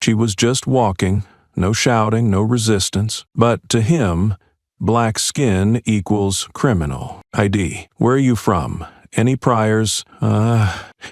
She was just walking, no shouting, no resistance. But to him, black skin equals criminal. ID. Where are you from? Any priors?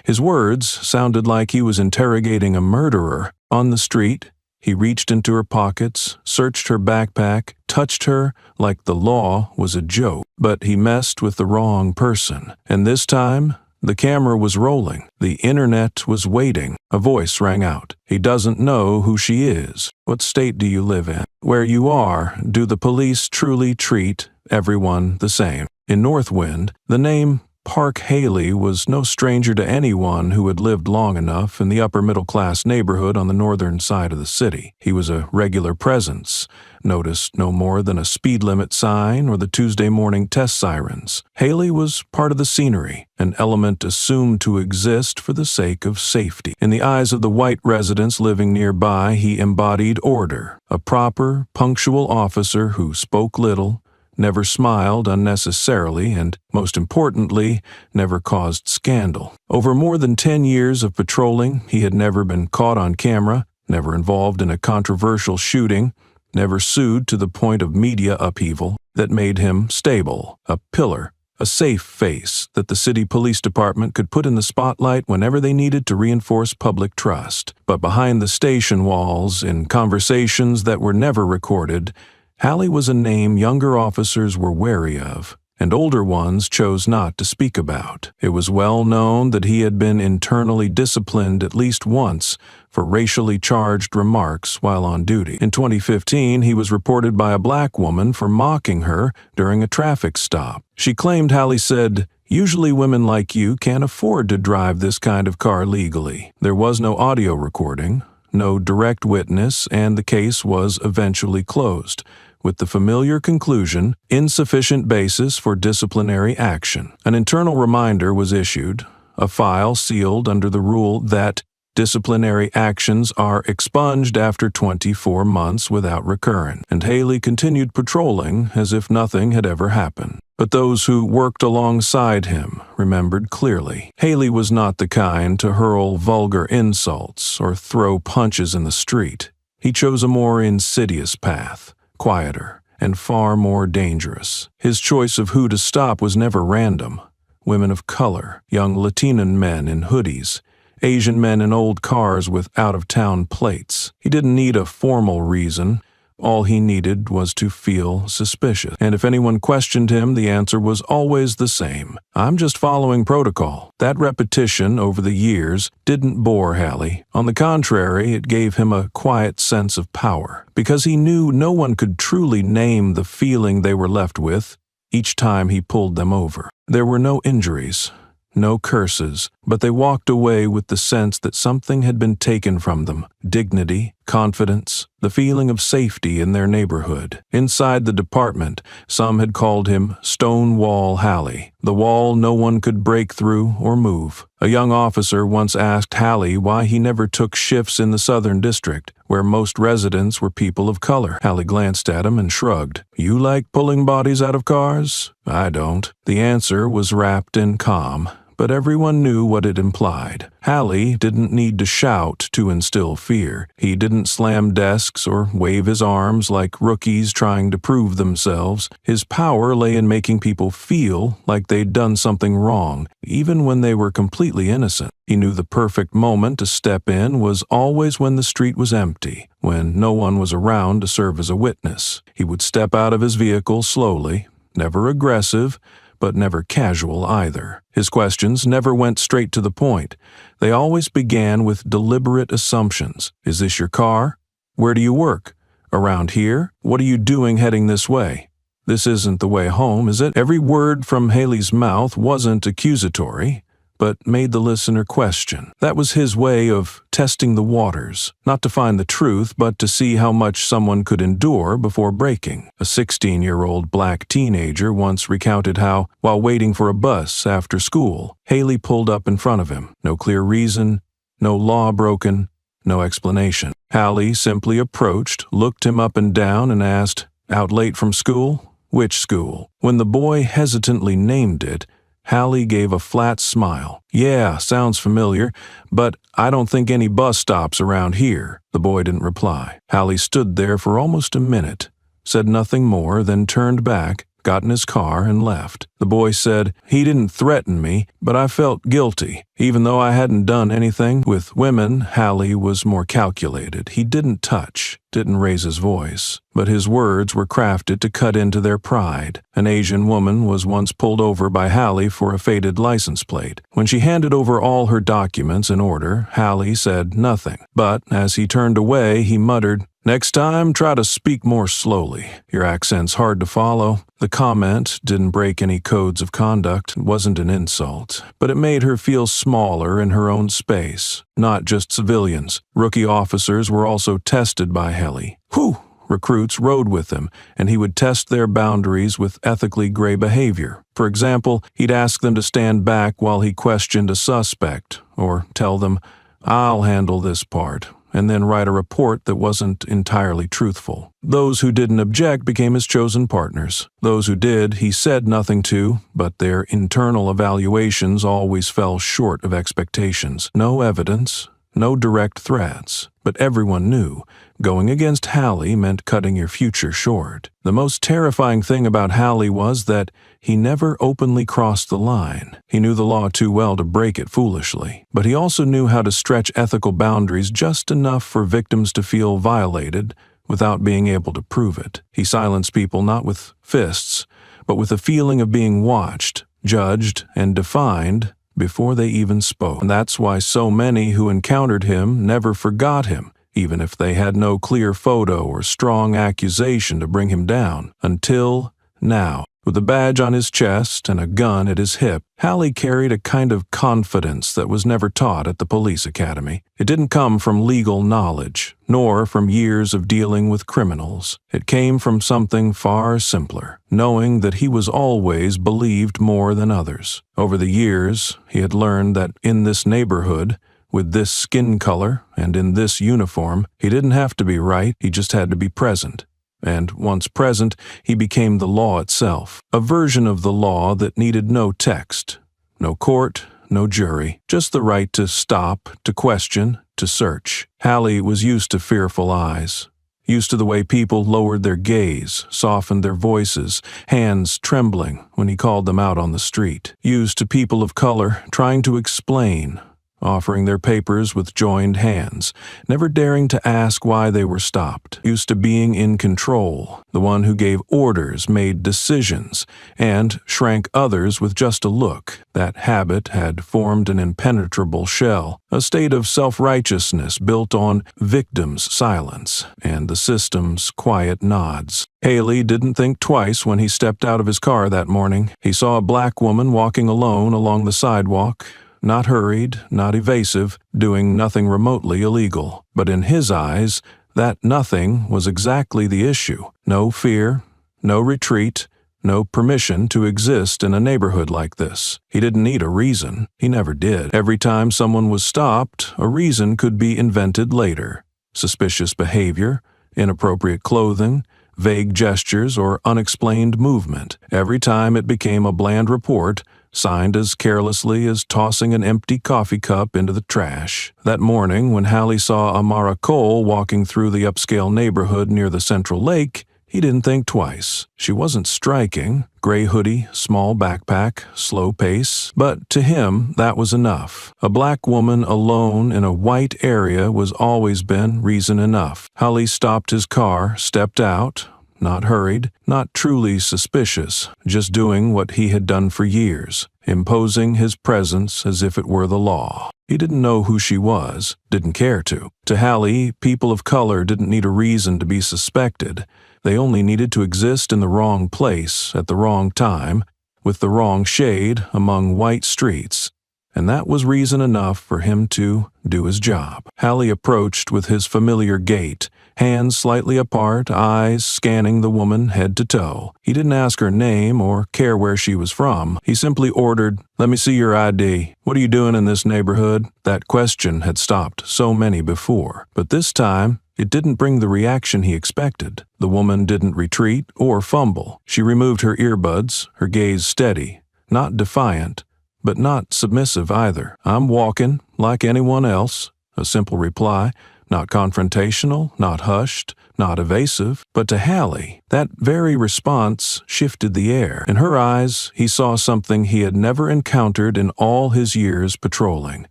His words sounded like he was interrogating a murderer. On the street, he reached into her pockets, searched her backpack, touched her like the law was a joke. But he messed with the wrong person. And this time, the camera was rolling. The internet was waiting. A voice rang out. He doesn't know who she is. What state do you live in? Where you are, do the police truly treat everyone the same? In Northwind, the name Park Haley was no stranger to anyone who had lived long enough in the upper-middle-class neighborhood on the northern side of the city. He was a regular presence, noticed no more than a speed limit sign or the Tuesday morning test sirens. Haley was part of the scenery, an element assumed to exist for the sake of safety. In the eyes of the white residents living nearby, he embodied order, a proper, punctual officer who spoke little, never smiled unnecessarily, and, most importantly, never caused scandal. Over more than 10 years of patrolling, he had never been caught on camera, never involved in a controversial shooting, never sued to the point of media upheaval. That made him stable, a pillar, a safe face that the city police department could put in the spotlight whenever they needed to reinforce public trust. But behind the station walls, in conversations that were never recorded, Hallie was a name younger officers were wary of, and older ones chose not to speak about. It was well known that he had been internally disciplined at least once for racially charged remarks while on duty. In 2015, he was reported by a black woman for mocking her during a traffic stop. She claimed Hallie said, "Usually women like you can't afford to drive this kind of car legally." There was no audio recording, no direct witness, and the case was eventually closed, with the familiar conclusion, insufficient basis for disciplinary action. An internal reminder was issued, a file sealed under the rule that disciplinary actions are expunged after 24 months without recurrence, and Haley continued patrolling as if nothing had ever happened. But those who worked alongside him remembered clearly. Haley was not the kind to hurl vulgar insults or throw punches in the street. He chose a more insidious path, quieter, and far more dangerous. His choice of who to stop was never random. Women of color, young Latinan men in hoodies, Asian men in old cars with out-of-town plates. He didn't need a formal reason. All he needed was to feel suspicious. And if anyone questioned him, the answer was always the same. "I'm just following protocol." That repetition over the years didn't bore Hallie. On the contrary, it gave him a quiet sense of power, because he knew no one could truly name the feeling they were left with each time he pulled them over. There were no injuries, no curses, but they walked away with the sense that something had been taken from them: dignity, confidence, the feeling of safety in their neighborhood. Inside the department, some had called him Stonewall Hallie, the wall no one could break through or move. A young officer once asked Hallie why he never took shifts in the Southern District, where most residents were people of color. Hallie glanced at him and shrugged. "You like pulling bodies out of cars? I don't." The answer was wrapped in calm, but everyone knew what it implied. Hallie didn't need to shout to instill fear. He didn't slam desks or wave his arms like rookies trying to prove themselves. His power lay in making people feel like they'd done something wrong, even when they were completely innocent. He knew the perfect moment to step in was always when the street was empty, when no one was around to serve as a witness. He would step out of his vehicle slowly, never aggressive, but never casual either. His questions never went straight to the point. They always began with deliberate assumptions. "Is this your car? Where do you work? Around here? What are you doing heading this way? This isn't the way home, is it?" Every word from Haley's mouth wasn't accusatory, but made the listener question. That was his way of testing the waters, not to find the truth, but to see how much someone could endure before breaking. A 16-year-old black teenager once recounted how, while waiting for a bus after school, Haley pulled up in front of him. No clear reason, no law broken, no explanation. Hallie simply approached, looked him up and down, and asked, "Out late from school? Which school?" When the boy hesitantly named it, Hallie gave a flat smile. "Yeah, sounds familiar, but I don't think any bus stops around here." The boy didn't reply. Hallie stood there for almost a minute, said nothing more, then turned back, got in his car, and left. The boy said, "He didn't threaten me, but I felt guilty. Even though I hadn't done anything with women, Hallie was more calculated. He didn't touch, didn't raise his voice, but his words were crafted to cut into their pride. An Asian woman was once pulled over by Hallie for a faded license plate. When she handed over all her documents in order, Hallie said nothing. But as he turned away, he muttered, "Next time, try to speak more slowly. Your accent's hard to follow." The comment didn't break any codes of conduct. It wasn't an insult, but it made her feel smaller in her own space. Not just civilians. Rookie officers were also tested by Hallie. Whew! Recruits rode with him, and he would test their boundaries with ethically gray behavior. For example, he'd ask them to stand back while he questioned a suspect, or tell them, "I'll handle this part," and then write a report that wasn't entirely truthful. Those who didn't object became his chosen partners. Those who did, he said nothing to, but their internal evaluations always fell short of expectations. No evidence, no direct threats, but everyone knew going against Hallie meant cutting your future short. The most terrifying thing about Hallie was that he never openly crossed the line. He knew the law too well to break it foolishly, but he also knew how to stretch ethical boundaries just enough for victims to feel violated without being able to prove it. He silenced people not with fists, but with a feeling of being watched, judged, and defined before they even spoke. And that's why so many who encountered him never forgot him, even if they had no clear photo or strong accusation to bring him down. Until now. With a badge on his chest and a gun at his hip, Hallie carried a kind of confidence that was never taught at the police academy. It didn't come from legal knowledge, nor from years of dealing with criminals. It came from something far simpler, knowing that he was always believed more than others. Over the years, he had learned that in this neighborhood, with this skin color and in this uniform, he didn't have to be right, he just had to be present. And once present, he became the law itself, a version of the law that needed no text, no court, no jury, just the right to stop, to question, to search. Hallie was used to fearful eyes, used to the way people lowered their gaze, softened their voices, hands trembling when he called them out on the street, used to people of color trying to explain, offering their papers with joined hands, never daring to ask why they were stopped, used to being in control, the one who gave orders, made decisions, and shrank others with just a look. That habit had formed an impenetrable shell, a state of self-righteousness built on victims' silence and the system's quiet nods. Haley didn't think twice when he stepped out of his car that morning. He saw a black woman walking alone along the sidewalk, not hurried, not evasive, doing nothing remotely illegal. But in his eyes, that nothing was exactly the issue. No fear, no retreat, no permission to exist in a neighborhood like this. He didn't need a reason. He never did. Every time someone was stopped, a reason could be invented later. Suspicious behavior, inappropriate clothing, vague gestures, or unexplained movement. Every time it became a bland report, signed as carelessly as tossing an empty coffee cup into the trash. That morning, when Hallie saw Amara Cole walking through the upscale neighborhood near the Central Lake, he didn't think twice. She wasn't striking. Gray hoodie, small backpack, slow pace. But to him, that was enough. A black woman alone in a white area was always been reason enough. Hallie stopped his car, stepped out, not hurried, not truly suspicious, just doing what he had done for years, imposing his presence as if it were the law. He didn't know who she was, didn't care to. To Hallie, people of color didn't need a reason to be suspected. They only needed to exist in the wrong place at the wrong time, with the wrong shade among white streets. And that was reason enough for him to do his job. Hallie approached with his familiar gait, hands slightly apart, eyes scanning the woman head to toe. He didn't ask her name or care where she was from. He simply ordered, "Let me see your ID. What are you doing in this neighborhood?" That question had stopped so many before, but this time it didn't bring the reaction he expected. The woman didn't retreat or fumble. She removed her earbuds, her gaze steady, not defiant, but not submissive either. "I'm walking, like anyone else," a simple reply, not confrontational, not hushed, not evasive. But to Hallie, that very response shifted the air. In her eyes, he saw something he had never encountered in all his years patrolling.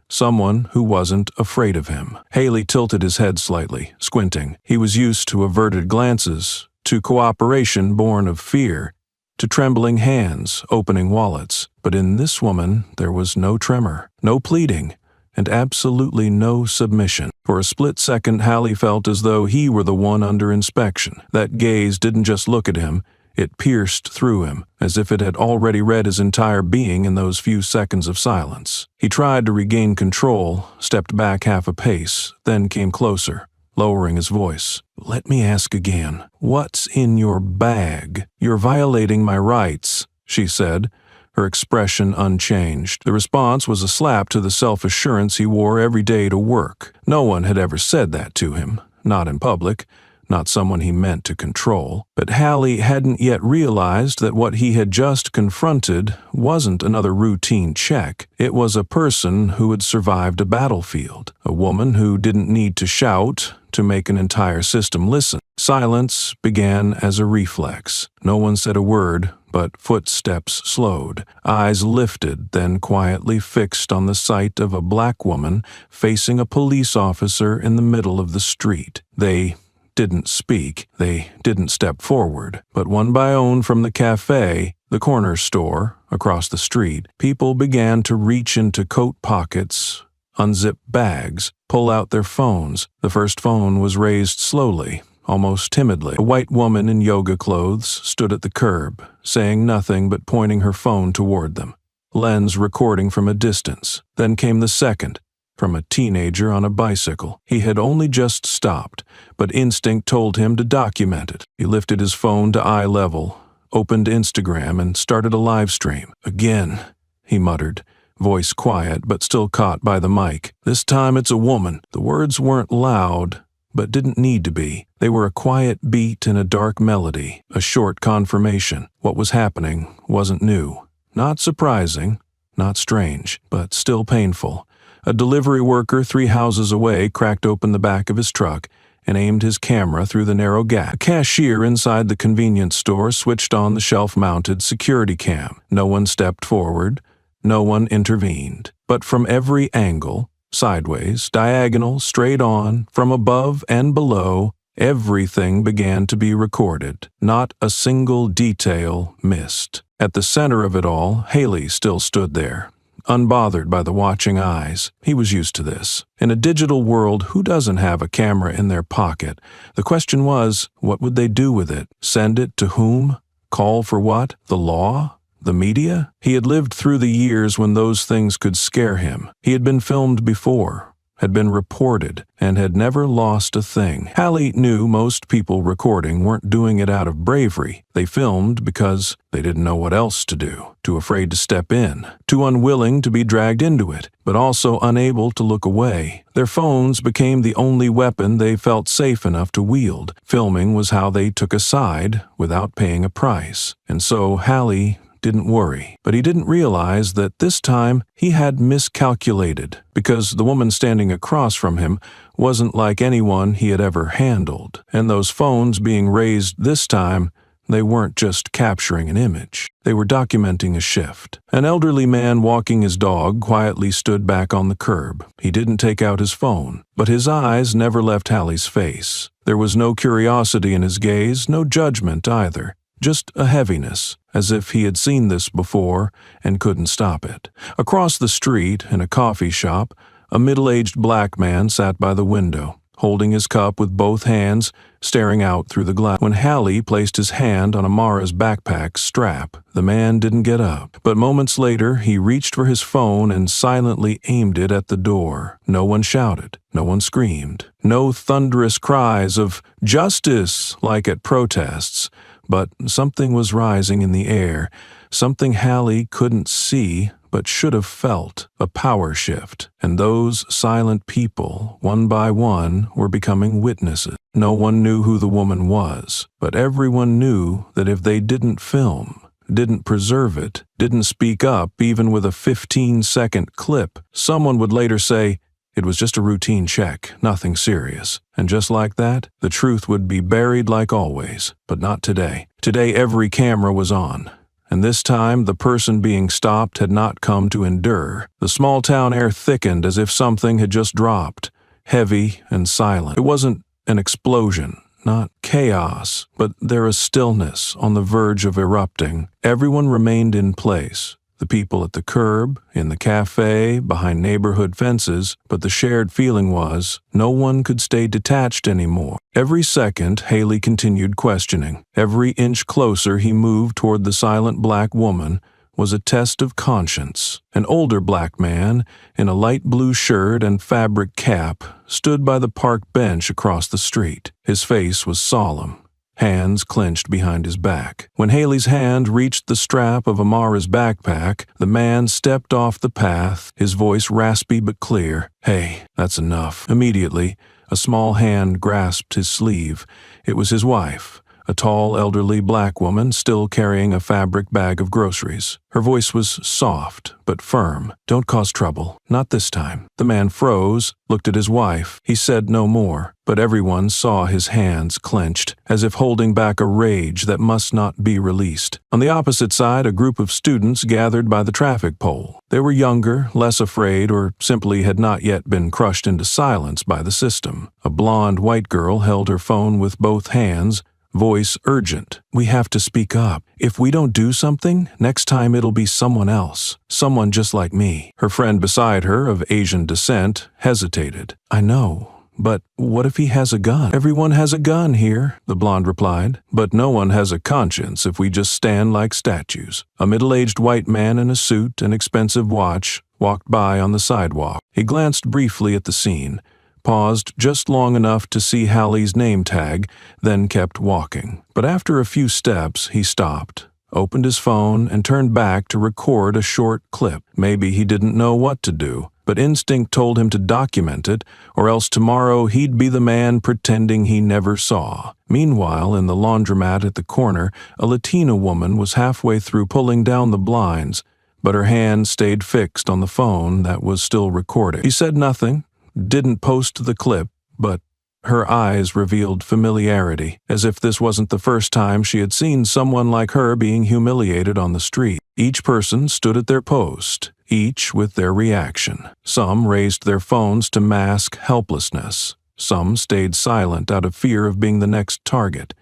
Someone who wasn't afraid of him. Haley tilted his head slightly, squinting. He was used to averted glances, to cooperation born of fear, to trembling hands opening wallets. But in this woman there was no tremor, no pleading, and absolutely no submission. For a split second, Hallie felt as though he were the one under inspection. That gaze didn't just look at him, it pierced through him, as if it had already read his entire being in those few seconds of silence. He tried to regain control, stepped back half a pace, then came closer, lowering his voice. "Let me ask again, what's in your bag? You're violating my rights," she said, her expression unchanged. The response was a slap to the self-assurance he wore every day to work. No one had ever said that to him, not in public, not someone he meant to control. But Hallie hadn't yet realized that what he had just confronted wasn't another routine check. It was a person who had survived a battlefield, a woman who didn't need to shout to make an entire system listen. Silence began as a reflex. No one said a word, but footsteps slowed. Eyes lifted, then quietly fixed on the sight of a black woman facing a police officer in the middle of the street. They didn't speak. They didn't step forward. But one by one from the cafe, the corner store, across the street, people began to reach into coat pockets, unzip bags, pull out their phones. The first phone was raised slowly, almost timidly. A white woman in yoga clothes stood at the curb, saying nothing but pointing her phone toward them, lens recording from a distance. Then came the second, from a teenager on a bicycle. He had only just stopped, but instinct told him to document it. He lifted his phone to eye level, opened Instagram, and started a live stream. "Again," he muttered, voice quiet but still caught by the mic. "This time it's a woman." The words weren't loud, but didn't need to be. They were a quiet beat and a dark melody, a short confirmation. What was happening wasn't new. Not surprising, not strange, but still painful. A delivery worker 3 houses away cracked open the back of his truck and aimed his camera through the narrow gap. A cashier inside the convenience store switched on the shelf-mounted security cam. No one stepped forward. No one intervened. But from every angle, sideways, diagonal, straight on, from above and below, everything began to be recorded. Not a single detail missed. At the center of it all, Haley still stood there, unbothered by the watching eyes. He was used to this. In a digital world, who doesn't have a camera in their pocket? The question was, what would they do with it? Send it to whom? Call for what? The law? The media? He had lived through the years when those things could scare him. He had been filmed before, had been reported, and had never lost a thing. Hallie knew most people recording weren't doing it out of bravery. They filmed because they didn't know what else to do, too afraid to step in, too unwilling to be dragged into it, but also unable to look away. Their phones became the only weapon they felt safe enough to wield. Filming was how they took a side without paying a price. And so Hallie didn't worry, but he didn't realize that this time he had miscalculated, because the woman standing across from him wasn't like anyone he had ever handled. And those phones being raised this time, they weren't just capturing an image. They were documenting a shift. An elderly man walking his dog quietly stood back on the curb. He didn't take out his phone, but his eyes never left Hallie's face. There was no curiosity in his gaze, no judgment either. Just a heaviness, as if he had seen this before and couldn't stop it. Across the street, in a coffee shop, a middle-aged black man sat by the window, holding his cup with both hands, staring out through the glass. When Hallie placed his hand on Amara's backpack strap, the man didn't get up. But moments later, he reached for his phone and silently aimed it at the door. No one shouted. No one screamed. No thunderous cries of "justice" like at protests. But something was rising in the air, something Hallie couldn't see but should have felt, a power shift. And those silent people, one by one, were becoming witnesses. No one knew who the woman was, but everyone knew that if they didn't film, didn't preserve it, didn't speak up even with a 15-second clip, someone would later say, "It was just a routine check, nothing serious." And just like that, the truth would be buried like always. But not today. Today every camera was on. And this time, the person being stopped had not come to endure. The small-town air thickened as if something had just dropped, heavy and silent. It wasn't an explosion, not chaos, but there was stillness on the verge of erupting. Everyone remained in place. The people at the curb, in the cafe, behind neighborhood fences, but the shared feeling was no one could stay detached anymore. Every second, Haley continued questioning. Every inch closer he moved toward the silent black woman was a test of conscience. An older black man, in a light blue shirt and fabric cap, stood by the park bench across the street. His face was solemn, hands clenched behind his back. When Haley's hand reached the strap of Amara's backpack, the man stepped off the path, his voice raspy but clear. "Hey, that's enough." Immediately, a small hand grasped his sleeve. It was his wife, a tall, elderly black woman still carrying a fabric bag of groceries. Her voice was soft but firm. "Don't cause trouble. Not this time." The man froze, looked at his wife. He said no more, but everyone saw his hands clenched, as if holding back a rage that must not be released. On the opposite side, a group of students gathered by the traffic pole. They were younger, less afraid, or simply had not yet been crushed into silence by the system. A blonde white girl held her phone with both hands, voice urgent. "We have to speak up. If we don't do something, next time it'll be someone else. Someone just like me." Her friend beside her, of Asian descent, hesitated. "I know, but what if he has a gun?" "Everyone has a gun here," the blonde replied. "But no one has a conscience if we just stand like statues." A middle-aged white man in a suit and expensive watch walked by on the sidewalk. He glanced briefly at the scene, paused just long enough to see Hallie's name tag, then kept walking. But after a few steps, he stopped, opened his phone, and turned back to record a short clip. Maybe he didn't know what to do, but instinct told him to document it, or else tomorrow he'd be the man pretending he never saw. Meanwhile, in the laundromat at the corner, a Latina woman was halfway through pulling down the blinds, but her hand stayed fixed on the phone that was still recording. He said nothing, didn't post the clip, but her eyes revealed familiarity, as if this wasn't the first time she had seen someone like her being humiliated on the street. Each person stood at their post, each with their reaction. Some raised their phones to mask helplessness. Some stayed silent out of fear of being the next target.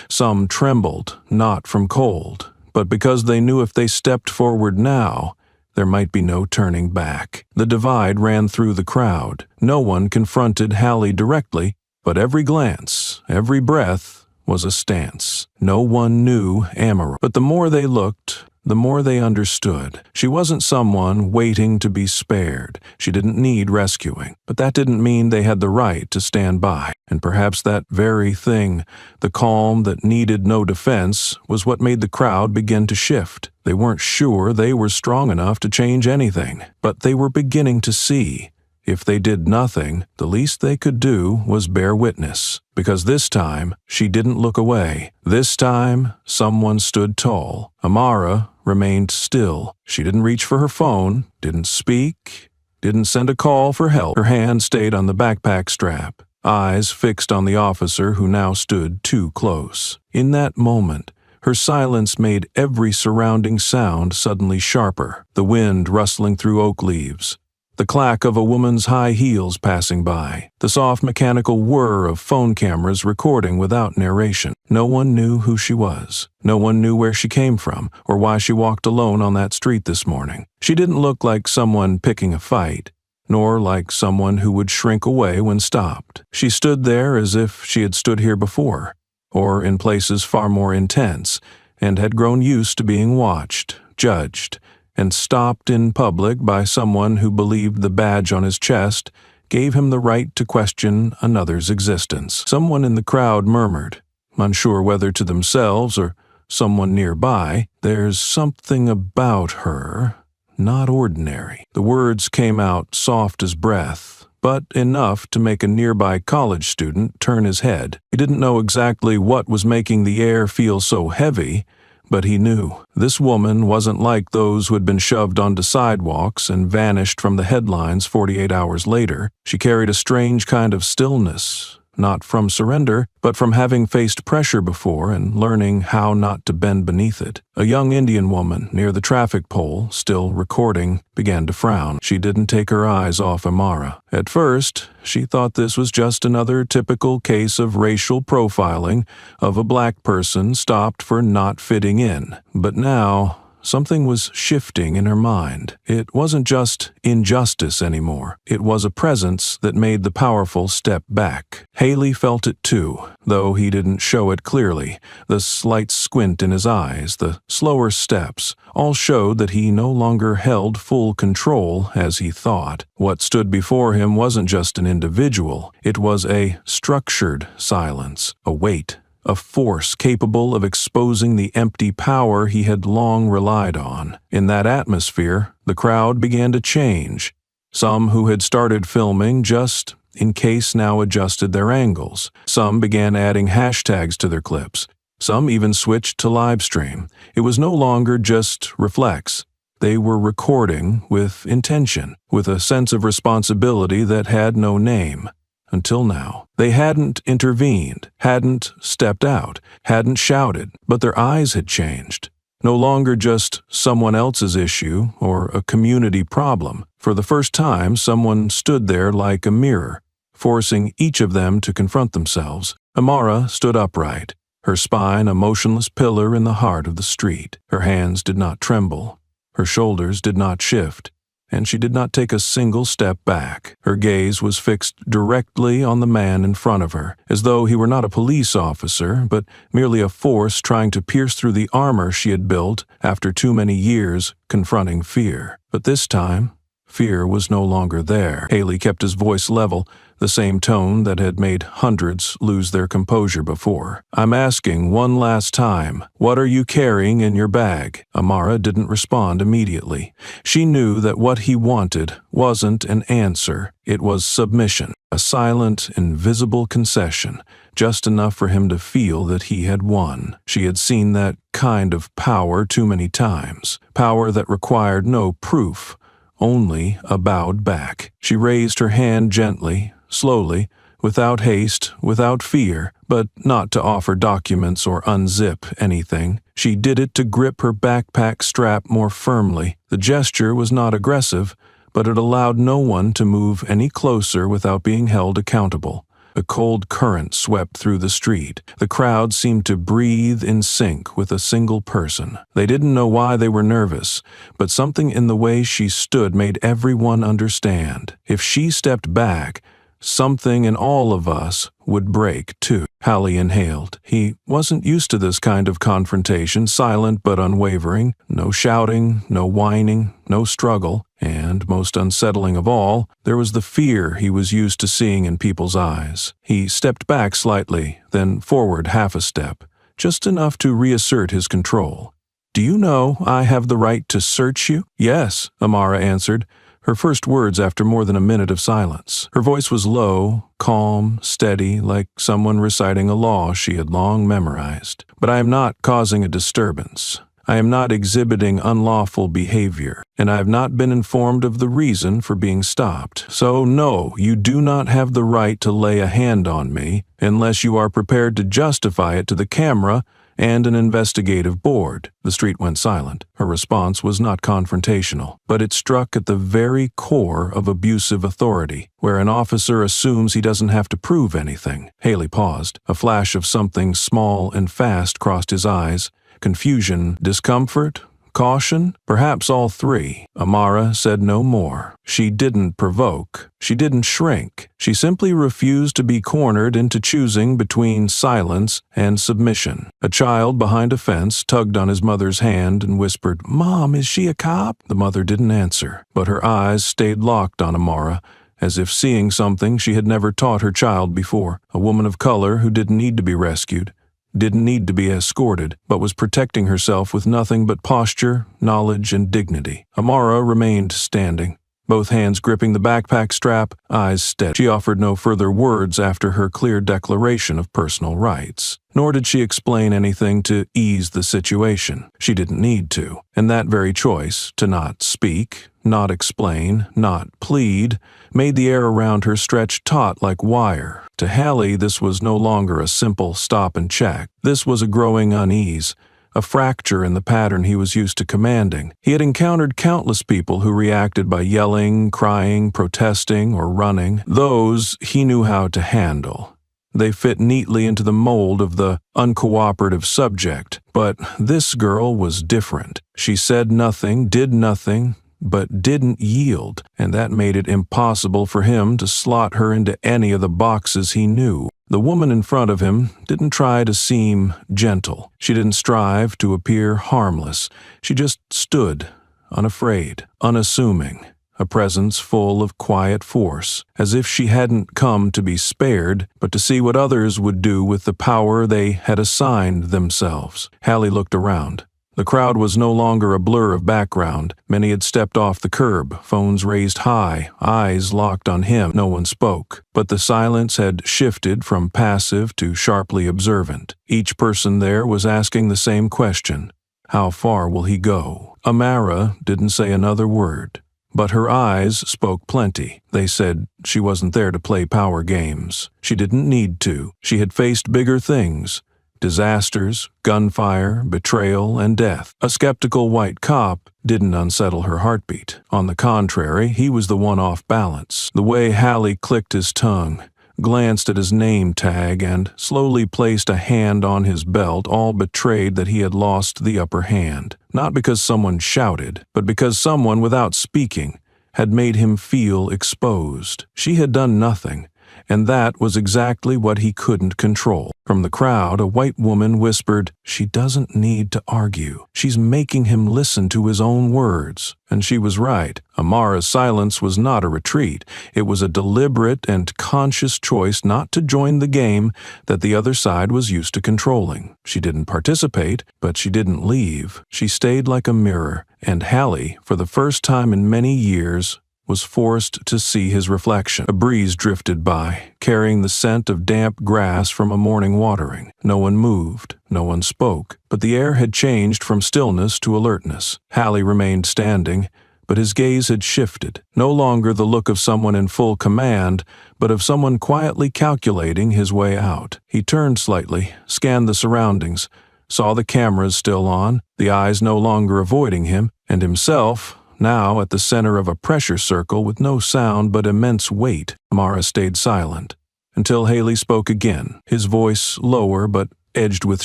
Some trembled, not from cold, but because they knew if they stepped forward now, there might be no turning back. The divide ran through the crowd. No one confronted Hallie directly, but every glance, every breath was a stance. No one knew Amara. But the more they looked, the more they understood. She wasn't someone waiting to be spared. She didn't need rescuing. But that didn't mean they had the right to stand by. And perhaps that very thing, the calm that needed no defense, was what made the crowd begin to shift. They weren't sure they were strong enough to change anything, but they were beginning to see. If they did nothing, the least they could do was bear witness. Because this time, she didn't look away. This time, someone stood tall. Amara remained still. She didn't reach for her phone, didn't speak, didn't send a call for help. Her hand stayed on the backpack strap, eyes fixed on the officer who now stood too close. In that moment, her silence made every surrounding sound suddenly sharper. The wind rustling through oak leaves, the clack of a woman's high heels passing by, the soft mechanical whir of phone cameras recording without narration. No one knew who she was. No one knew where she came from or why she walked alone on that street this morning. She didn't look like someone picking a fight, nor like someone who would shrink away when stopped. She stood there as if she had stood here before, or in places far more intense, and had grown used to being watched, judged, and stopped in public by someone who believed the badge on his chest gave him the right to question another's existence. Someone in the crowd murmured, unsure whether to themselves or someone nearby, "There's something about her, not ordinary." The words came out soft as breath, but enough to make a nearby college student turn his head. He didn't know exactly what was making the air feel so heavy, But he knew this woman wasn't like those who had been shoved onto sidewalks and vanished from the headlines 48 hours later. She carried a strange kind of stillness, not from surrender, but from having faced pressure before and learning how not to bend beneath it. A young Indian woman near the traffic pole, still recording, began to frown. She didn't take her eyes off Amara. At first, she thought this was just another typical case of racial profiling of a black person stopped for not fitting in. But now, something was shifting in her mind. It wasn't just injustice anymore. It was a presence that made the powerful step back. Haley felt it too, though he didn't show it clearly. The slight squint in his eyes, the slower steps, all showed that he no longer held full control as he thought. What stood before him wasn't just an individual. It was a structured silence, a weight, a force capable of exposing the empty power he had long relied on. In that atmosphere, the crowd began to change. Some who had started filming just in case now adjusted their angles. Some began adding hashtags to their clips. Some even switched to live stream. It was no longer just reflex. They were recording with intention, with a sense of responsibility that had no name. Until now, they hadn't intervened, hadn't stepped out, hadn't shouted, but their eyes had changed. No longer just someone else's issue or a community problem. For the first time, someone stood there like a mirror, forcing each of them to confront themselves. Amara stood upright, her spine a motionless pillar in the heart of the street. Her hands did not tremble, her shoulders did not shift, and she did not take a single step back. Her gaze was fixed directly on the man in front of her, as though he were not a police officer, but merely a force trying to pierce through the armor she had built after too many years confronting fear. But this time, fear was no longer there. Haley kept his voice level, the same tone that had made hundreds lose their composure before. "I'm asking one last time, what are you carrying in your bag?" Amara didn't respond immediately. She knew that what he wanted wasn't an answer, it was submission, a silent, invisible concession, just enough for him to feel that he had won. She had seen that kind of power too many times, power that required no proof, only a bowed back. She raised her hand gently, slowly, without haste, without fear, but not to offer documents or unzip anything. She did it to grip her backpack strap more firmly. The gesture was not aggressive, but it allowed no one to move any closer without being held accountable. A cold current swept through the street. The crowd seemed to breathe in sync with a single person. They didn't know why they were nervous, but something in the way she stood made everyone understand. If she stepped back, something in all of us would break, too. Hallie inhaled. He wasn't used to this kind of confrontation, silent but unwavering. No shouting, no whining, no struggle. And, most unsettling of all, there was the fear he was used to seeing in people's eyes. He stepped back slightly, then forward half a step, just enough to reassert his control. "Do you know I have the right to search you?" "Yes," Amara answered, her first words after more than a minute of silence. Her voice was low, calm, steady, like someone reciting a law she had long memorized. "But I am not causing a disturbance. I am not exhibiting unlawful behavior, and I have not been informed of the reason for being stopped. So no, you do not have the right to lay a hand on me unless you are prepared to justify it to the camera and an investigative board." The street went silent. Her response was not confrontational, but it struck at the very core of abusive authority, where an officer assumes he doesn't have to prove anything. Haley paused. A flash of something small and fast crossed his eyes. Confusion, discomfort, caution, perhaps all three. Amara said no more. She didn't provoke. She didn't shrink. She simply refused to be cornered into choosing between silence and submission. A child behind a fence tugged on his mother's hand and whispered, "Mom, is she a cop?" The mother didn't answer, but her eyes stayed locked on Amara, as if seeing something she had never taught her child before. A woman of color who didn't need to be rescued, didn't need to be escorted, but was protecting herself with nothing but posture, knowledge, and dignity. Amara remained standing, both hands gripping the backpack strap, eyes steady. She offered no further words after her clear declaration of personal rights. Nor did she explain anything to ease the situation. She didn't need to. And that very choice, to not speak, not explain, not plead, made the air around her stretch taut like wire. To Hallie, this was no longer a simple stop and check. This was a growing unease, a fracture in the pattern he was used to commanding. He had encountered countless people who reacted by yelling, crying, protesting, or running. Those he knew how to handle. They fit neatly into the mold of the uncooperative subject. But this girl was different. She said nothing, did nothing, but didn't yield, and that made it impossible for him to slot her into any of the boxes he knew. The woman in front of him didn't try to seem gentle. She didn't strive to appear harmless. She just stood, unafraid, unassuming, a presence full of quiet force, as if she hadn't come to be spared, but to see what others would do with the power they had assigned themselves. Hallie looked around. The crowd was no longer a blur of background. Many had stepped off the curb, phones raised high, eyes locked on him. No one spoke, but the silence had shifted from passive to sharply observant. Each person there was asking the same question: how far will he go? Amara didn't say another word, but her eyes spoke plenty. They said she wasn't there to play power games. She didn't need to. She had faced bigger things. Disasters, gunfire, betrayal, and death. A skeptical white cop didn't unsettle her heartbeat. On the contrary, he was the one off balance. The way Hallie clicked his tongue, glanced at his name tag, and slowly placed a hand on his belt all betrayed that he had lost the upper hand. Not because someone shouted, but because someone, without speaking, had made him feel exposed. She had done nothing, and that was exactly what he couldn't control. From the crowd, a white woman whispered, "She doesn't need to argue. She's making him listen to his own words." And she was right. Amara's silence was not a retreat. It was a deliberate and conscious choice not to join the game that the other side was used to controlling. She didn't participate, but she didn't leave. She stayed like a mirror, and Hallie, for the first time in many years, was forced to see his reflection. A breeze drifted by, carrying the scent of damp grass from a morning watering. No one moved, no one spoke, but the air had changed from stillness to alertness. Hallie remained standing, but his gaze had shifted. No longer the look of someone in full command, but of someone quietly calculating his way out. He turned slightly, scanned the surroundings, saw the cameras still on, the eyes no longer avoiding him, and himself, now at the center of a pressure circle with no sound but immense weight. Amara stayed silent, until Haley spoke again, his voice lower but edged with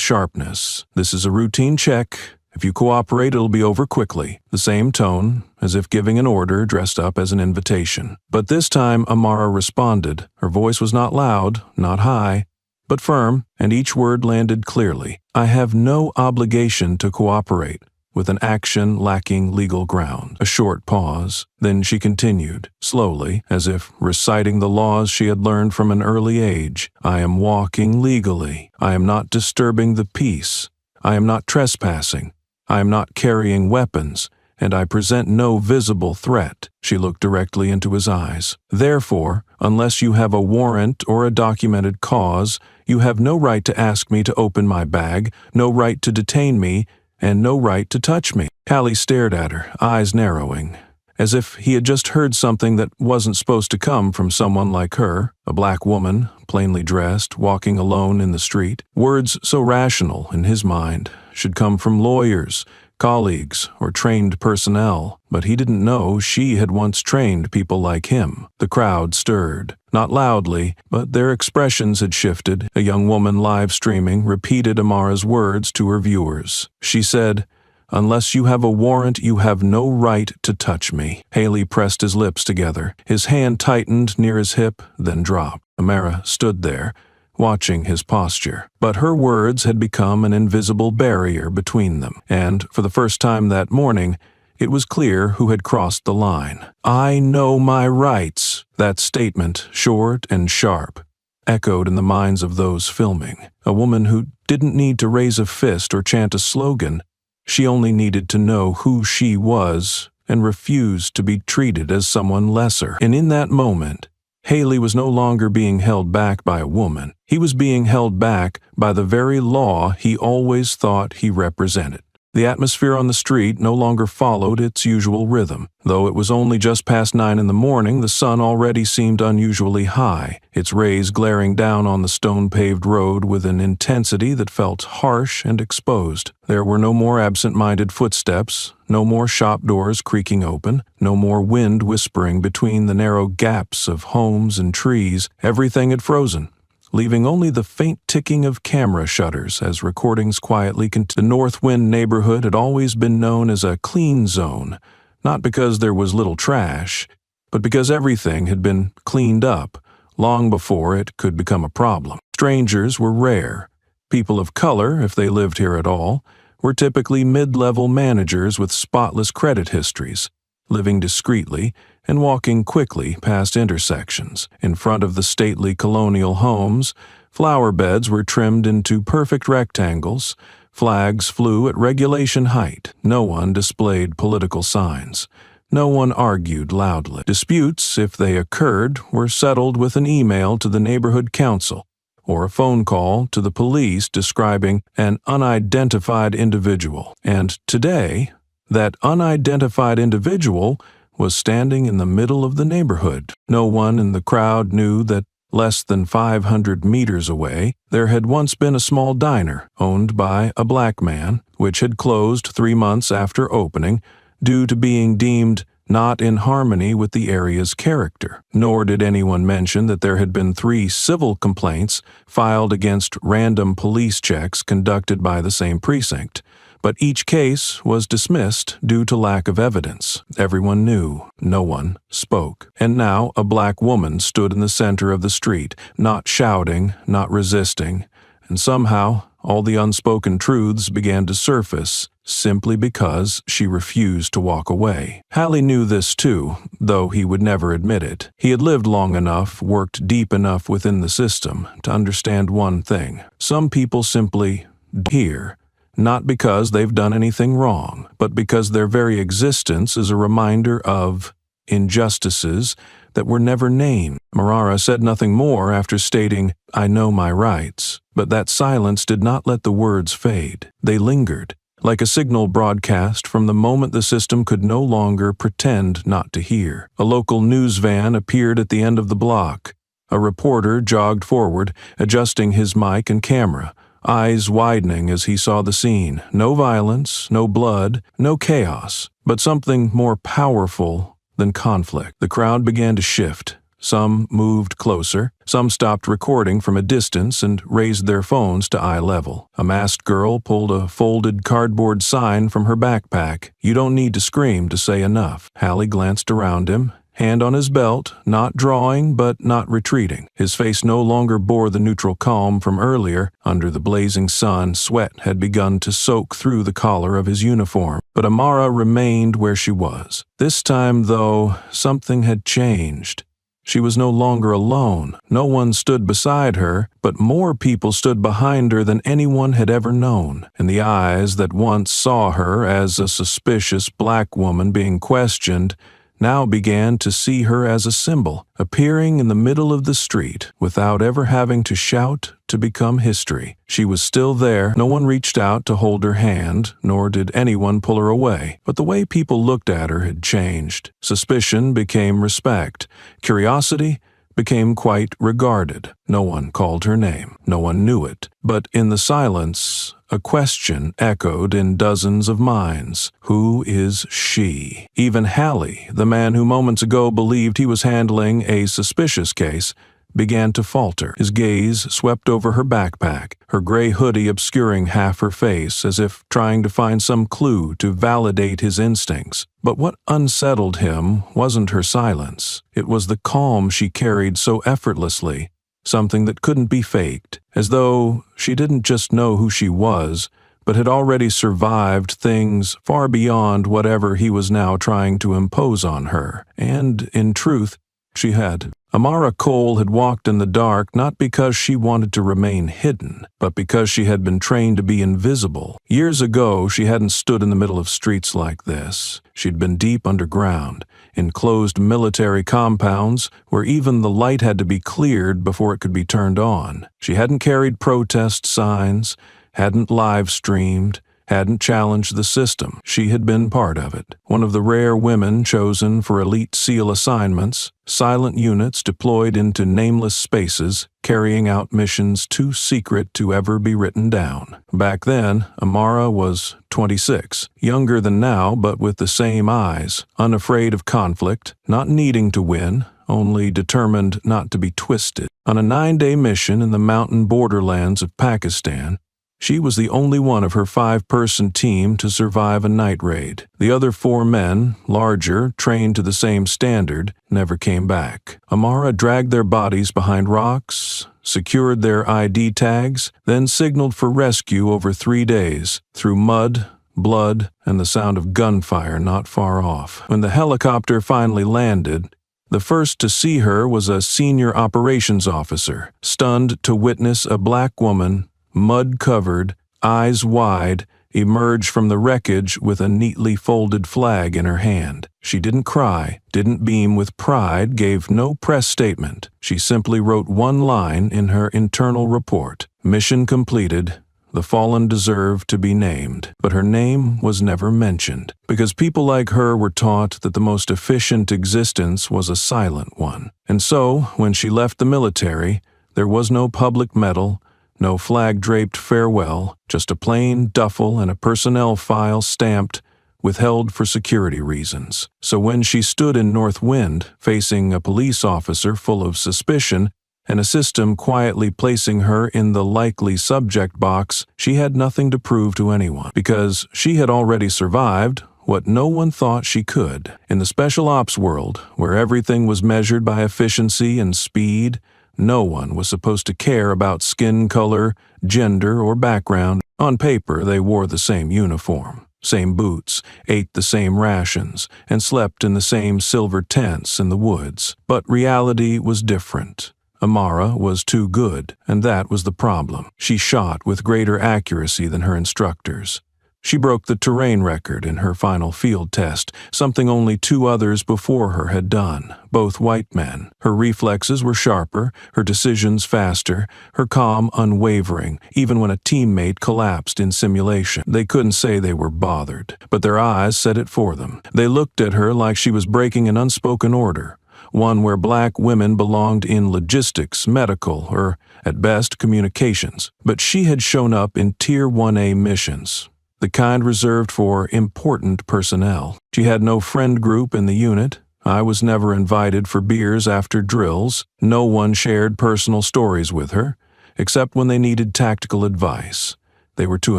sharpness. "This is a routine check. If you cooperate, it'll be over quickly." The same tone, as if giving an order dressed up as an invitation. But this time Amara responded. Her voice was not loud, not high, but firm, and each word landed clearly. "I have no obligation to cooperate," with an action lacking legal ground. A short pause, then she continued, slowly, as if reciting the laws she had learned from an early age. "I am walking legally. I am not disturbing the peace. I am not trespassing. I am not carrying weapons, and I present no visible threat." She looked directly into his eyes. "Therefore, unless you have a warrant or a documented cause, you have no right to ask me to open my bag, no right to detain me, and no right to touch me." Hallie stared at her, eyes narrowing, as if he had just heard something that wasn't supposed to come from someone like her, a black woman, plainly dressed, walking alone in the street. Words so rational, in his mind, should come from lawyers, colleagues, or trained personnel, but he didn't know she had once trained people like him. The crowd stirred. Not loudly, but their expressions had shifted. A young woman live streaming repeated Amara's words to her viewers. She said, "Unless you have a warrant, you have no right to touch me." Haley pressed his lips together. His hand tightened near his hip, then dropped. Amara stood there, watching his posture. But her words had become an invisible barrier between them, and for the first time that morning, it was clear who had crossed the line. "I know my rights." That statement, short and sharp, echoed in the minds of those filming. A woman who didn't need to raise a fist or chant a slogan. She only needed to know who she was and refused to be treated as someone lesser. And in that moment, Haley was no longer being held back by a woman. He was being held back by the very law he always thought he represented. The atmosphere on the street no longer followed its usual rhythm. Though it was only just past 9 in the morning, the sun already seemed unusually high, its rays glaring down on the stone-paved road with an intensity that felt harsh and exposed. There were no more absent-minded footsteps, no more shop doors creaking open, no more wind whispering between the narrow gaps of homes and trees. Everything had frozen, leaving only the faint ticking of camera shutters as recordings quietly continued. The North Wind neighborhood had always been known as a clean zone, not because there was little trash, but because everything had been cleaned up long before it could become a problem. Strangers were rare. People of color, if they lived here at all, were typically mid-level managers with spotless credit histories, living discreetly and walking quickly past intersections. In front of the stately colonial homes, flower beds were trimmed into perfect rectangles, flags flew at regulation height. No one displayed political signs. No one argued loudly. Disputes, if they occurred, were settled with an email to the neighborhood council or a phone call to the police describing an unidentified individual. And today, that unidentified individual was standing in the middle of the neighborhood. No one in the crowd knew that less than 500 meters away, there had once been a small diner owned by a black man, which had closed 3 months after opening due to being deemed not in harmony with the area's character. Nor did anyone mention that there had been 3 civil complaints filed against random police checks conducted by the same precinct. But each case was dismissed due to lack of evidence. Everyone knew. No one spoke. And now a black woman stood in the center of the street, not shouting, not resisting, and somehow all the unspoken truths began to surface simply because she refused to walk away. Hallie knew this too, though he would never admit it. He had lived long enough, worked deep enough within the system to understand one thing. Some people simply hear, not because they've done anything wrong, but because their very existence is a reminder of injustices that were never named. Marara said nothing more after stating, "I know my rights," but that silence did not let the words fade. They lingered, like a signal broadcast from the moment the system could no longer pretend not to hear. A local news van appeared at the end of the block. A reporter jogged forward, adjusting his mic and camera, eyes widening as he saw the scene. No violence, no blood, no chaos, but something more powerful than conflict. The crowd began to shift. Some moved closer. Some stopped recording from a distance and raised their phones to eye level. A masked girl pulled a folded cardboard sign from her backpack. "You don't need to scream to say enough." Hallie glanced around him, hand on his belt, not drawing but not retreating. His face no longer bore the neutral calm from earlier. Under the blazing sun, sweat had begun to soak through the collar of his uniform. But Amara remained where she was. This time, though, something had changed. She was no longer alone. No one stood beside her, but more people stood behind her than anyone had ever known. And the eyes that once saw her as a suspicious black woman being questioned now began to see her as a symbol, appearing in the middle of the street without ever having to shout to become history. She was still there. No one reached out to hold her hand, nor did anyone pull her away. But the way people looked at her had changed. Suspicion became respect. Curiosity became quite regarded. No one called her name. No one knew it. But in the silence, a question echoed in dozens of minds. Who is she? Even Hallie, the man who moments ago believed he was handling a suspicious case, began to falter. His gaze swept over her backpack, her gray hoodie obscuring half her face as if trying to find some clue to validate his instincts. But what unsettled him wasn't her silence. It was the calm she carried so effortlessly, something that couldn't be faked, as though she didn't just know who she was, but had already survived things far beyond whatever he was now trying to impose on her. And, in truth, she had. Amara Cole had walked in the dark not because she wanted to remain hidden, but because she had been trained to be invisible. Years ago, she hadn't stood in the middle of streets like this. She'd been deep underground, in closed military compounds where even the light had to be cleared before it could be turned on. She hadn't carried protest signs, hadn't live-streamed, hadn't challenged the system. She had been part of it. One of the rare women chosen for elite SEAL assignments, silent units deployed into nameless spaces, carrying out missions too secret to ever be written down. Back then, Amara was 26, younger than now but with the same eyes, unafraid of conflict, not needing to win, only determined not to be twisted. On a 9-day mission in the mountain borderlands of Pakistan, she was the only one of her 5-person team to survive a night raid. The other 4 men, larger, trained to the same standard, never came back. Amara dragged their bodies behind rocks, secured their ID tags, then signaled for rescue over 3 days, through mud, blood, and the sound of gunfire not far off. When the helicopter finally landed, the first to see her was a senior operations officer, stunned to witness a black woman, mud-covered, eyes wide, emerge from the wreckage with a neatly folded flag in her hand. She didn't cry, didn't beam with pride, gave no press statement. She simply wrote one line in her internal report: "Mission completed. The fallen deserve to be named." But her name was never mentioned, because people like her were taught that the most efficient existence was a silent one. And so, when she left the military, there was no public medal, no flag-draped farewell, just a plain duffel and a personnel file stamped "withheld for security reasons." So when she stood in North Wind, facing a police officer full of suspicion and a system quietly placing her in the likely subject box, she had nothing to prove to anyone, because she had already survived what no one thought she could. In the special ops world, where everything was measured by efficiency and speed, no one was supposed to care about skin color, gender, or background. On paper, they wore the same uniform, same boots, ate the same rations, and slept in the same silver tents in the woods. But reality was different. Amara was too good, and that was the problem. She shot with greater accuracy than her instructors. She broke the terrain record in her final field test, something only 2 others before her had done, both white men. Her reflexes were sharper, her decisions faster, her calm unwavering, even when a teammate collapsed in simulation. They couldn't say they were bothered, but their eyes said it for them. They looked at her like she was breaking an unspoken order, one where black women belonged in logistics, medical, or, at best, communications. But she had shown up in Tier 1A missions, the kind reserved for important personnel. She had no friend group in the unit. I was never invited for beers after drills. No one shared personal stories with her, except when they needed tactical advice. They were too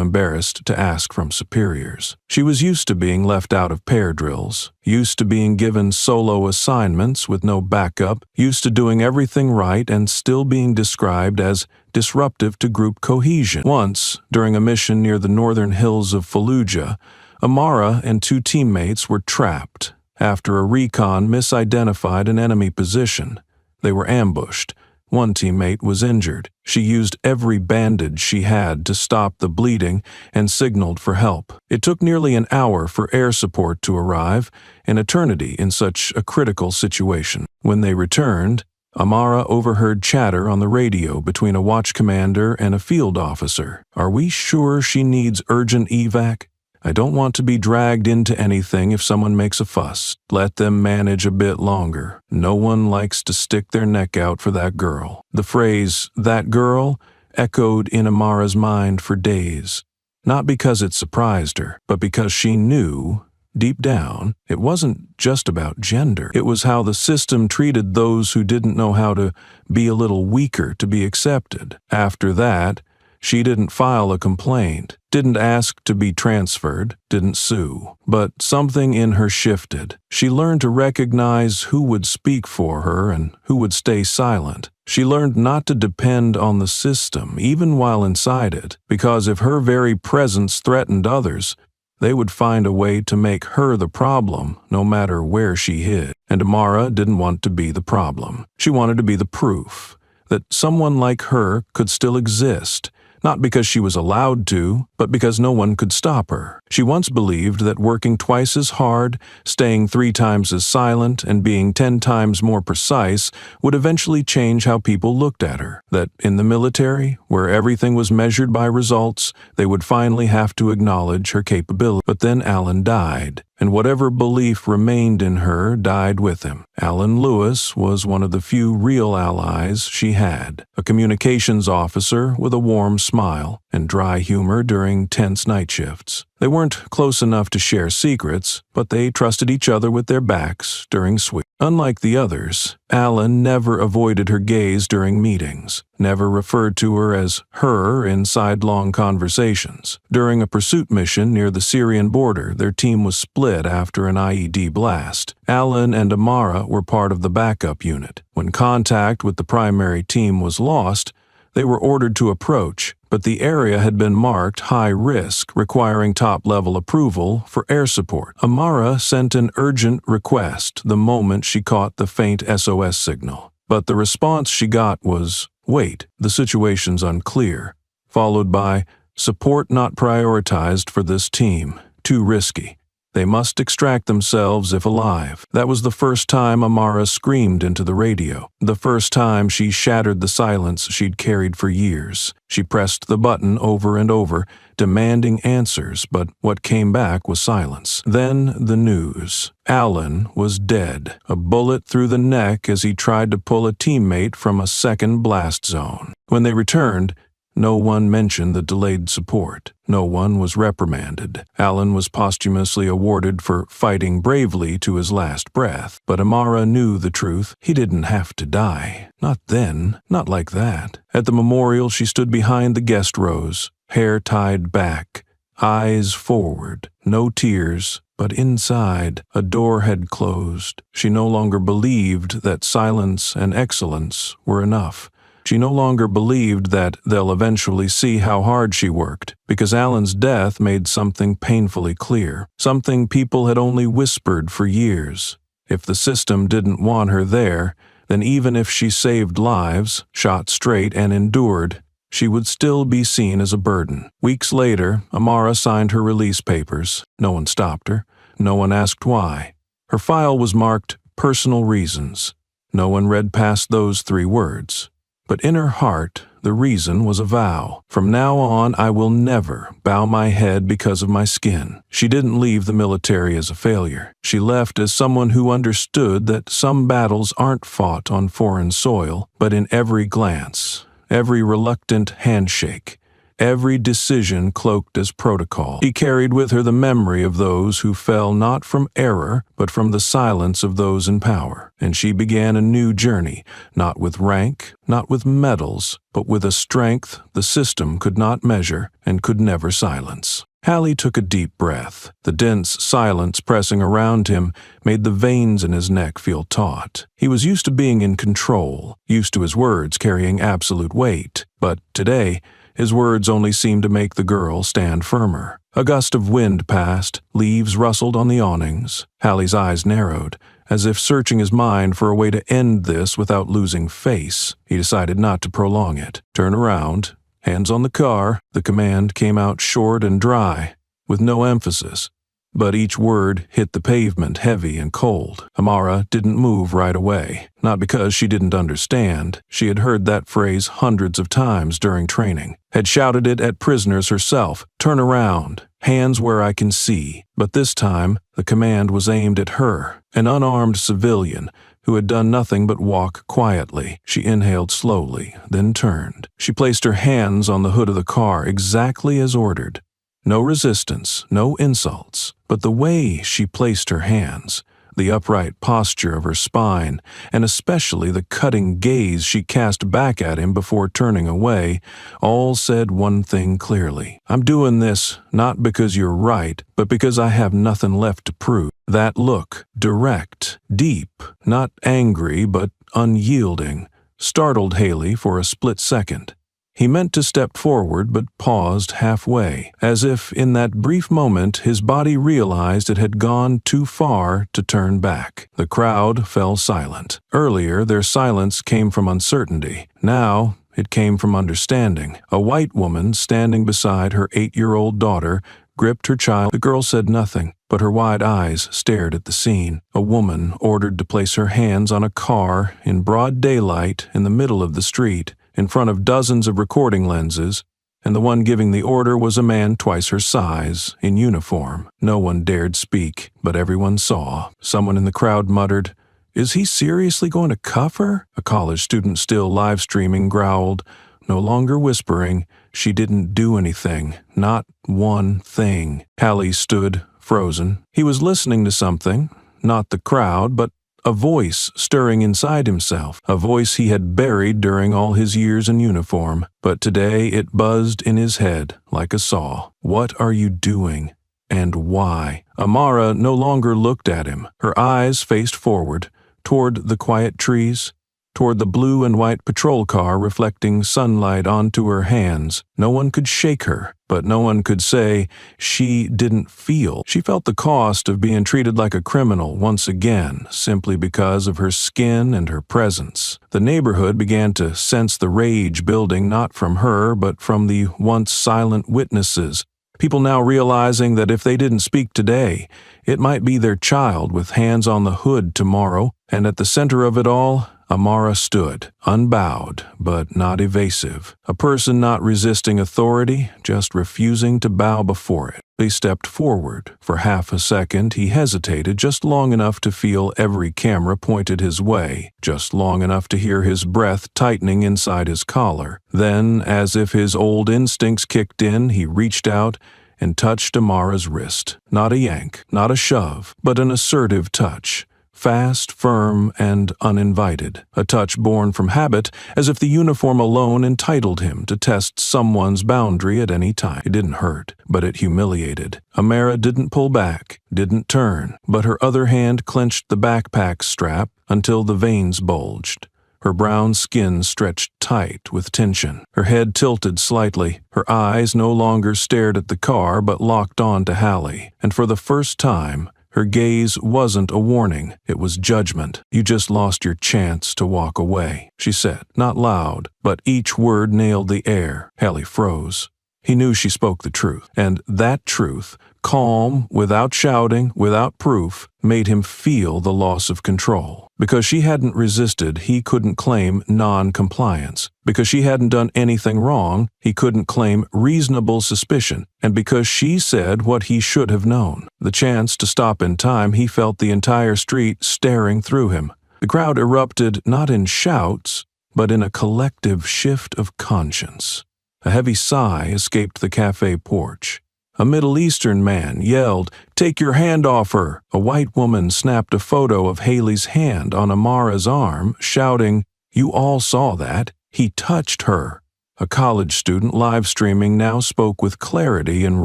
embarrassed to ask from superiors. She was used to being left out of pair drills, used to being given solo assignments with no backup, used to doing everything right and still being described as disruptive to group cohesion. Once, during a mission near the northern hills of Fallujah, Amara and 2 teammates were trapped after a recon misidentified an enemy position. They were ambushed. One teammate was injured. She used every bandage she had to stop the bleeding and signaled for help. It took nearly an hour for air support to arrive, an eternity in such a critical situation. When they returned, Amara overheard chatter on the radio between a watch commander and a field officer. "Are we sure she needs urgent evac? I don't want to be dragged into anything if someone makes a fuss. Let them manage a bit longer. No one likes to stick their neck out for that girl." The phrase, "that girl," echoed in Amara's mind for days. Not because it surprised her, but because she knew, deep down, it wasn't just about gender. It was how the system treated those who didn't know how to be a little weaker to be accepted. After that, she didn't file a complaint, didn't ask to be transferred, didn't sue. But something in her shifted. She learned to recognize who would speak for her and who would stay silent. She learned not to depend on the system, even while inside it, because if her very presence threatened others, They would find a way to make her the problem, no matter where she hid. And Amara didn't want to be the problem. She wanted to be the proof that someone like her could still exist, not because she was allowed to, but because no one could stop her. She once believed that working twice as hard, staying 3 times as silent, and being 10 times more precise would eventually change how people looked at her. That in the military, where everything was measured by results, they would finally have to acknowledge her capability. But then Alan died, and whatever belief remained in her died with him. Alan Lewis was one of the few real allies she had, a communications officer with a warm smile and dry humor during tense night shifts. They weren't close enough to share secrets, but they trusted each other with their backs during sweep. Unlike the others, Alan never avoided her gaze during meetings, never referred to her as her in sidelong conversations. During a pursuit mission near the Syrian border, their team was split after an IED blast. Alan and Amara were part of the backup unit. When contact with the primary team was lost, they were ordered to approach, but the area had been marked high risk, requiring top-level approval for air support. Amara sent an urgent request the moment she caught the faint SOS signal, but the response she got was, "Wait, the situation's unclear," followed by, "Support not prioritized for this team, too risky. They must extract themselves if alive." That was the first time Amara screamed into the radio, the first time she shattered the silence she'd carried for years. She pressed the button over and over, demanding answers, but what came back was silence. Then the news. Alan was dead, a bullet through the neck as he tried to pull a teammate from a second blast zone. When they returned, no one mentioned the delayed support. No one was reprimanded. Alan was posthumously awarded for fighting bravely to his last breath. But Amara knew the truth. He didn't have to die. Not then. Not like that. At the memorial, she stood behind the guest rows, hair tied back, eyes forward. No tears. But inside, a door had closed. She no longer believed that silence and excellence were enough. She no longer believed that they'll eventually see how hard she worked, because Alan's death made something painfully clear, something people had only whispered for years. If the system didn't want her there, then even if she saved lives, shot straight, and endured, she would still be seen as a burden. Weeks later, Amara signed her release papers. No one stopped her. No one asked why. Her file was marked "personal reasons." No one read past those 3 words. But in her heart, the reason was a vow. "From now on, I will never bow my head because of my skin." She didn't leave the military as a failure. She left as someone who understood that some battles aren't fought on foreign soil, but in every glance, every reluctant handshake, every decision cloaked as protocol. She carried with her the memory of those who fell not from error, but from the silence of those in power. And she began a new journey, not with rank, not with medals, but with a strength the system could not measure and could never silence. Hallie took a deep breath. The dense silence pressing around him made the veins in his neck feel taut. He was used to being in control, used to his words carrying absolute weight. But today, his words only seemed to make the girl stand firmer. A gust of wind passed, leaves rustled on the awnings. Hallie's eyes narrowed, as if searching his mind for a way to end this without losing face. He decided not to prolong it. "Turn around. Hands on the car." The command came out short and dry, with no emphasis. But each word hit the pavement heavy and cold. Amara didn't move right away. Not because she didn't understand. She had heard that phrase hundreds of times during training. Had shouted it at prisoners herself. "Turn around. Hands where I can see." But this time, the command was aimed at her, an unarmed civilian who had done nothing but walk quietly. She inhaled slowly, then turned. She placed her hands on the hood of the car exactly as ordered. No resistance, no insults, but the way she placed her hands, the upright posture of her spine, and especially the cutting gaze she cast back at him before turning away, all said one thing clearly. "I'm doing this not because you're right, but because I have nothing left to prove." That look, direct, deep, not angry but unyielding, startled Haley for a split second. He meant to step forward but paused halfway, as if in that brief moment his body realized it had gone too far to turn back. The crowd fell silent. Earlier, their silence came from uncertainty. Now, it came from understanding. A white woman standing beside her 8-year-old daughter gripped her child. The girl said nothing, but her wide eyes stared at the scene. A woman ordered to place her hands on a car in broad daylight in the middle of the street, in front of dozens of recording lenses, and the one giving the order was a man twice her size, in uniform. No one dared speak, but everyone saw. Someone in the crowd muttered, "Is he seriously going to cuff her?" A college student still live streaming growled, no longer whispering, "She didn't do anything. Not one thing." Hallie stood, frozen. He was listening to something, not the crowd, but a voice stirring inside himself, a voice he had buried during all his years in uniform, but today it buzzed in his head like a saw. "What are you doing? And why?" Amara no longer looked at him. Her eyes faced forward, toward the quiet trees, toward the blue and white patrol car reflecting sunlight onto her hands. No one could shake her, but no one could say she didn't feel. She felt the cost of being treated like a criminal once again, simply because of her skin and her presence. The neighborhood began to sense the rage building not from her, but from the once silent witnesses. People now realizing that if they didn't speak today, it might be their child with hands on the hood tomorrow, and at the center of it all, Amara stood, unbowed, but not evasive. A person not resisting authority, just refusing to bow before it. They stepped forward. For half a second, he hesitated just long enough to feel every camera pointed his way, just long enough to hear his breath tightening inside his collar. Then, as if his old instincts kicked in, he reached out and touched Amara's wrist. Not a yank, not a shove, but an assertive touch. Fast, firm, and uninvited. A touch born from habit, as if the uniform alone entitled him to test someone's boundary at any time. It didn't hurt, but it humiliated. Amara didn't pull back, didn't turn, but her other hand clenched the backpack strap until the veins bulged. Her brown skin stretched tight with tension. Her head tilted slightly. Her eyes no longer stared at the car but locked on to Hallie. And for the first time, her gaze wasn't a warning, it was judgment. "You just lost your chance to walk away," she said, not loud, but each word nailed the air. Hallie froze. He knew she spoke the truth, and that truth, calm, without shouting, without proof, made him feel the loss of control. Because she hadn't resisted, he couldn't claim non-compliance. Because she hadn't done anything wrong, he couldn't claim reasonable suspicion. And because she said what he should have known. The chance to stop in time, he felt the entire street staring through him. The crowd erupted not in shouts, but in a collective shift of conscience. A heavy sigh escaped the cafe porch. A Middle Eastern man yelled, "Take your hand off her!" A white woman snapped a photo of Haley's hand on Amara's arm, shouting, "You all saw that. He touched her." A college student live streaming now spoke with clarity and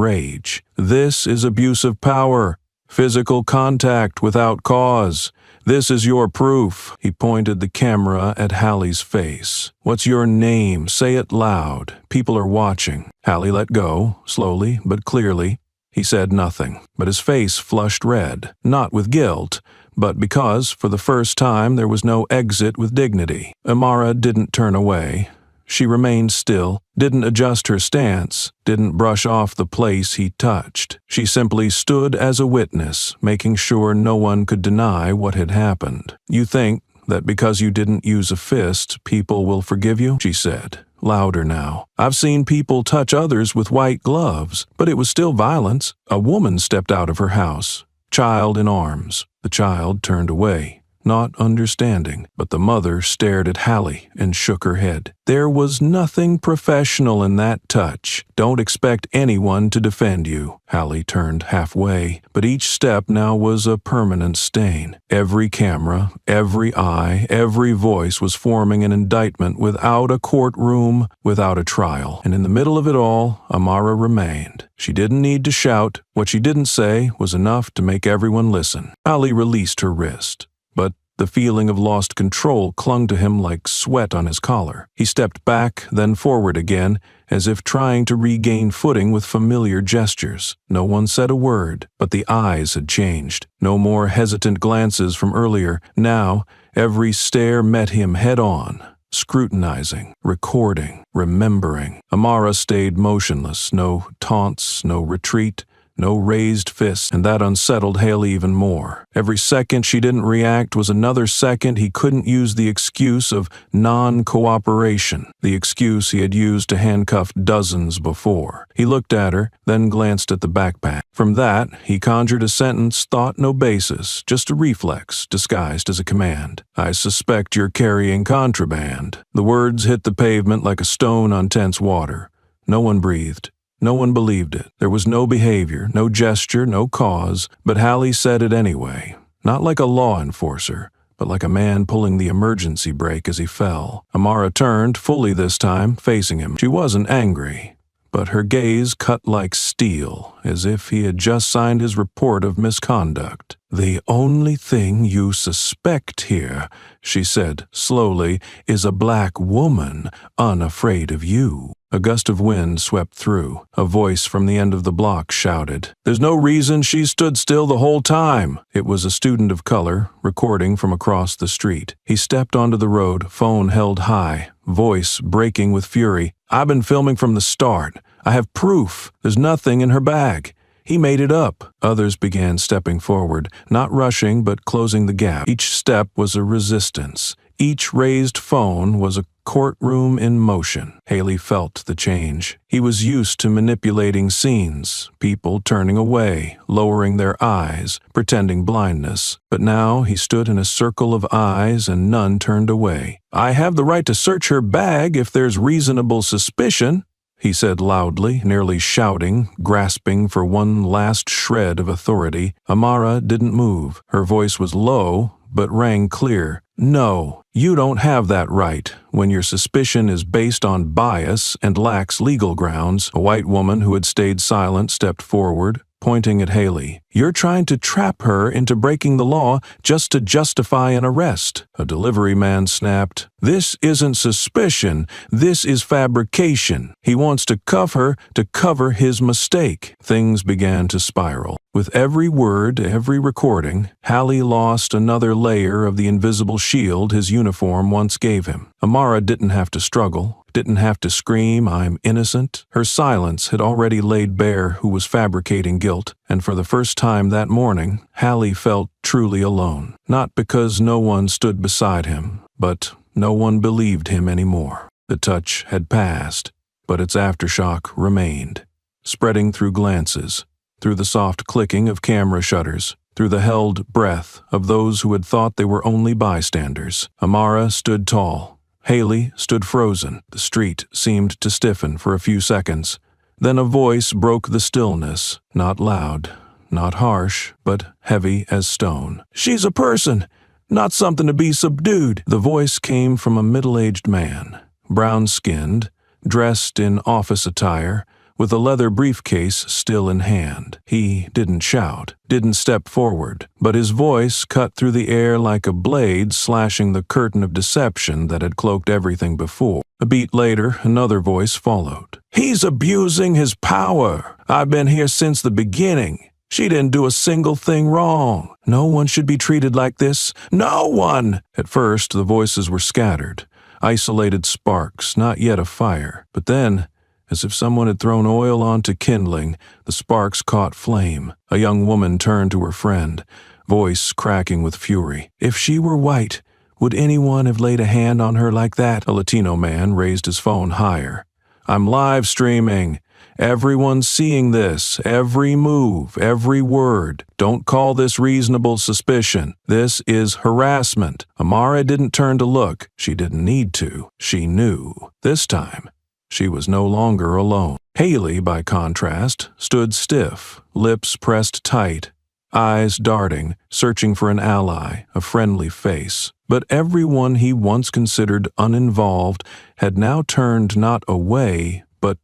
rage. "This is abuse of power. Physical contact without cause. This is your proof." He pointed the camera at Hallie's face. "What's your name? Say it loud. People are watching." Hallie let go, slowly but clearly. He said nothing, but his face flushed red, not with guilt, but because, for the first time, there was no exit with dignity. Amara didn't turn away. She remained still, didn't adjust her stance, didn't brush off the place he touched. She simply stood as a witness, making sure no one could deny what had happened. "You think that because you didn't use a fist, people will forgive you?" she said, louder now. "I've seen people touch others with white gloves, but it was still violence." A woman stepped out of her house, child in arms. The child turned away, not understanding, but the mother stared at Hallie and shook her head. "There was nothing professional in that touch. Don't expect anyone to defend you." Hallie turned halfway, but each step now was a permanent stain. Every camera, every eye, every voice was forming an indictment without a courtroom, without a trial. And in the middle of it all, Amara remained. She didn't need to shout. What she didn't say was enough to make everyone listen. Hallie released her wrist. But The feeling of lost control clung to him like sweat on his collar. He stepped back, then forward again, as if trying to regain footing with familiar gestures. No one said a word, but the eyes had changed. No more hesitant glances from earlier. Now, every stare met him head-on, scrutinizing, recording, remembering. Amara stayed motionless, no taunts, no retreat, no raised fists, and that unsettled Haley even more. Every second she didn't react was another second he couldn't use the excuse of non-cooperation, the excuse he had used to handcuff dozens before. He looked at her, then glanced at the backpack. From that, he conjured a sentence thought no basis, just a reflex disguised as a command. "I suspect you're carrying contraband." The words hit the pavement like a stone on tense water. No one breathed. No one believed it. There was no behavior, no gesture, no cause, but Hallie said it anyway. Not like a law enforcer, but like a man pulling the emergency brake as he fell. Amara turned, fully this time, facing him. She wasn't angry, but her gaze cut like steel, as if he had just signed his report of misconduct. "The only thing you suspect here," she said slowly, "is a black woman unafraid of you." A gust of wind swept through. A voice from the end of the block shouted, "There's no reason she stood still the whole time." It was a student of color, recording from across the street. He stepped onto the road, phone held high, voice breaking with fury. "I've been filming from the start. I have proof. There's nothing in her bag. He made it up." Others began stepping forward, not rushing but closing the gap. Each step was a resistance. Each raised phone was a courtroom in motion. Haley felt the change. He was used to manipulating scenes, people turning away, lowering their eyes, pretending blindness. But now he stood in a circle of eyes and none turned away. "I have the right to search her bag if there's reasonable suspicion," he said loudly, nearly shouting, grasping for one last shred of authority. Amara didn't move. Her voice was low, but rang clear. "No, you don't have that right when your suspicion is based on bias and lacks legal grounds." A white woman who had stayed silent stepped forward, pointing at Haley. "You're trying to trap her into breaking the law just to justify an arrest." A delivery man snapped, "This isn't suspicion, this is fabrication. He wants to cuff her to cover his mistake." Things began to spiral. With every word, every recording, Hallie lost another layer of the invisible shield his uniform once gave him. Amara didn't have to struggle, didn't have to scream, "I'm innocent." Her silence had already laid bare who was fabricating guilt, and for the first time that morning, Hallie felt truly alone. Not because no one stood beside him, but no one believed him anymore. The touch had passed, but its aftershock remained, spreading through glances, through the soft clicking of camera shutters, through the held breath of those who had thought they were only bystanders. Amara stood tall. Haley stood frozen. The street seemed to stiffen for a few seconds. Then a voice broke the stillness, not loud, not harsh, but heavy as stone. "She's a person, not something to be subdued." The voice came from a middle-aged man, brown-skinned, dressed in office attire, with a leather briefcase still in hand. He didn't shout, didn't step forward, but his voice cut through the air like a blade slashing the curtain of deception that had cloaked everything before. A beat later, another voice followed. "He's abusing his power. I've been here since the beginning. She didn't do a single thing wrong. No one should be treated like this. No one!" At first, the voices were scattered, isolated sparks, not yet a fire. But then, as if someone had thrown oil onto kindling, the sparks caught flame. A young woman turned to her friend, voice cracking with fury. "If she were white, would anyone have laid a hand on her like that?" A Latino man raised his phone higher. "I'm live streaming. Everyone's seeing this, every move, every word. Don't call this reasonable suspicion. This is harassment." Amara didn't turn to look. She didn't need to. She knew. This time, she was no longer alone. Haley, by contrast, stood stiff, lips pressed tight, eyes darting, searching for an ally, a friendly face. But everyone he once considered uninvolved had now turned not away, but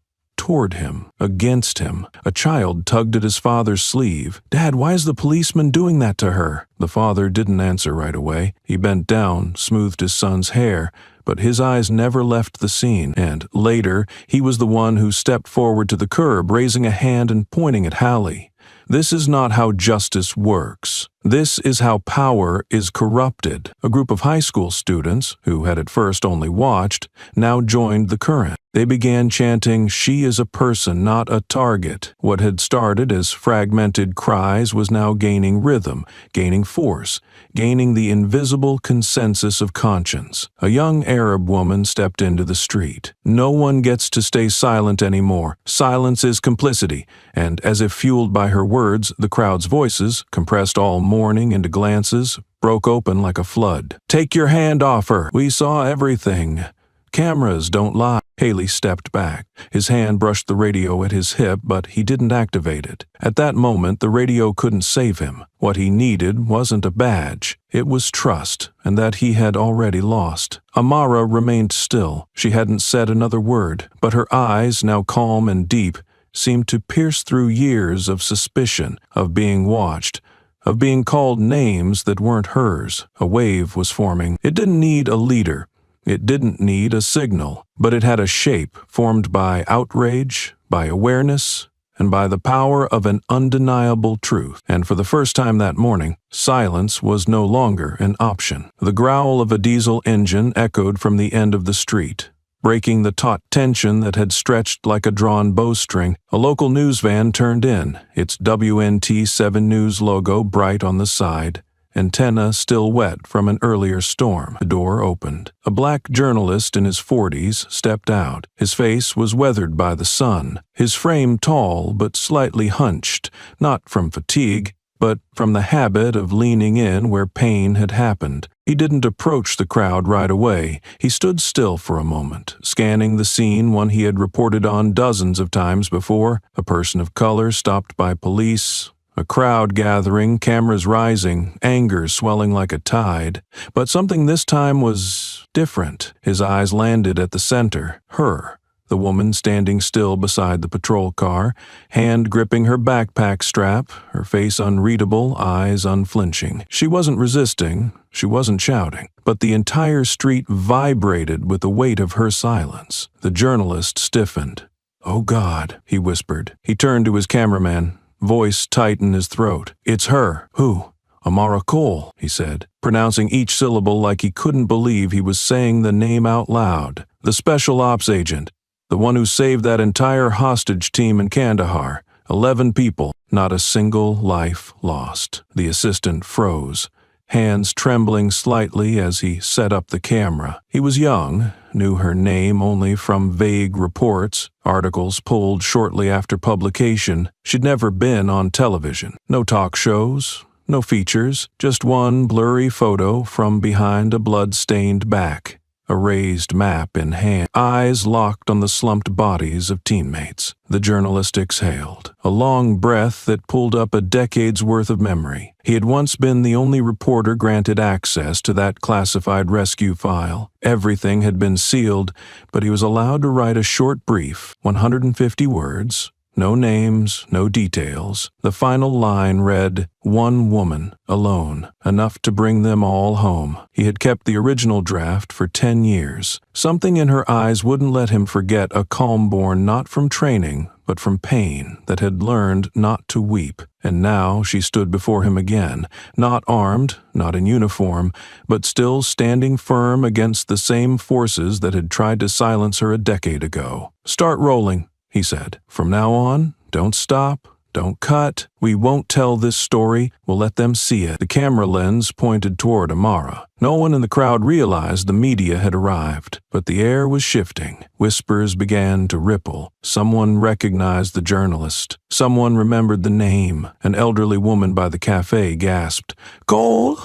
toward him, against him. A child tugged at his father's sleeve. "Dad, why is the policeman doing that to her?" The father didn't answer right away. He bent down, smoothed his son's hair, but his eyes never left the scene, and later he was the one who stepped forward to the curb, raising a hand and pointing at Hallie. This is not how justice works. This is how power is corrupted. A group of high school students, who had at first only watched, now joined the current. They began chanting, "She is a person, not a target." What had started as fragmented cries was now gaining rhythm, gaining force, gaining the invisible consensus of conscience. A young Arab woman stepped into the street. "No one gets to stay silent anymore. Silence is complicity." And as if fueled by her words, the crowd's voices, compressed all morning into glances, broke open like a flood. "Take your hand off her. We saw everything. Cameras don't lie." Haley stepped back. His hand brushed the radio at his hip, but he didn't activate it. At that moment, the radio couldn't save him. What he needed wasn't a badge. It was trust, and that he had already lost. Amara remained still. She hadn't said another word, but her eyes, now calm and deep, seemed to pierce through years of suspicion, of being watched, of being called names that weren't hers. A wave was forming. It didn't need a leader. It didn't need a signal, but it had a shape formed by outrage, by awareness, and by the power of an undeniable truth. And for the first time that morning, silence was no longer an option. The growl of a diesel engine echoed from the end of the street, breaking the taut tension that had stretched like a drawn bowstring. A local news van turned in, its WNT7 News logo bright on the side, antenna still wet from an earlier storm. The door opened. A black journalist in his 40s stepped out. His face was weathered by the sun, his frame tall but slightly hunched, not from fatigue, but from the habit of leaning in where pain had happened. He didn't approach the crowd right away. He stood still for a moment, scanning the scene, one he had reported on dozens of times before. A person of color stopped by police, a crowd gathering, cameras rising, anger swelling like a tide. But something this time was different. His eyes landed at the center, her, the woman standing still beside the patrol car, hand gripping her backpack strap, her face unreadable, eyes unflinching. She wasn't resisting, she wasn't shouting, but the entire street vibrated with the weight of her silence. The journalist stiffened. "Oh God," he whispered. He turned to his cameraman, voice tight in his throat. "It's her." "Who?" "Amara Cole," he said, pronouncing each syllable like he couldn't believe he was saying the name out loud. "The special ops agent. The one who saved that entire hostage team in Kandahar. 11 people, not a single life lost." The assistant froze, hands trembling slightly as he set up the camera. He was young, knew her name only from vague reports, articles pulled shortly after publication. She'd never been on television. No talk shows, no features, just one blurry photo from behind a blood-stained back, a raised map in hand, eyes locked on the slumped bodies of teammates. The journalist exhaled, a long breath that pulled up a decade's worth of memory. He had once been the only reporter granted access to that classified rescue file. Everything had been sealed, but he was allowed to write a short brief, 150 words. No names, no details. The final line read, "One woman, alone, enough to bring them all home." He had kept the original draft for 10 years. Something in her eyes wouldn't let him forget a calm born not from training, but from pain, that had learned not to weep. And now she stood before him again, not armed, not in uniform, but still standing firm against the same forces that had tried to silence her a decade ago. "Start rolling," he said. "From now on, don't stop, don't cut. We won't tell this story, we'll let them see it." The camera lens pointed toward Amara. No one in the crowd realized the media had arrived, but the air was shifting. Whispers began to ripple. Someone recognized the journalist. Someone remembered the name. An elderly woman by the cafe gasped, "Cole?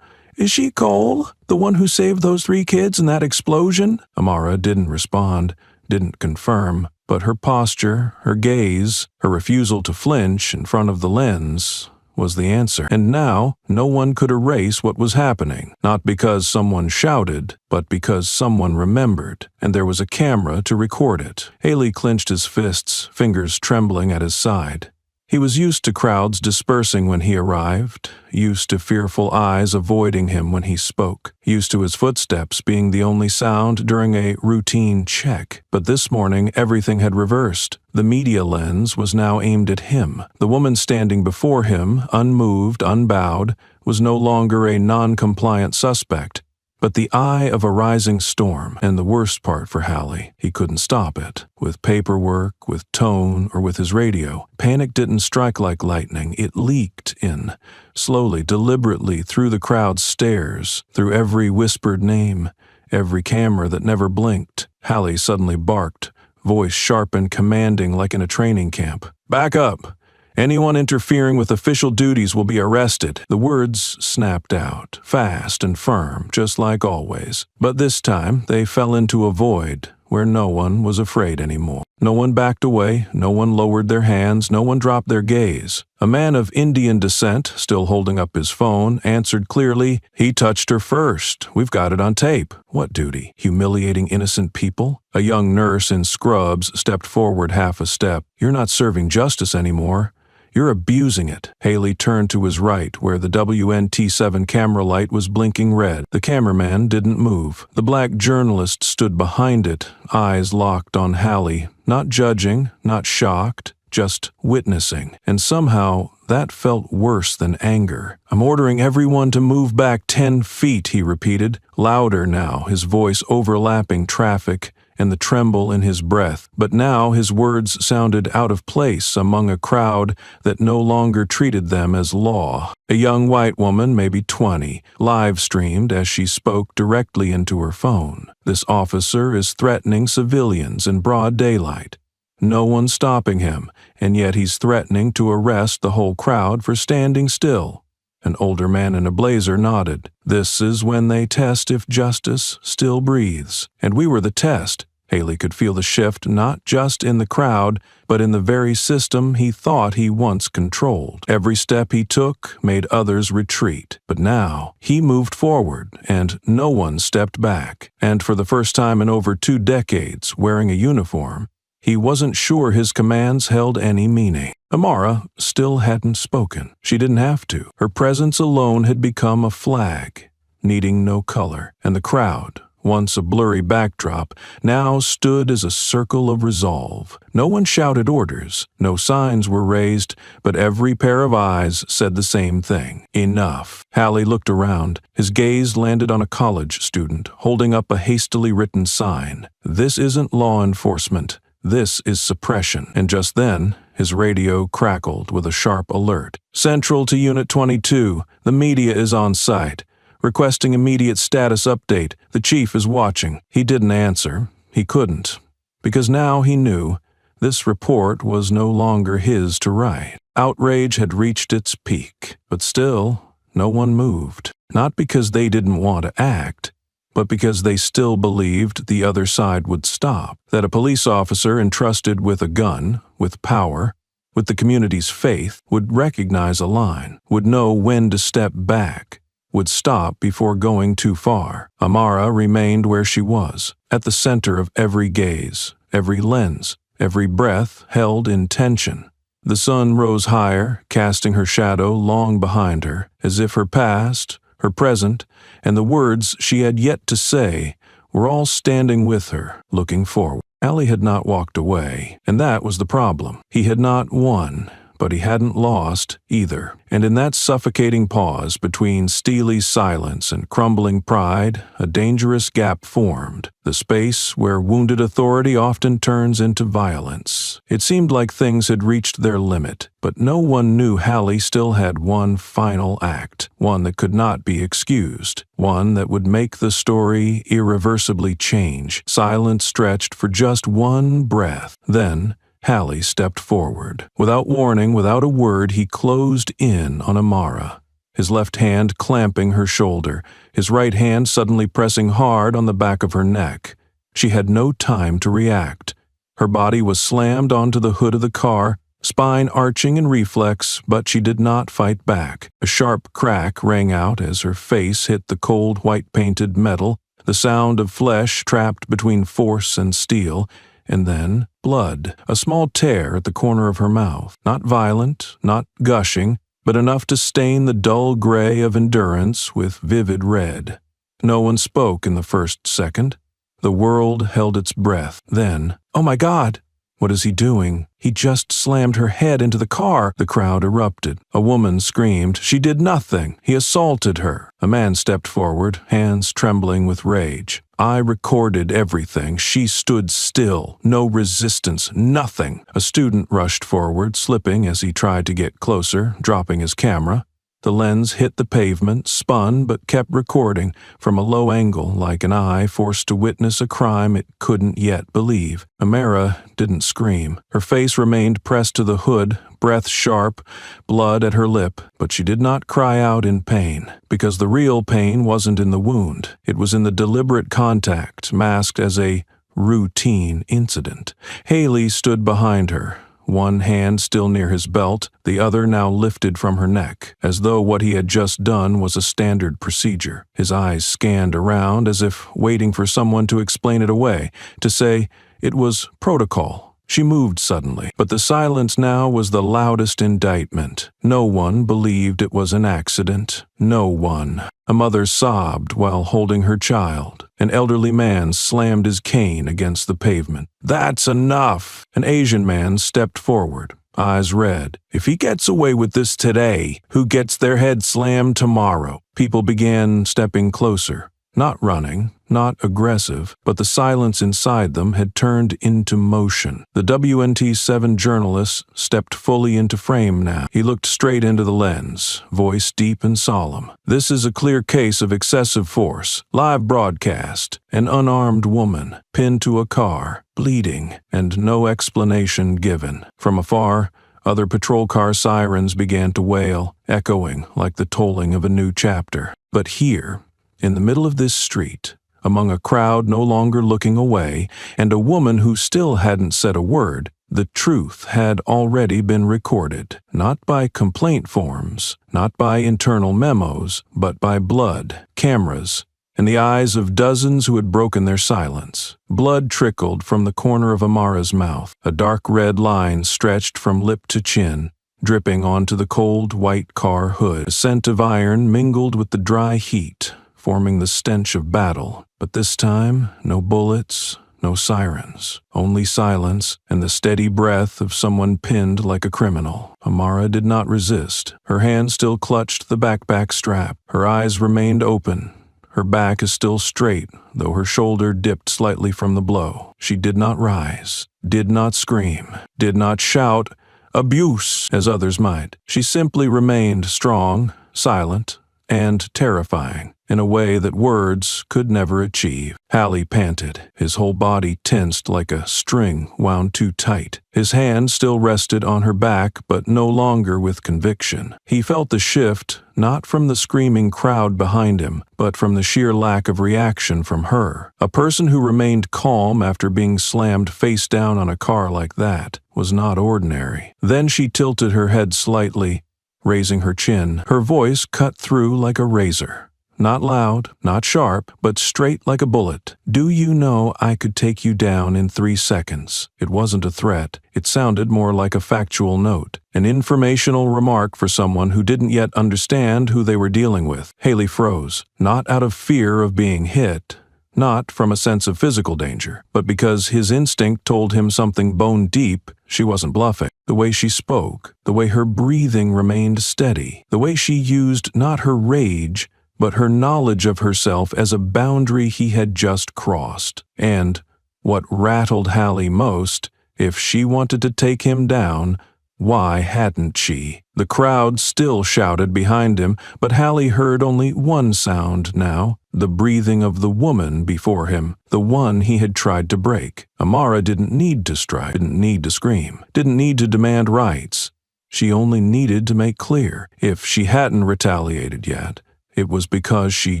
Is she Cole? The one who saved those 3 kids in that explosion?" Amara didn't respond, didn't confirm. But her posture, her gaze, her refusal to flinch in front of the lens was the answer. And now, no one could erase what was happening, not because someone shouted, but because someone remembered, and there was a camera to record it. Haley clenched his fists, fingers trembling at his side. He was used to crowds dispersing when he arrived, used to fearful eyes avoiding him when he spoke, used to his footsteps being the only sound during a routine check. But this morning, everything had reversed. The media lens was now aimed at him. The woman standing before him, unmoved, unbowed, was no longer a non-compliant suspect, but the eye of a rising storm. And the worst part for Hallie, he couldn't stop it. With paperwork, with tone, or with his radio. Panic didn't strike like lightning. It leaked in, slowly, deliberately, through the crowd's stares, through every whispered name, every camera that never blinked. Hallie suddenly barked, voice sharp and commanding like in a training camp. "Back up! Anyone interfering with official duties will be arrested." The words snapped out, fast and firm, just like always. But this time, they fell into a void where no one was afraid anymore. No one backed away, no one lowered their hands, no one dropped their gaze. A man of Indian descent, still holding up his phone, answered clearly, "He touched her first. We've got it on tape." What duty? Humiliating innocent people? A young nurse in scrubs stepped forward half a step. "You're not serving justice anymore. You're abusing it." Haley turned to his right, where the WNT7 camera light was blinking red. The cameraman didn't move. The black journalist stood behind it, eyes locked on Hallie, not judging, not shocked, just witnessing. And somehow, that felt worse than anger. "I'm ordering everyone to move back 10 feet, he repeated, louder now, his voice overlapping traffic and the tremble in his breath. But now his words sounded out of place among a crowd that no longer treated them as law. A young white woman, maybe 20, live-streamed as she spoke directly into her phone. "This officer is threatening civilians in broad daylight. No one's stopping him, and yet he's threatening to arrest the whole crowd for standing still." An older man in a blazer nodded. "This is when they test if justice still breathes." And we were the test. Haley could feel the shift not just in the crowd, but in the very system he thought he once controlled. Every step he took made others retreat. But now he moved forward, and no one stepped back. And for the first time in over 2 decades, wearing a uniform, he wasn't sure his commands held any meaning. Amara still hadn't spoken. She didn't have to. Her presence alone had become a flag, needing no color. And the crowd, once a blurry backdrop, now stood as a circle of resolve. No one shouted orders, no signs were raised, but every pair of eyes said the same thing. Enough. Hallie looked around. His gaze landed on a college student, holding up a hastily written sign. "This isn't law enforcement. This is suppression." And just then, his radio crackled with a sharp alert. "Central to Unit 22. The media is on site. Requesting immediate status update. The chief is watching." He didn't answer. He couldn't. Because now he knew this report was no longer his to write. Outrage had reached its peak. But still, no one moved. Not because they didn't want to act, but because they still believed the other side would stop. That a police officer entrusted with a gun, with power, with the community's faith, would recognize a line, would know when to step back, would stop before going too far. Amara remained where she was, at the center of every gaze, every lens, every breath held in tension. The sun rose higher, casting her shadow long behind her, as if her past, her present, and the words she had yet to say were all standing with her, looking forward. Hallie had not walked away, and that was the problem. He had not won, but he hadn't lost either. And in that suffocating pause between steely silence and crumbling pride, a dangerous gap formed, the space where wounded authority often turns into violence. It seemed like things had reached their limit, but no one knew Hallie still had one final act, one that could not be excused, one that would make the story irreversibly change. Silence stretched for just one breath. Then, Hallie stepped forward. Without warning, without a word, he closed in on Amara, his left hand clamping her shoulder, his right hand suddenly pressing hard on the back of her neck. She had no time to react. Her body was slammed onto the hood of the car, spine arching in reflex, but she did not fight back. A sharp crack rang out as her face hit the cold white-painted metal, the sound of flesh trapped between force and steel, and then blood, a small tear at the corner of her mouth, not violent, not gushing, but enough to stain the dull gray of endurance with vivid red. No one spoke in the first second. The world held its breath. Then, "Oh my God! What is he doing? He just slammed her head into the car!" The crowd erupted. A woman screamed. "She did nothing. He assaulted her." A man stepped forward, hands trembling with rage. "I recorded everything. She stood still. No resistance. Nothing." A student rushed forward, slipping as he tried to get closer, dropping his camera. The lens hit the pavement, spun, but kept recording from a low angle like an eye forced to witness a crime it couldn't yet believe. Amara didn't scream. Her face remained pressed to the hood, breath sharp, blood at her lip, but she did not cry out in pain, because the real pain wasn't in the wound. It was in the deliberate contact, masked as a routine incident. Haley stood behind her, one hand still near his belt, the other now lifted from her neck, as though what he had just done was a standard procedure. His eyes scanned around as if waiting for someone to explain it away, to say it was protocol. She moved suddenly, but the silence now was the loudest indictment. No one believed it was an accident. No one. A mother sobbed while holding her child. An elderly man slammed his cane against the pavement. "That's enough!" An Asian man stepped forward, eyes red. "If he gets away with this today, who gets their head slammed tomorrow?" People began stepping closer. Not running, not aggressive, but the silence inside them had turned into motion. The WNT7 journalist stepped fully into frame now. He looked straight into the lens, voice deep and solemn. "This is a clear case of excessive force. Live broadcast. An unarmed woman, pinned to a car, bleeding, and no explanation given." From afar, other patrol car sirens began to wail, echoing like the tolling of a new chapter. But here, in the middle of this street, among a crowd no longer looking away, and a woman who still hadn't said a word, the truth had already been recorded, not by complaint forms, not by internal memos, but by blood, cameras, and the eyes of dozens who had broken their silence. Blood trickled from the corner of Amara's mouth, a dark red line stretched from lip to chin, dripping onto the cold white car hood. A scent of iron mingled with the dry heat, forming the stench of battle. But this time, no bullets, no sirens, only silence and the steady breath of someone pinned like a criminal. Amara did not resist. Her hand still clutched the backpack strap. Her eyes remained open. Her back is still straight, though her shoulder dipped slightly from the blow. She did not rise, did not scream, did not shout "abuse" as others might. She simply remained strong, silent, and terrifying in a way that words could never achieve. Hallie panted, his whole body tensed like a string wound too tight. His hand still rested on her back, but no longer with conviction. He felt the shift, not from the screaming crowd behind him, but from the sheer lack of reaction from her. A person who remained calm after being slammed face down on a car like that was not ordinary. Then she tilted her head slightly, raising her chin. Her voice cut through like a razor. Not loud, not sharp, but straight like a bullet. "Do you know I could take you down in 3 seconds?" It wasn't a threat. It sounded more like a factual note, an informational remark for someone who didn't yet understand who they were dealing with. Haley froze, not out of fear of being hit, not from a sense of physical danger, but because his instinct told him something bone deep. She wasn't bluffing. The way she spoke, the way her breathing remained steady, the way she used not her rage, but her knowledge of herself as a boundary he had just crossed. And, what rattled Hallie most, if she wanted to take him down, why hadn't she? The crowd still shouted behind him, but Hallie heard only one sound now, the breathing of the woman before him, the one he had tried to break. Amara didn't need to strike, didn't need to scream, didn't need to demand rights. She only needed to make clear, if she hadn't retaliated yet, it was because she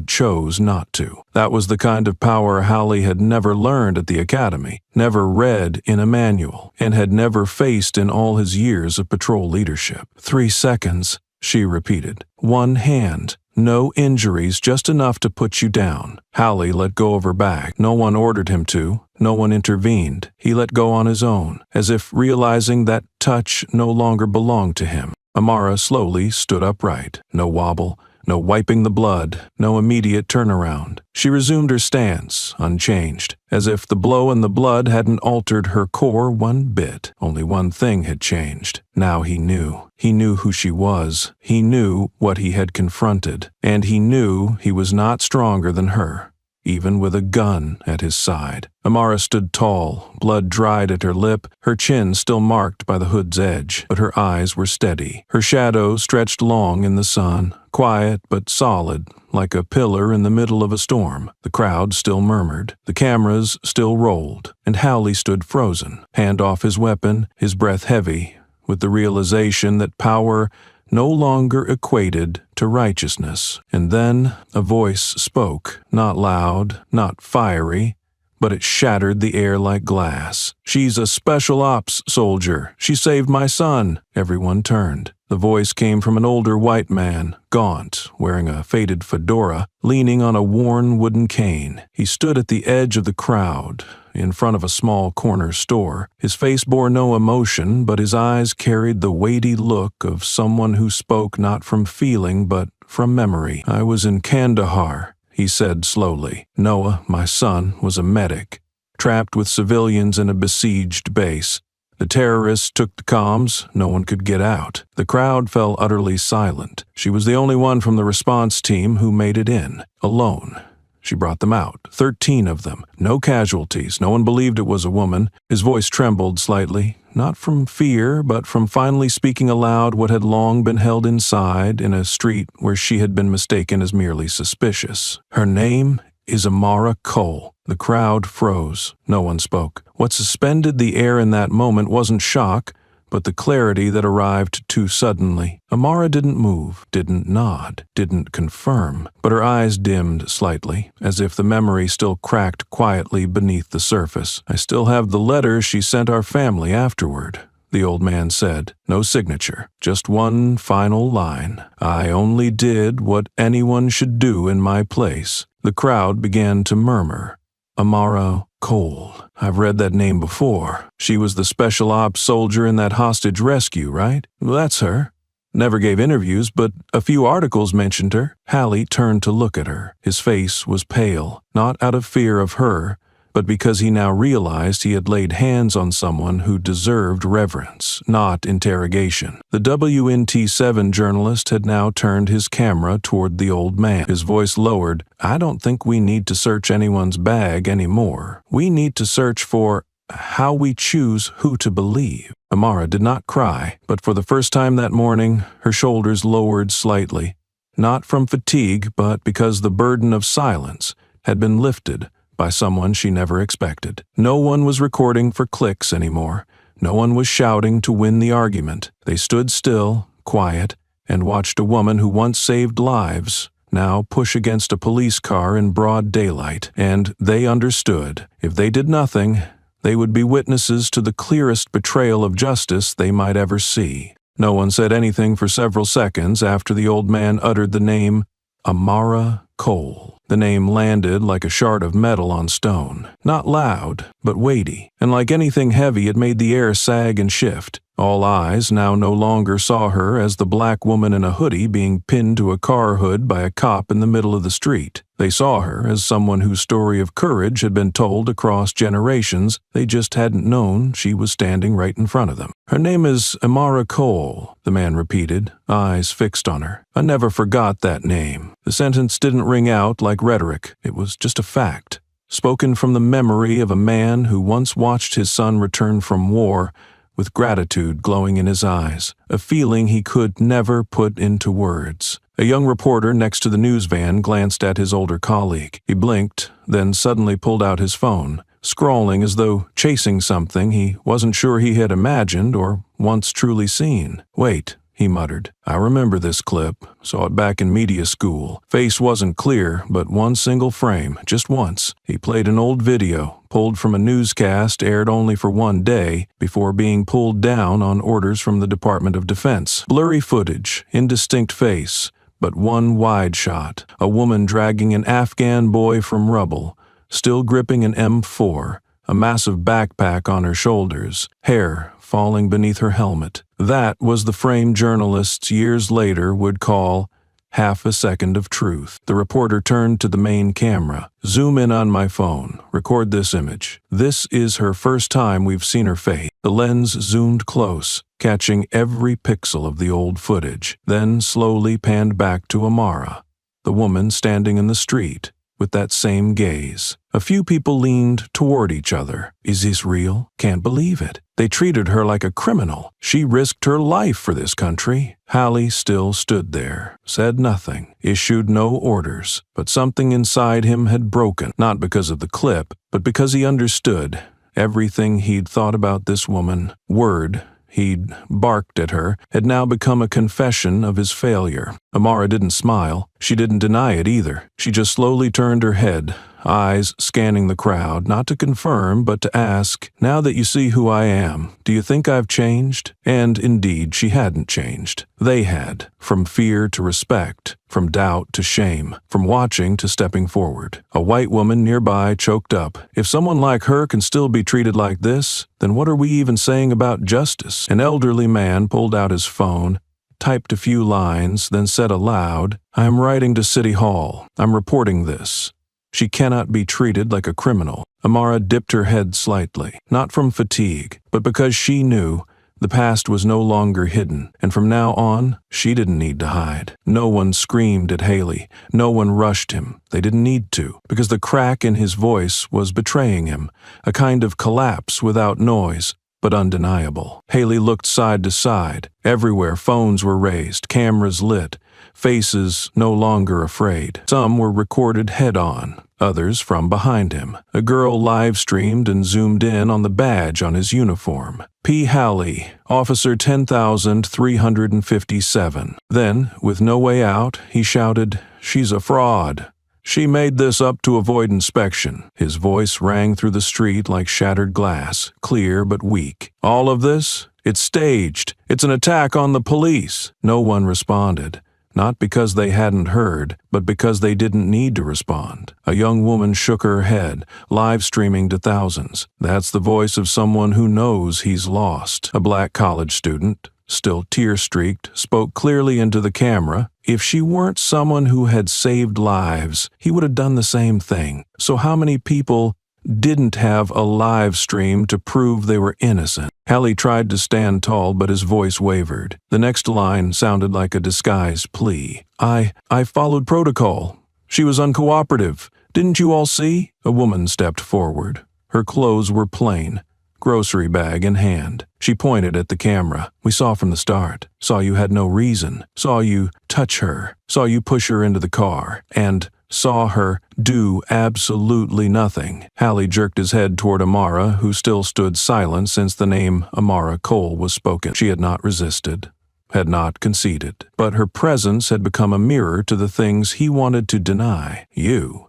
chose not to. That was the kind of power Hallie had never learned at the academy, never read in a manual, and had never faced in all his years of patrol leadership. 3 seconds, she repeated. 1 hand. No injuries, just enough to put you down. Hallie let go of her back. No one ordered him to. No one intervened. He let go on his own, as if realizing that touch no longer belonged to him. Amara slowly stood upright. No wobble, no wiping the blood, no immediate turnaround. She resumed her stance, unchanged, as if the blow and the blood hadn't altered her core one bit. Only one thing had changed. Now he knew. He knew who she was. He knew what he had confronted. And he knew he was not stronger than her, even with a gun at his side. Amara stood tall, blood dried at her lip, her chin still marked by the hood's edge, but her eyes were steady. Her shadow stretched long in the sun, quiet but solid, like a pillar in the middle of a storm. The crowd still murmured, the cameras still rolled, and Hallie stood frozen, hand off his weapon, his breath heavy, with the realization that power no longer equated to righteousness. And then a voice spoke, not loud, not fiery, but it shattered the air like glass. "She's a special ops soldier. She saved my son." Everyone turned. The voice came from an older white man, gaunt, wearing a faded fedora, leaning on a worn wooden cane. He stood at the edge of the crowd, in front of a small corner store. His face bore no emotion, but his eyes carried the weighty look of someone who spoke not from feeling but from memory. "I was in Kandahar," he said slowly. "Noah, my son, was a medic, trapped with civilians in a besieged base. The terrorists took the comms, no one could get out. The crowd fell utterly silent. She was the only one from the response team who made it in, alone. She brought them out, 13 of them. No casualties, no one believed it was a woman." His voice trembled slightly, not from fear, but from finally speaking aloud what had long been held inside in a street where she had been mistaken as merely suspicious. "Her name is Amara Cole." The crowd froze. No one spoke. What suspended the air in that moment wasn't shock, but the clarity that arrived too suddenly. Amara didn't move, didn't nod, didn't confirm, but her eyes dimmed slightly, as if the memory still cracked quietly beneath the surface. "I still have the letter she sent our family afterward," the old man said. No signature, just one final line. "I only did what anyone should do in my place." The crowd began to murmur. Amara Cole. "I've read that name before. She was the special ops soldier in that hostage rescue, right?" "Well, that's her. Never gave interviews, but a few articles mentioned her." Hallie turned to look at her. His face was pale, not out of fear of her, but because he now realized he had laid hands on someone who deserved reverence, not interrogation. The WNT7 journalist had now turned his camera toward the old man. His voice lowered. "I don't think we need to search anyone's bag anymore. We need to search for how we choose who to believe." Amara did not cry, but for the first time that morning, her shoulders lowered slightly, not from fatigue, but because the burden of silence had been lifted by someone she never expected. No one was recording for clicks anymore. No one was shouting to win the argument. They stood still, quiet, and watched a woman who once saved lives now push against a police car in broad daylight. And they understood. If they did nothing, they would be witnesses to the clearest betrayal of justice they might ever see. No one said anything for several seconds after the old man uttered the name Amara Cole. The name landed like a shard of metal on stone. Not loud, but weighty, and like anything heavy it made the air sag and shift. All eyes now no longer saw her as the black woman in a hoodie being pinned to a car hood by a cop in the middle of the street. They saw her as someone whose story of courage had been told across generations. They just hadn't known she was standing right in front of them. "Her name is Amara Cole," the man repeated, eyes fixed on her. "I never forgot that name." The sentence didn't ring out like rhetoric. It was just a fact, spoken from the memory of a man who once watched his son return from war with gratitude glowing in his eyes, a feeling he could never put into words. A young reporter next to the news van glanced at his older colleague. He blinked, then suddenly pulled out his phone, scrawling as though chasing something he wasn't sure he had imagined or once truly seen. "Wait," he muttered. I remember this clip. Saw it back in media school. Face wasn't clear, but one single frame, just once. He played an old video, pulled from a newscast aired only for one day, before being pulled down on orders from the Department of Defense. Blurry footage, indistinct face, but one wide shot. A woman dragging an Afghan boy from rubble, still gripping an M4, a massive backpack on her shoulders, hair falling beneath her helmet. That was the frame journalists years later would call half a second of truth. The reporter turned to the main camera. Zoom in on my phone. Record this image. This is her first time we've seen her face. The lens zoomed close, catching every pixel of the old footage, then slowly panned back to Amara, the woman standing in the street, with that same gaze. A few people leaned toward each other. Is this real? Can't believe it. They treated her like a criminal. She risked her life for this country. Hallie still stood there, said nothing, issued no orders, but something inside him had broken, not because of the clip, but because he understood everything he'd thought about this woman. Word he'd barked at her had now become a confession of his failure. Amara didn't smile. She didn't deny it either. She just slowly turned her head, eyes scanning the crowd, not to confirm, but to ask, now that you see who I am, do you think I've changed? And indeed, she hadn't changed. They had, from fear to respect, from doubt to shame, from watching to stepping forward. A white woman nearby choked up. If someone like her can still be treated like this, then what are we even saying about justice? An elderly man pulled out his phone, typed a few lines, then said aloud, I am writing to City Hall. I'm reporting this. She cannot be treated like a criminal. Amara dipped her head slightly, not from fatigue, but because she knew the past was no longer hidden, and from now on, she didn't need to hide. No one screamed at Haley. No one rushed him. They didn't need to, because the crack in his voice was betraying him, a kind of collapse without noise, but undeniable. Haley looked side to side. Everywhere phones were raised, cameras lit, faces no longer afraid. Some were recorded head-on, others from behind him. A girl live-streamed and zoomed in on the badge on his uniform. P. Hallie, Officer 10,357. Then, with no way out, he shouted, She's a fraud. She made this up to avoid inspection. His voice rang through the street like shattered glass, clear but weak. All of this? It's staged. It's an attack on the police. No one responded. Not because they hadn't heard, but because they didn't need to respond. A young woman shook her head, live streaming to thousands. That's the voice of someone who knows he's lost. A black college student, still tear-streaked, spoke clearly into the camera. If she weren't someone who had saved lives, he would have done the same thing. So how many people didn't have a live stream to prove they were innocent? Hallie tried to stand tall, but his voice wavered. The next line sounded like a disguised plea. I followed protocol. She was uncooperative. Didn't you all see? A woman stepped forward. Her clothes were plain, grocery bag in hand. She pointed at the camera. We saw from the start. Saw you had no reason. Saw you touch her. Saw you push her into the car. And saw her do absolutely nothing. Hallie jerked his head toward Amara, who still stood silent since the name Amara Cole was spoken. She had not resisted, had not conceded, but her presence had become a mirror to the things he wanted to deny. You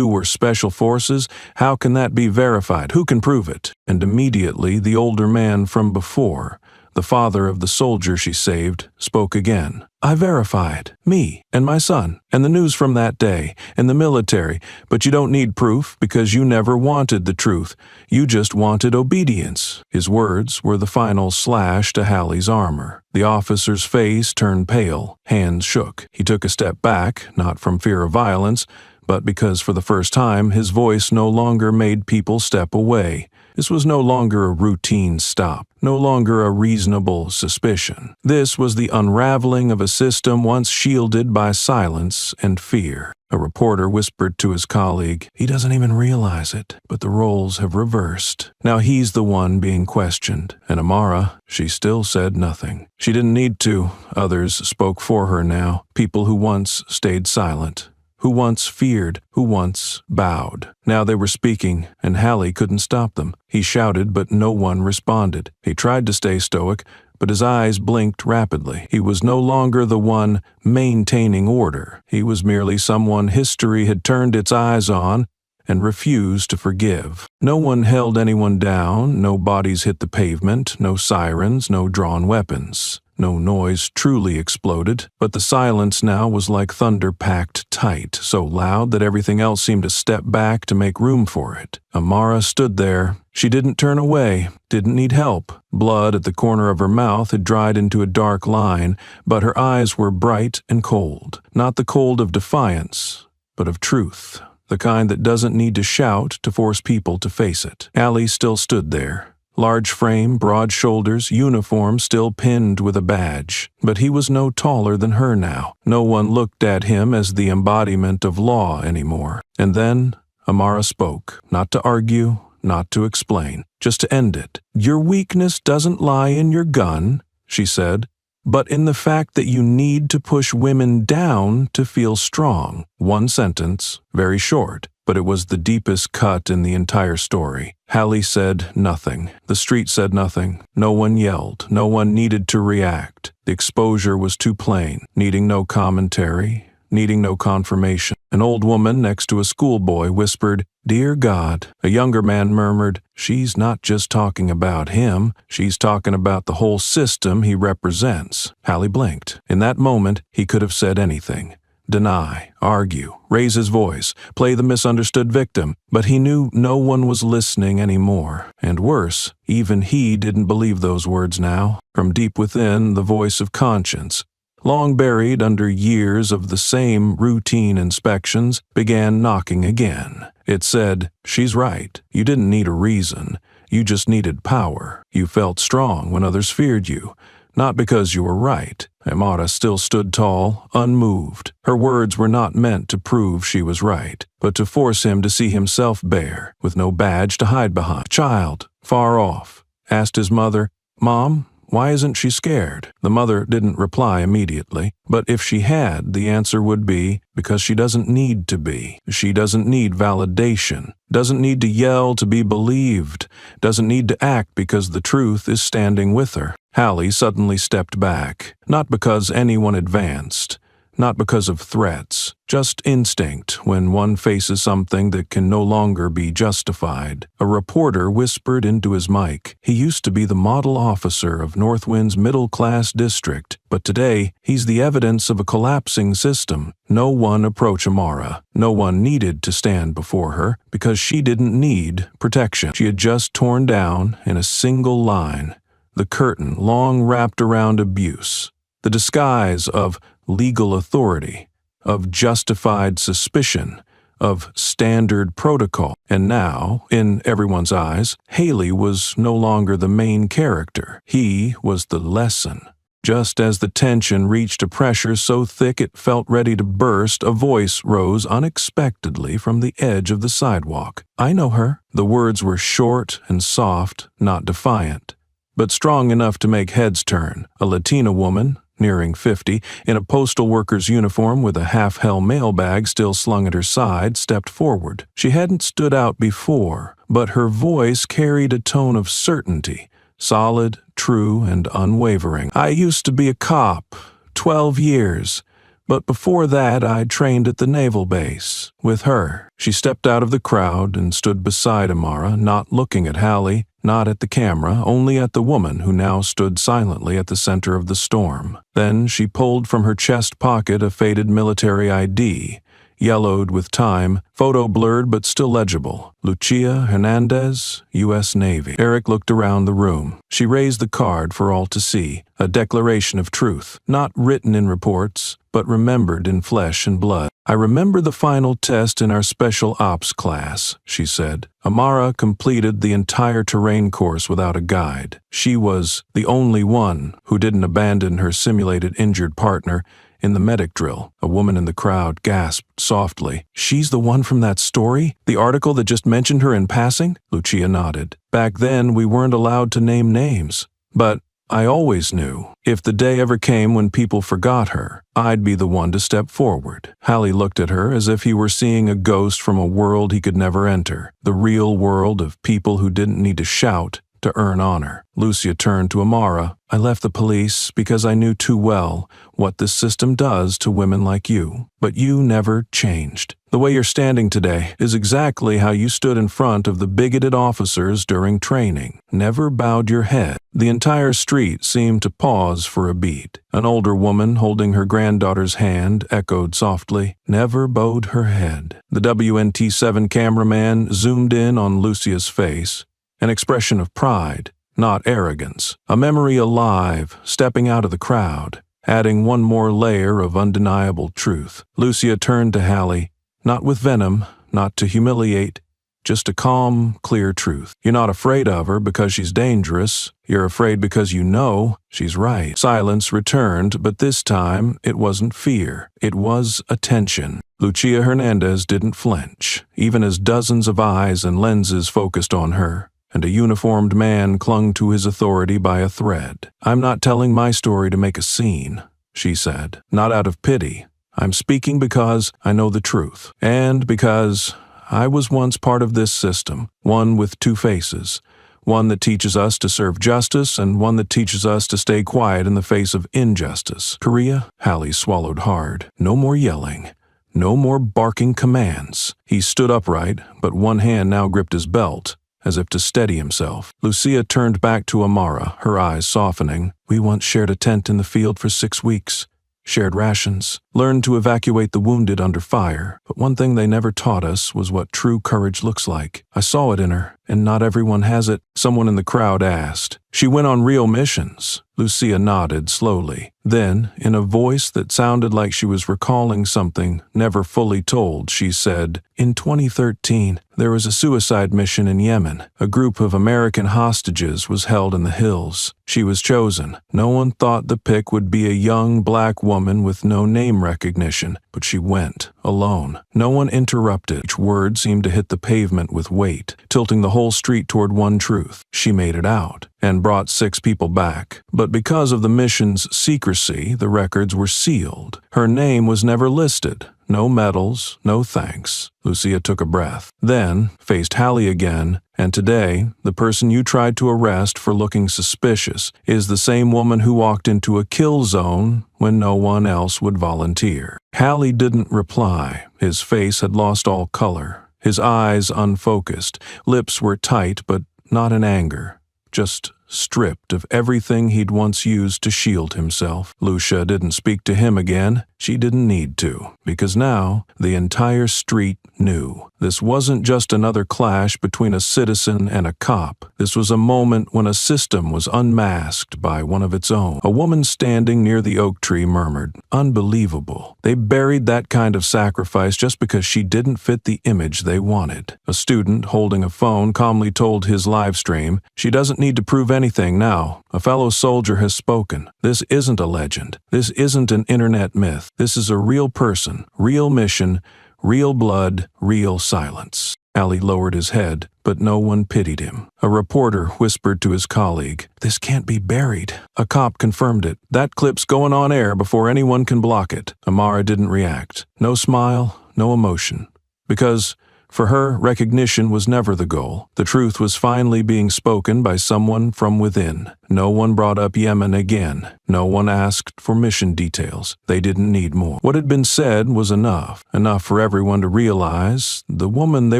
were special forces? How can that be verified? Who can prove it? And immediately the older man from before, the father of the soldier she saved, spoke again. I verified. Me and my son. And the news from that day. And the military. But you don't need proof because you never wanted the truth. You just wanted obedience. His words were the final slash to Hallie's armor. The officer's face turned pale. Hands shook. He took a step back, not from fear of violence, but because for the first time his voice no longer made people step away. This was no longer a routine stop, no longer a reasonable suspicion. This was the unraveling of a system once shielded by silence and fear. A reporter whispered to his colleague, he doesn't even realize it, but the roles have reversed. Now he's the one being questioned. And Amara, she still said nothing. She didn't need to. Others spoke for her now, people who once stayed silent, who once feared, who once bowed. Now they were speaking, and Hallie couldn't stop them. He shouted, but no one responded. He tried to stay stoic, but his eyes blinked rapidly. He was no longer the one maintaining order. He was merely someone history had turned its eyes on and refused to forgive. No one held anyone down, no bodies hit the pavement, no sirens, no drawn weapons. No noise truly exploded, but the silence now was like thunder packed tight, so loud that everything else seemed to step back to make room for it. Amara stood there. She didn't turn away, didn't need help. Blood at the corner of her mouth had dried into a dark line, but her eyes were bright and cold. Not the cold of defiance, but of truth. The kind that doesn't need to shout to force people to face it. Allie still stood there. Large frame, broad shoulders, uniform still pinned with a badge. But he was no taller than her now. No one looked at him as the embodiment of law anymore. And then Amara spoke, not to argue, not to explain, just to end it. "Your weakness doesn't lie in your gun," she said, "but in the fact that you need to push women down to feel strong." One sentence, very short, but it was the deepest cut in the entire story. Hallie said nothing. The street said nothing. No one yelled. No one needed to react. The exposure was too plain, needing no commentary, needing no confirmation. An old woman next to a schoolboy whispered, "Dear God." A younger man murmured, "She's not just talking about him. She's talking about the whole system he represents." Hallie blinked. In that moment, he could have said anything. Deny, argue, raise his voice, play the misunderstood victim, but he knew no one was listening anymore. And worse, even he didn't believe those words now. From deep within, the voice of conscience, long buried under years of the same routine inspections, began knocking again. It said, "She's right. You didn't need a reason. You just needed power. You felt strong when others feared you. Not because you were right." Amara still stood tall, unmoved. Her words were not meant to prove she was right, but to force him to see himself bare, with no badge to hide behind. Child, far off, asked his mother, "Mom, why isn't she scared?" The mother didn't reply immediately, but if she had, the answer would be, because she doesn't need to be. She doesn't need validation, doesn't need to yell to be believed, doesn't need to act because the truth is standing with her. Hallie suddenly stepped back, not because anyone advanced, not because of threats, just instinct when one faces something that can no longer be justified. A reporter whispered into his mic. He used to be the model officer of Northwind's middle-class district, but today he's the evidence of a collapsing system. No one approached Amara. No one needed to stand before her because she didn't need protection. She had just torn down, in a single line, the curtain long wrapped around abuse, the disguise of legal authority, of justified suspicion, of standard protocol. And now, in everyone's eyes, Haley was no longer the main character. He was the lesson. Just as the tension reached a pressure so thick it felt ready to burst, a voice rose unexpectedly from the edge of the sidewalk. "I know her." The words were short and soft, not defiant, but strong enough to make heads turn. A Latina woman, nearing 50, in a postal worker's uniform with a half-held mailbag still slung at her side, stepped forward. She hadn't stood out before, but her voice carried a tone of certainty, solid, true, and unwavering. "I used to be a cop, 12 years. But before that, I trained at the naval base, with her." She stepped out of the crowd and stood beside Amara, not looking at Hallie, not at the camera, only at the woman who now stood silently at the center of the storm. Then she pulled from her chest pocket a faded military ID, yellowed with time, photo blurred but still legible. Lucia Hernandez, U.S. Navy. Eric looked around the room. She raised the card for all to see, a declaration of truth, not written in reports, but remembered in flesh and blood. "I remember the final test in our special ops class," she said. Amara completed the entire terrain course without a guide. She was the only one who didn't abandon her simulated injured partner in the medic drill. A woman in the crowd gasped softly. "She's the one from that story? The article that just mentioned her in passing?" Lucia nodded. "Back then, we weren't allowed to name names. But I always knew, if the day ever came when people forgot her, I'd be the one to step forward. Hallie looked at her as if he were seeing a ghost from a world he could never enter, the real world of people who didn't need to shout to earn honor. Lucia turned to Amara. I left the police because I knew too well what this system does to women like you. But you never changed. The way you're standing today is exactly how you stood in front of the bigoted officers during training. Never bowed your head. The entire street seemed to pause for a beat. An older woman holding her granddaughter's hand echoed softly, never bowed her head. The WNT7 cameraman zoomed in on Lucia's face, an expression of pride, not arrogance, a memory alive, stepping out of the crowd, adding one more layer of undeniable truth. Lucia turned to Hallie, not with venom, not to humiliate, just a calm, clear truth. You're not afraid of her because she's dangerous. You're afraid because you know she's right. Silence returned, but this time it wasn't fear. It was attention. Lucia Hernandez didn't flinch, even as dozens of eyes and lenses focused on her, and a uniformed man clung to his authority by a thread. I'm not telling my story to make a scene, she said, not out of pity. I'm speaking because I know the truth, and because I was once part of this system, one with two faces, one that teaches us to serve justice and one that teaches us to stay quiet in the face of injustice. Korea? Hallie swallowed hard. No more yelling. No more barking commands. He stood upright, but one hand now gripped his belt, as if to steady himself. Lucia turned back to Amara, her eyes softening. We once shared a tent in the field for 6 weeks. Shared rations, learned to evacuate the wounded under fire. But one thing they never taught us was what true courage looks like. I saw it in her, and not everyone has it, someone in the crowd asked. She went on real missions. Lucia nodded slowly. Then, in a voice that sounded like she was recalling something never fully told, she said, in 2013, there was a suicide mission in Yemen. A group of American hostages was held in the hills. She was chosen. No one thought the pick would be a young black woman with no name recognition, but she went, alone. No one interrupted. Each word seemed to hit the pavement with weight, tilting the whole street toward one truth. She made it out, and brought 6 people back. But because of the mission's secrecy, the records were sealed. Her name was never listed. No medals, no thanks. Lucia took a breath, then faced Hallie again, and today, the person you tried to arrest for looking suspicious is the same woman who walked into a kill zone when no one else would volunteer. Hallie didn't reply. His face had lost all color, his eyes unfocused, lips were tight but not in anger, just stripped of everything he'd once used to shield himself. Lucia didn't speak to him again. She didn't need to, because now the entire street knew. This wasn't just another clash between a citizen and a cop. This was a moment when a system was unmasked by one of its own. A woman standing near the oak tree murmured, "Unbelievable. They buried that kind of sacrifice just because she didn't fit the image they wanted." A student holding a phone calmly told his live stream, "She doesn't need to prove anything now. A fellow soldier has spoken. This isn't a legend. This isn't an internet myth. This is a real person, real mission, real blood, real silence." Ali lowered his head, but no one pitied him. A reporter whispered to his colleague, "This can't be buried." A cop confirmed it. "That clip's going on air before anyone can block it." Amara didn't react. No smile, no emotion. Because for her, recognition was never the goal. The truth was finally being spoken by someone from within. No one brought up Yemen again. No one asked for mission details. They didn't need more. What had been said was enough. Enough for everyone to realize the woman they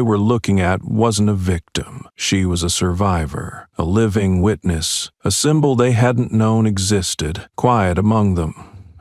were looking at wasn't a victim. She was a survivor, a living witness, a symbol they hadn't known existed, quiet among them.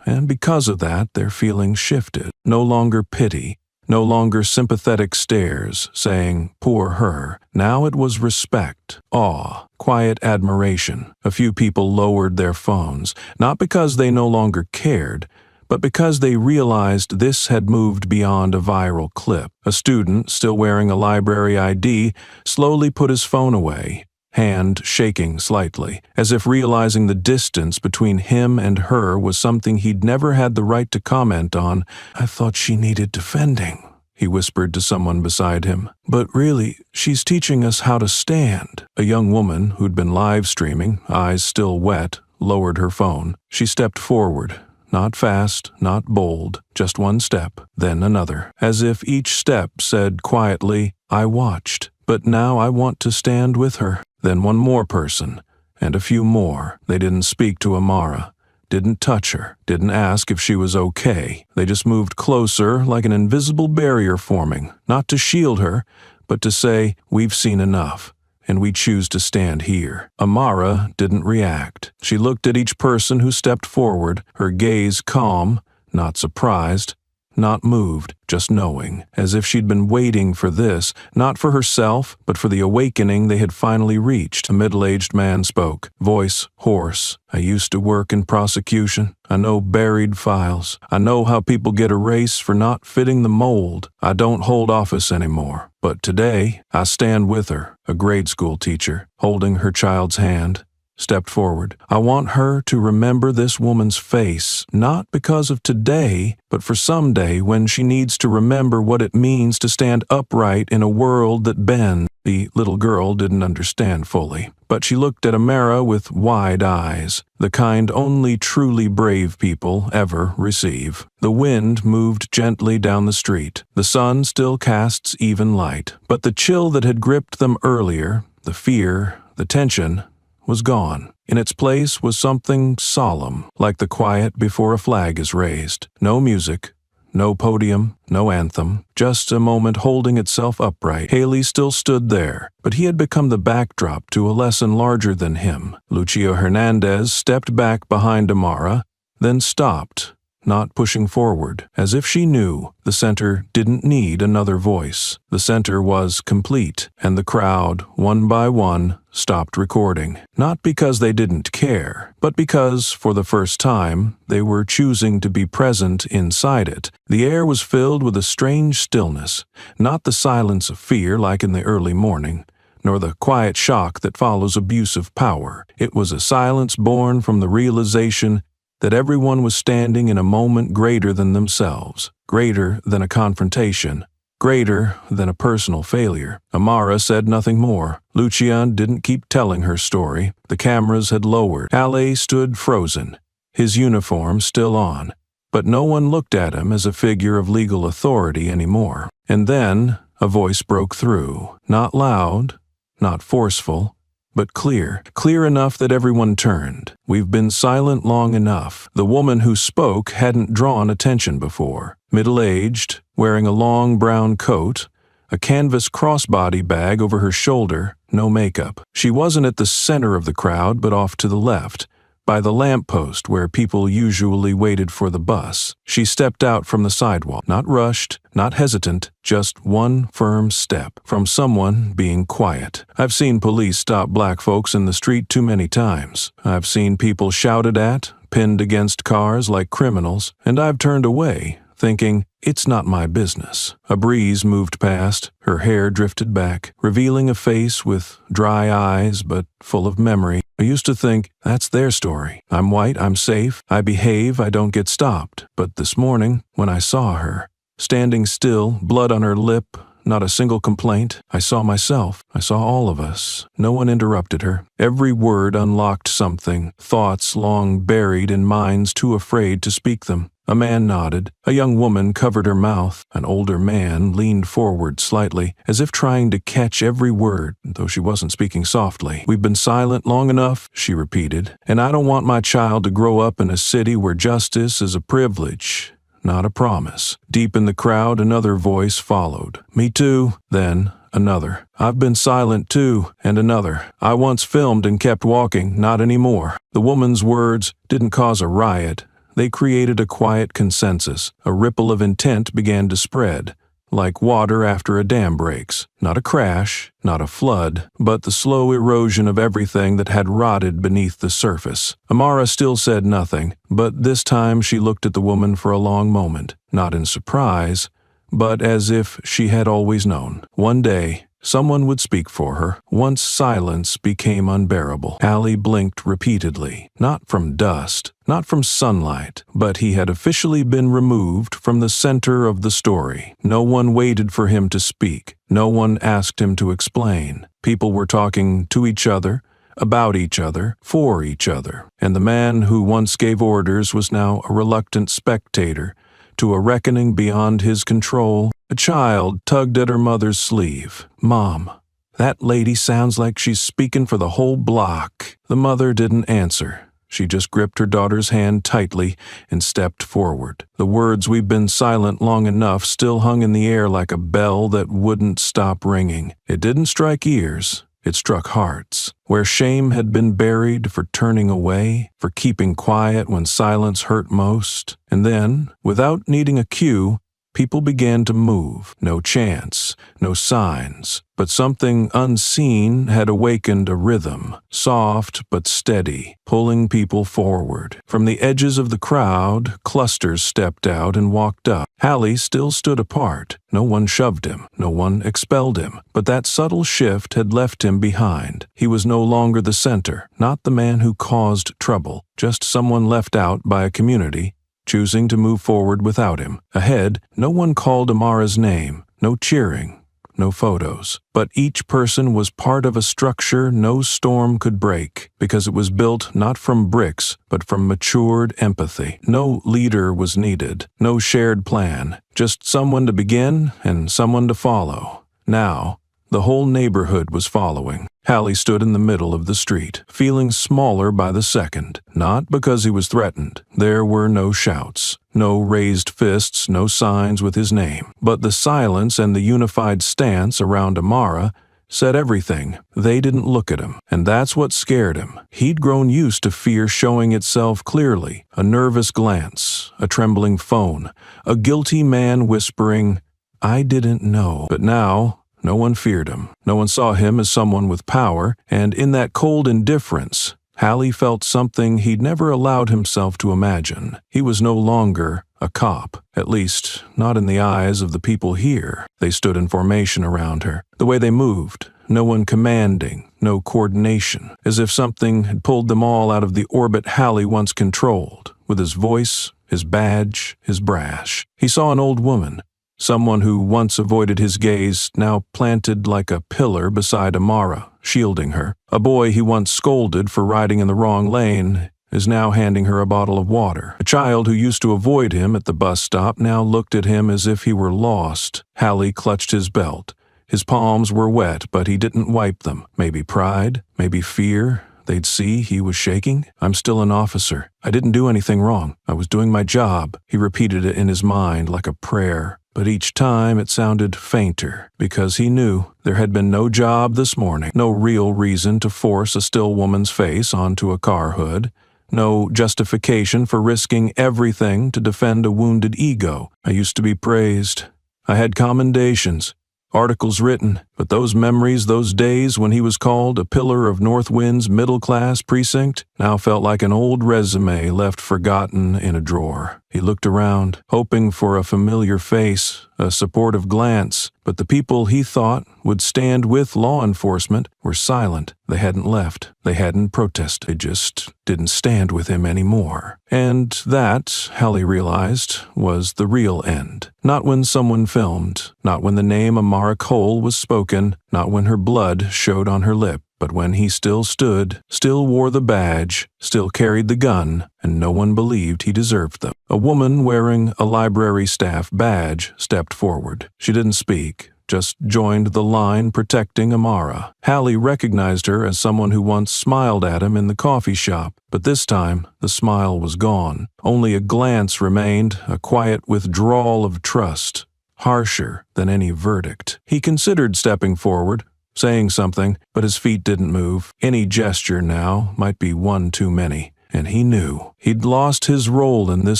And because of that, their feelings shifted. No longer pity. No longer sympathetic stares, saying, "Poor her." Now it was respect, awe, quiet admiration. A few people lowered their phones, not because they no longer cared, but because they realized this had moved beyond a viral clip. A student, still wearing a library ID, slowly put his phone away, hand shaking slightly, as if realizing the distance between him and her was something he'd never had the right to comment on. "I thought she needed defending," he whispered to someone beside him. "But really, she's teaching us how to stand." A young woman who'd been live streaming, eyes still wet, lowered her phone. She stepped forward. Not fast, not bold, just one step, then another, as if each step said quietly, I watched, but now I want to stand with her. Then one more person, and a few more. They didn't speak to Amara, didn't touch her, didn't ask if she was okay. They just moved closer like an invisible barrier forming, not to shield her, but to say, we've seen enough, and we choose to stand here. Amara didn't react. She looked at each person who stepped forward, her gaze calm, not surprised, not moved, just knowing, as if she'd been waiting for this, not for herself, but for the awakening they had finally reached. A middle-aged man spoke, voice hoarse. I used to work in prosecution. I know buried files. I know how people get erased for not fitting the mold. I don't hold office anymore. But today, I stand with her, a grade school teacher, holding her child's hand. Stepped forward. I want her to remember this woman's face, not because of today, but for someday when she needs to remember what it means to stand upright in a world that bends. The little girl didn't understand fully, but she looked at Amara with wide eyes, the kind only truly brave people ever receive. The wind moved gently down the street. The sun still casts even light, but the chill that had gripped them earlier, the fear, the tension, was gone. In its place was something solemn, like the quiet before a flag is raised. No music, no podium, no anthem, just a moment holding itself upright. Haley still stood there, but he had become the backdrop to a lesson larger than him. Lucia Hernandez stepped back behind Amara, then stopped, not pushing forward, as if she knew the center didn't need another voice. The center was complete, and the crowd, one by one, stopped recording. Not because they didn't care, but because, for the first time, they were choosing to be present inside it. The air was filled with a strange stillness, not the silence of fear like in the early morning, nor the quiet shock that follows abuse of power. It was a silence born from the realization that everyone was standing in a moment greater than themselves, greater than a confrontation, greater than a personal failure. Amara said nothing more. Lucia didn't keep telling her story. The cameras had lowered. Ale stood frozen, his uniform still on, but no one looked at him as a figure of legal authority anymore. And then a voice broke through, not loud, not forceful, but clear enough that everyone turned. We've been silent long enough. The woman who spoke hadn't drawn attention before. Middle-aged, wearing a long brown coat, a canvas crossbody bag over her shoulder, no makeup. She wasn't at the center of the crowd, but off to the left, by the lamppost where people usually waited for the bus. She stepped out from the sidewalk, not rushed, not hesitant, just one firm step from someone being quiet. I've seen police stop black folks in the street too many times. I've seen people shouted at, pinned against cars like criminals, and I've turned away, thinking, it's not my business. A breeze moved past, her hair drifted back, revealing a face with dry eyes but full of memory. I used to think, that's their story. I'm white, I'm safe, I behave, I don't get stopped. But this morning, when I saw her, standing still, blood on her lip, not a single complaint, I saw myself. I saw all of us. No one interrupted her. Every word unlocked something, thoughts long buried in minds too afraid to speak them. A man nodded. A young woman covered her mouth. An older man leaned forward slightly, as if trying to catch every word, though she wasn't speaking softly. We've been silent long enough, she repeated, and I don't want my child to grow up in a city where justice is a privilege, not a promise. Deep in the crowd, another voice followed. Me too. Then another. I've been silent too. And another. I once filmed and kept walking, not anymore. The woman's words didn't cause a riot. They created a quiet consensus. A ripple of intent began to spread, like water after a dam breaks. Not a crash, not a flood, but the slow erosion of everything that had rotted beneath the surface. Amara still said nothing, but this time she looked at the woman for a long moment, not in surprise, but as if she had always known. One day, someone would speak for her. Once silence became unbearable. Ali blinked repeatedly, not from dust, not from sunlight, but he had officially been removed from the center of the story. No one waited for him to speak. No one asked him to explain. People were talking to each other, about each other, for each other. And the man who once gave orders was now a reluctant spectator to a reckoning beyond his control. A child tugged at her mother's sleeve. "Mom, that lady sounds like she's speaking for the whole block." The mother didn't answer. She just gripped her daughter's hand tightly and stepped forward. The words "we've been silent long enough" still hung in the air like a bell that wouldn't stop ringing. It didn't strike ears. It struck hearts. Where shame had been buried for turning away, for keeping quiet when silence hurt most. And then, without needing a cue, people began to move. No chance, no signs, but something unseen had awakened a rhythm, soft but steady, pulling people forward. From the edges of the crowd, clusters stepped out and walked up. Hallie still stood apart. No one shoved him, no one expelled him, but that subtle shift had left him behind. He was no longer the center, not the man who caused trouble, just someone left out by a community, choosing to move forward without him. Ahead, no one called Amara's name, no cheering, no photos. But each person was part of a structure no storm could break, because it was built not from bricks, but from matured empathy. No leader was needed, no shared plan, just someone to begin and someone to follow. Now, the whole neighborhood was following. Hallie stood in the middle of the street, feeling smaller by the second, not because he was threatened. There were no shouts, no raised fists, no signs with his name. But the silence and the unified stance around Amara said everything. They didn't look at him, and that's what scared him. He'd grown used to fear showing itself clearly. A nervous glance, a trembling phone, a guilty man whispering, "I didn't know." But now, no one feared him. No one saw him as someone with power, and in that cold indifference, Hallie felt something he'd never allowed himself to imagine. He was no longer a cop, at least not in the eyes of the people here. They stood in formation around her. The way they moved, no one commanding, no coordination, as if something had pulled them all out of the orbit Hallie once controlled, with his voice, his badge, his brash. He saw an old woman, someone who once avoided his gaze, now planted like a pillar beside Amara, shielding her. A boy he once scolded for riding in the wrong lane is now handing her a bottle of water. A child who used to avoid him at the bus stop now looked at him as if he were lost. Hallie clutched his belt. His palms were wet, but he didn't wipe them. Maybe pride, maybe fear. They'd see he was shaking. "I'm still an officer. I didn't do anything wrong. I was doing my job." He repeated it in his mind like a prayer. But each time it sounded fainter, because he knew there had been no job this morning, no real reason to force a still woman's face onto a car hood, no justification for risking everything to defend a wounded ego. I used to be praised. I had commendations, articles written, but those memories, those days when he was called a pillar of North Wind's middle-class precinct, now felt like an old resume left forgotten in a drawer. He looked around, hoping for a familiar face, a supportive glance, but the people he thought would stand with law enforcement were silent. They hadn't left. They hadn't protested. They just didn't stand with him anymore. And that, Hallie realized, was the real end. Not when someone filmed, not when the name Amara Cole was spoken, not when her blood showed on her lip, but when he still stood, still wore the badge, still carried the gun, and no one believed he deserved them. A woman wearing a library staff badge stepped forward. She didn't speak, just joined the line protecting Amara. Hallie recognized her as someone who once smiled at him in the coffee shop, but this time the smile was gone. Only a glance remained, a quiet withdrawal of trust, harsher than any verdict. He considered stepping forward, saying something, but his feet didn't move. Any gesture now might be one too many, and he knew he'd lost his role in this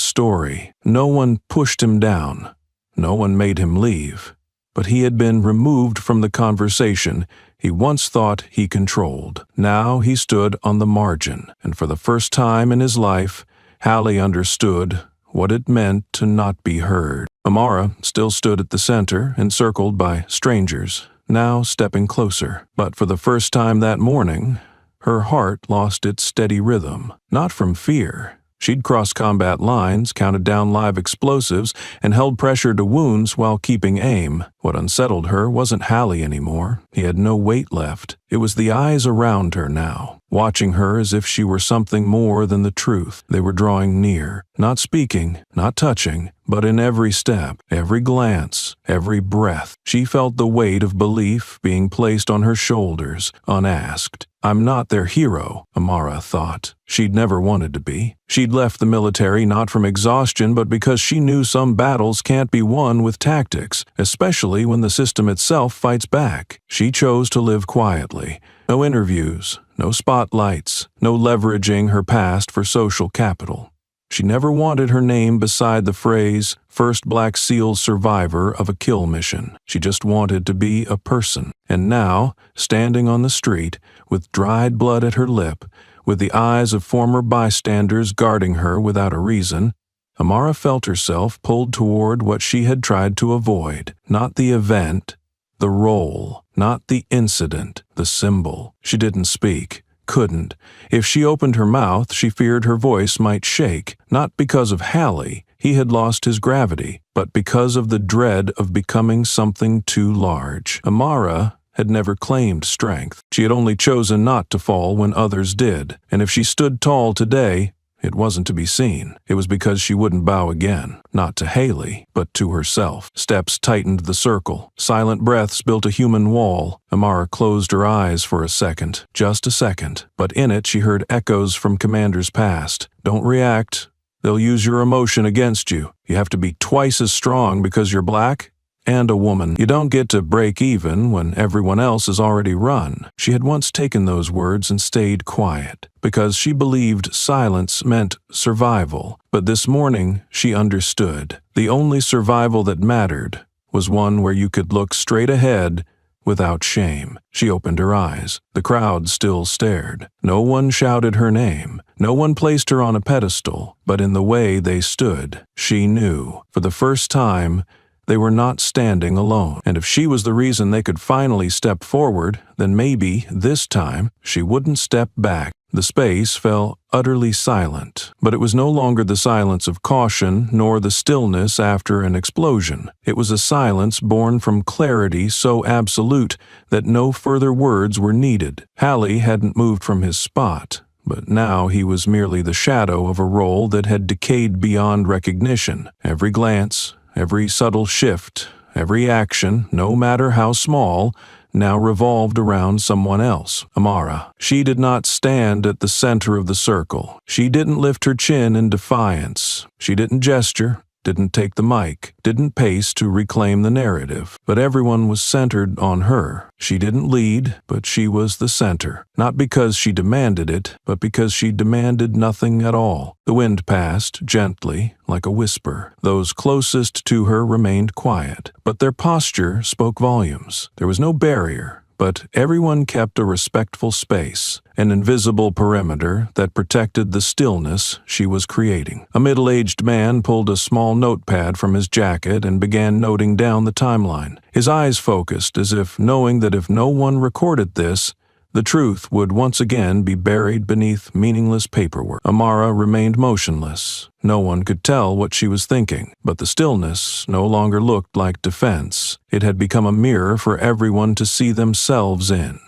story. No one pushed him down. No one made him leave. But he had been removed from the conversation he once thought he controlled. Now he stood on the margin, and for the first time in his life, Hallie understood what it meant to not be heard. Amara still stood at the center, encircled by strangers, now stepping closer. But for the first time that morning, her heart lost its steady rhythm. Not from fear. She'd crossed combat lines, counted down live explosives, and held pressure to wounds while keeping aim. What unsettled her wasn't Hallie anymore. He had no weight left. It was the eyes around her now. watching her as if she were something more than the truth. They were drawing near, not speaking, not touching, but in every step, every glance, every breath, she felt the weight of belief being placed on her shoulders, unasked. I'm not their hero, Amara thought. She'd never wanted to be. She'd left the military not from exhaustion, but because she knew some battles can't be won with tactics, especially when the system itself fights back. She chose to live quietly. No interviews, no spotlights, no leveraging her past for social capital. She never wanted her name beside the phrase, first Black SEAL survivor of a kill mission. She just wanted to be a person. And now, standing on the street, with dried blood at her lip, with the eyes of former bystanders guarding her without a reason, Amara felt herself pulled toward what she had tried to avoid. Not the event, the role. Not the incident, the symbol. She didn't speak. Couldn't. If she opened her mouth, she feared her voice might shake, not because of Hallie, he had lost his gravity, but because of the dread of becoming something too large. Amara had never claimed strength. She had only chosen not to fall when others did, and if she stood tall today, it wasn't to be seen. It was because she wouldn't bow again, not to Haley, but to herself. Steps tightened the circle. Silent breaths built a human wall. Amara closed her eyes for a second, just a second, but in it she heard echoes from commanders past. Don't react. They'll use your emotion against you. You have to be twice as strong because you're black and a woman. You don't get to break even when everyone else has already run. She had once taken those words and stayed quiet, because she believed silence meant survival. But this morning, she understood. The only survival that mattered was one where you could look straight ahead without shame. She opened her eyes. The crowd still stared. No one shouted her name. No one placed her on a pedestal. But in the way they stood, she knew, for the first time, they were not standing alone, and if she was the reason they could finally step forward, then maybe, this time, she wouldn't step back. The space fell utterly silent, but it was no longer the silence of caution nor the stillness after an explosion. It was a silence born from clarity so absolute that no further words were needed. Hallie hadn't moved from his spot, but now he was merely the shadow of a role that had decayed beyond recognition. Every glance, every subtle shift, every action, no matter how small, now revolved around someone else. Amara. She did not stand at the center of the circle. She didn't lift her chin in defiance. She didn't gesture, didn't take the mic, didn't pace to reclaim the narrative. But everyone was centered on her. She didn't lead, but she was the center. Not because she demanded it, but because she demanded nothing at all. The wind passed, gently, like a whisper. Those closest to her remained quiet, but their posture spoke volumes. There was no barrier, but everyone kept a respectful space, an invisible perimeter that protected the stillness she was creating. A middle-aged man pulled a small notepad from his jacket and began noting down the timeline. His eyes focused as if knowing that if no one recorded this, the truth would once again be buried beneath meaningless paperwork. Amara remained motionless. No one could tell what she was thinking, but the stillness no longer looked like defense. It had become a mirror for everyone to see themselves in.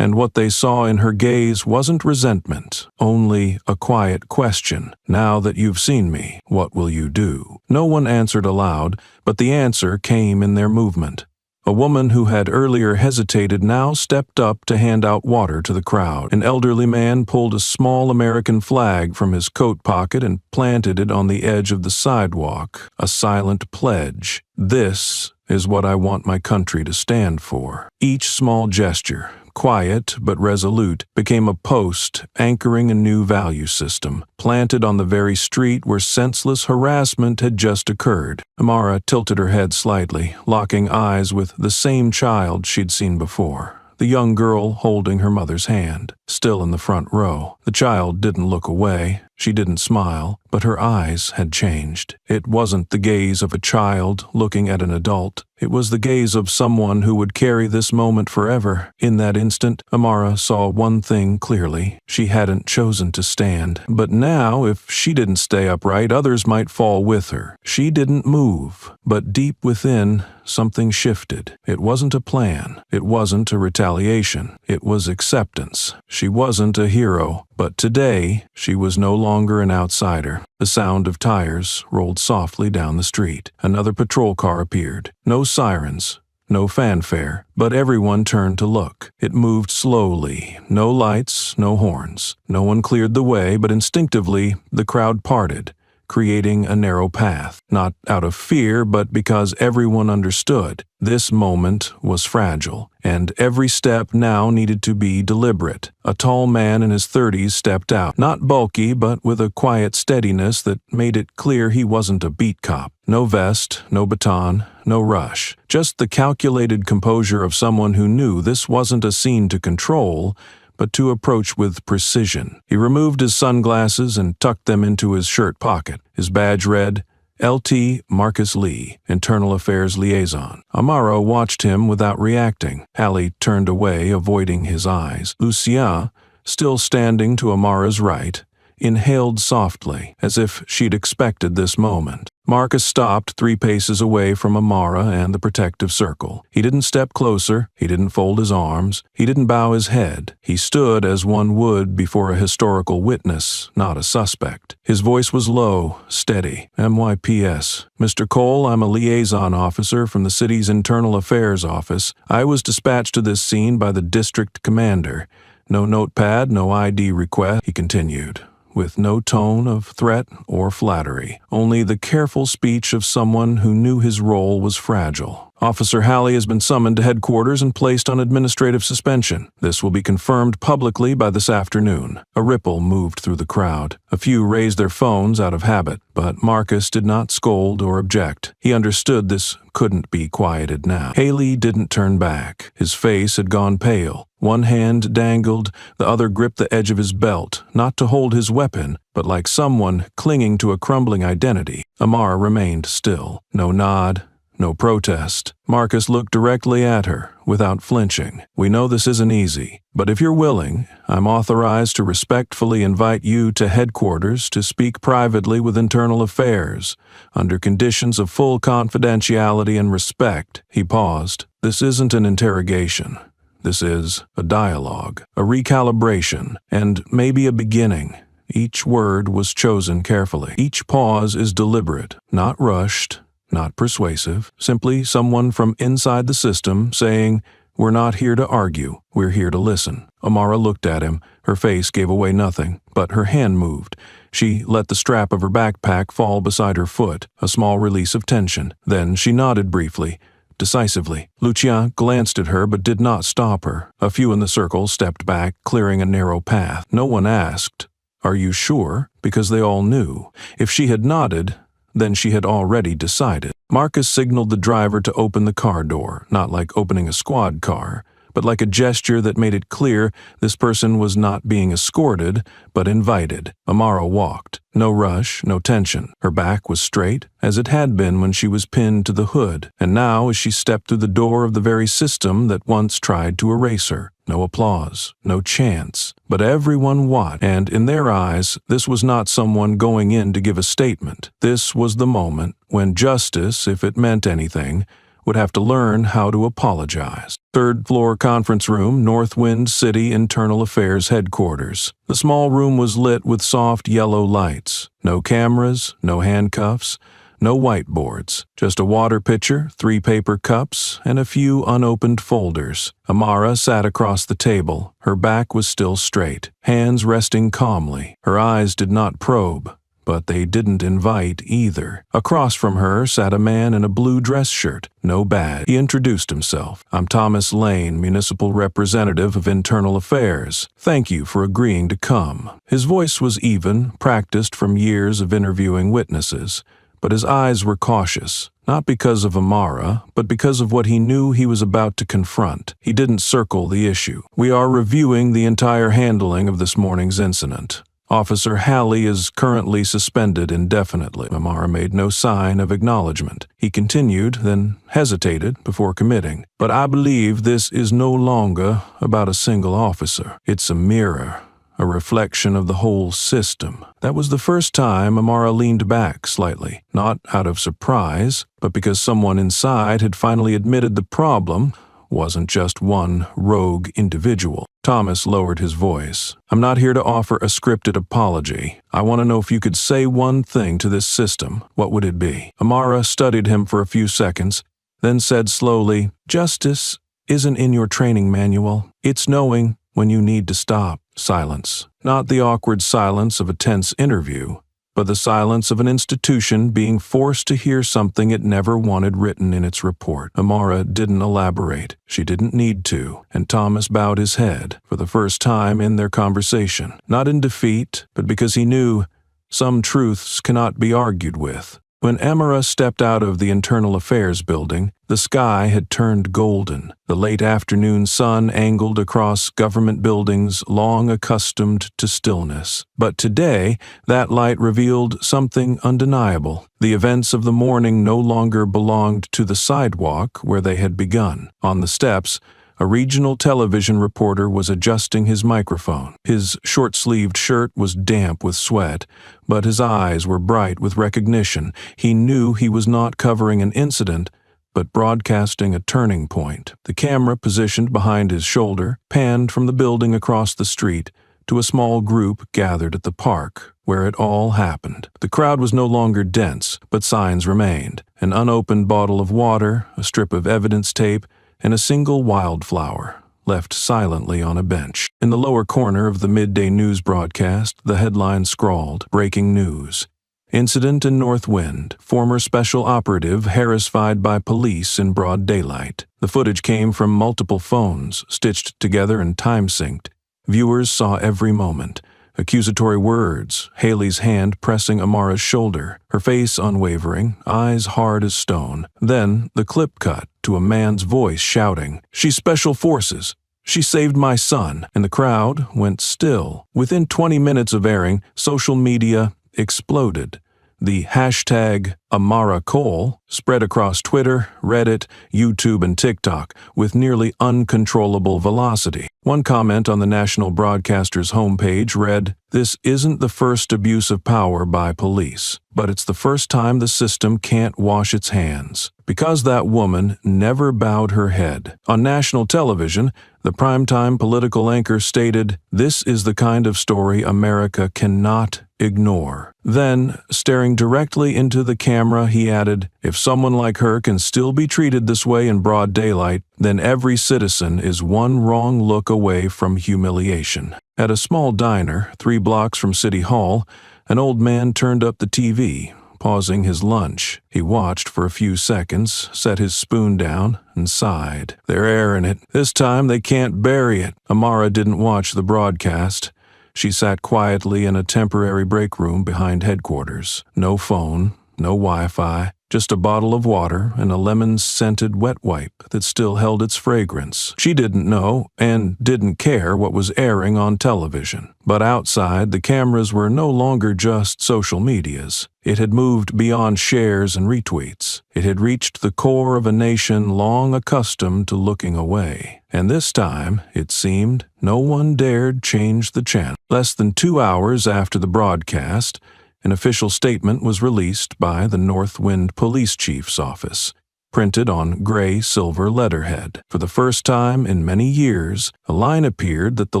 And what they saw in her gaze wasn't resentment, only a quiet question. Now that you've seen me, what will you do? No one answered aloud, but the answer came in their movement. A woman who had earlier hesitated now stepped up to hand out water to the crowd. An elderly man pulled a small American flag from his coat pocket and planted it on the edge of the sidewalk, a silent pledge. This is what I want my country to stand for. Each small gesture, quiet but resolute, became a post anchoring a new value system, planted on the very street where senseless harassment had just occurred. Amara tilted her head slightly, locking eyes with the same child she'd seen before, the young girl holding her mother's hand, still in the front row. The child didn't look away. She didn't smile, but her eyes had changed. It wasn't the gaze of a child looking at an adult. It was the gaze of someone who would carry this moment forever. In that instant, Amara saw one thing clearly. She hadn't chosen to stand. But now, if she didn't stay upright, others might fall with her. She didn't move. But deep within, something shifted. It wasn't a plan. It wasn't a retaliation. It was acceptance. She wasn't a hero. But today, she was no longer an outsider. The sound of tires rolled softly down the street. Another patrol car appeared. No sirens, no fanfare, but everyone turned to look. It moved slowly. No lights, no horns. No one cleared the way, but instinctively, the crowd parted, creating a narrow path, not out of fear, but because everyone understood. This moment was fragile, and every step now needed to be deliberate. A tall man in his 30s stepped out, not bulky, but with a quiet steadiness that made it clear he wasn't a beat cop. No vest, no baton, no rush. Just the calculated composure of someone who knew this wasn't a scene to control, but to approach with precision. He removed his sunglasses and tucked them into his shirt pocket. His badge read, LT Marcus Lee, Internal Affairs Liaison. Amara watched him without reacting. Hallie turned away, avoiding his eyes. Lucia, still standing to Amara's right, inhaled softly, as if she'd expected this moment. Marcus stopped 3 paces away from Amara and the protective circle. He didn't step closer. He didn't fold his arms. He didn't bow his head. He stood as one would before a historical witness, not a suspect. His voice was low, steady. MYPS. Mr. Cole, I'm a liaison officer from the city's Internal Affairs Office. I was dispatched to this scene by the district commander. No notepad, no ID request, he continued, with no tone of threat or flattery, only the careful speech of someone who knew his role was fragile. Officer Hallie has been summoned to headquarters and placed on administrative suspension. This will be confirmed publicly by this afternoon. A ripple moved through the crowd. A few raised their phones out of habit, but Marcus did not scold or object. He understood this couldn't be quieted now. Haley didn't turn back. His face had gone pale. One hand dangled, the other gripped the edge of his belt, not to hold his weapon, but like someone clinging to a crumbling identity. Amara remained still. No nod, no protest. Marcus looked directly at her, without flinching. We know this isn't easy, but if you're willing, I'm authorized to respectfully invite you to headquarters to speak privately with Internal Affairs, under conditions of full confidentiality and respect. He paused. This isn't an interrogation. This is a dialogue, a recalibration, and maybe a beginning. Each word was chosen carefully. Each pause is deliberate, not rushed, not persuasive, simply someone from inside the system saying, we're not here to argue, we're here to listen. Amara looked at him. Her face gave away nothing, but her hand moved. She let the strap of her backpack fall beside her foot, a small release of tension. Then she nodded briefly, decisively. Lucia glanced at her but did not stop her. A few in the circle stepped back, clearing a narrow path. No one asked, "Are you sure?" because they all knew. If she had nodded, then she had already decided. Marcus signaled the driver to open the car door, not like opening a squad car, but like a gesture that made it clear this person was not being escorted, but invited. Amara walked. No rush, no tension. Her back was straight, as it had been when she was pinned to the hood, and now as she stepped through the door of the very system that once tried to erase her. No applause, no chants, but everyone watched, and in their eyes, this was not someone going in to give a statement. This was the moment when justice, if it meant anything, would have to learn how to apologize. Third-floor conference room, Northwind City Internal Affairs Headquarters. The small room was lit with soft yellow lights. No cameras, no handcuffs, no whiteboards. Just a water pitcher, 3 paper cups, and a few unopened folders. Amara sat across the table. Her back was still straight, hands resting calmly. Her eyes did not probe, but they didn't invite either. Across from her sat a man in a blue dress shirt, no badge. He introduced himself. "I'm Thomas Lane, Municipal Representative of Internal Affairs. Thank you for agreeing to come." His voice was even, practiced from years of interviewing witnesses, but his eyes were cautious, not because of Amara, but because of what he knew he was about to confront. He didn't circle the issue. "We are reviewing the entire handling of this morning's incident. Officer Halley is currently suspended indefinitely. Amara made no sign of acknowledgement. He continued, then hesitated before committing. But I believe this is no longer about a single officer. It's a mirror, a reflection of the whole system. That was the first time Amara leaned back slightly, not out of surprise, but because someone inside had finally admitted the problem wasn't just one rogue individual. Thomas lowered his voice. I'm not here to offer a scripted apology. I want to know if you could say one thing to this system, what would it be? Amara studied him for a few seconds, then said slowly, Justice isn't in your training manual. It's knowing when you need to stop. Silence. Not the awkward silence of a tense interview, but the silence of an institution being forced to hear something it never wanted written in its report. Amara didn't elaborate. She didn't need to, and Thomas bowed his head for the first time in their conversation, not in defeat, but because he knew some truths cannot be argued with. When Amara stepped out of the Internal Affairs building, the sky had turned golden. The late afternoon sun angled across government buildings long accustomed to stillness. But today, that light revealed something undeniable. The events of the morning no longer belonged to the sidewalk where they had begun. On the steps, a regional television reporter was adjusting his microphone. His short-sleeved shirt was damp with sweat, but his eyes were bright with recognition. He knew he was not covering an incident, but broadcasting a turning point. The camera, positioned behind his shoulder, panned from the building across the street to a small group gathered at the park, where it all happened. The crowd was no longer dense, but signs remained. An unopened bottle of water, a strip of evidence tape, and a single wildflower, left silently on a bench. In the lower corner of the midday news broadcast, the headline scrawled, Breaking News. Incident in North Wind. Former special operative harassed by police in broad daylight. The footage came from multiple phones, stitched together and time-synced. Viewers saw every moment. Accusatory words, Haley's hand pressing Amara's shoulder, her face unwavering, eyes hard as stone. Then the clip cut to a man's voice shouting, She's Special Forces. She saved my son. And the crowd went still. Within 20 minutes of airing, social media exploded. The hashtag #AmaraCole spread across Twitter, Reddit, YouTube, and TikTok with nearly uncontrollable velocity. One comment on the national broadcaster's homepage read, This isn't the first abuse of power by police, but it's the first time the system can't wash its hands. Because that woman never bowed her head. On national television, the primetime political anchor stated, This is the kind of story America cannot ignore. Then, staring directly into the camera, he added, If someone like her can still be treated this way in broad daylight, then every citizen is one wrong look away from humiliation. At a small diner, 3 blocks from City Hall, an old man turned up the TV, pausing his lunch. He watched for a few seconds, set his spoon down, and sighed. They're airing it. This time they can't bury it. Amara didn't watch the broadcast. She sat quietly in a temporary break room behind headquarters. No phone, no Wi-Fi, just a bottle of water and a lemon-scented wet wipe that still held its fragrance. She didn't know and didn't care what was airing on television. But outside, the cameras were no longer just social medias. It had moved beyond shares and retweets. It had reached the core of a nation long accustomed to looking away. And this time, it seemed, no one dared change the channel. Less than 2 hours after the broadcast, an official statement was released by the North Wind Police Chief's office, printed on gray-silver letterhead. For the first time in many years, a line appeared that the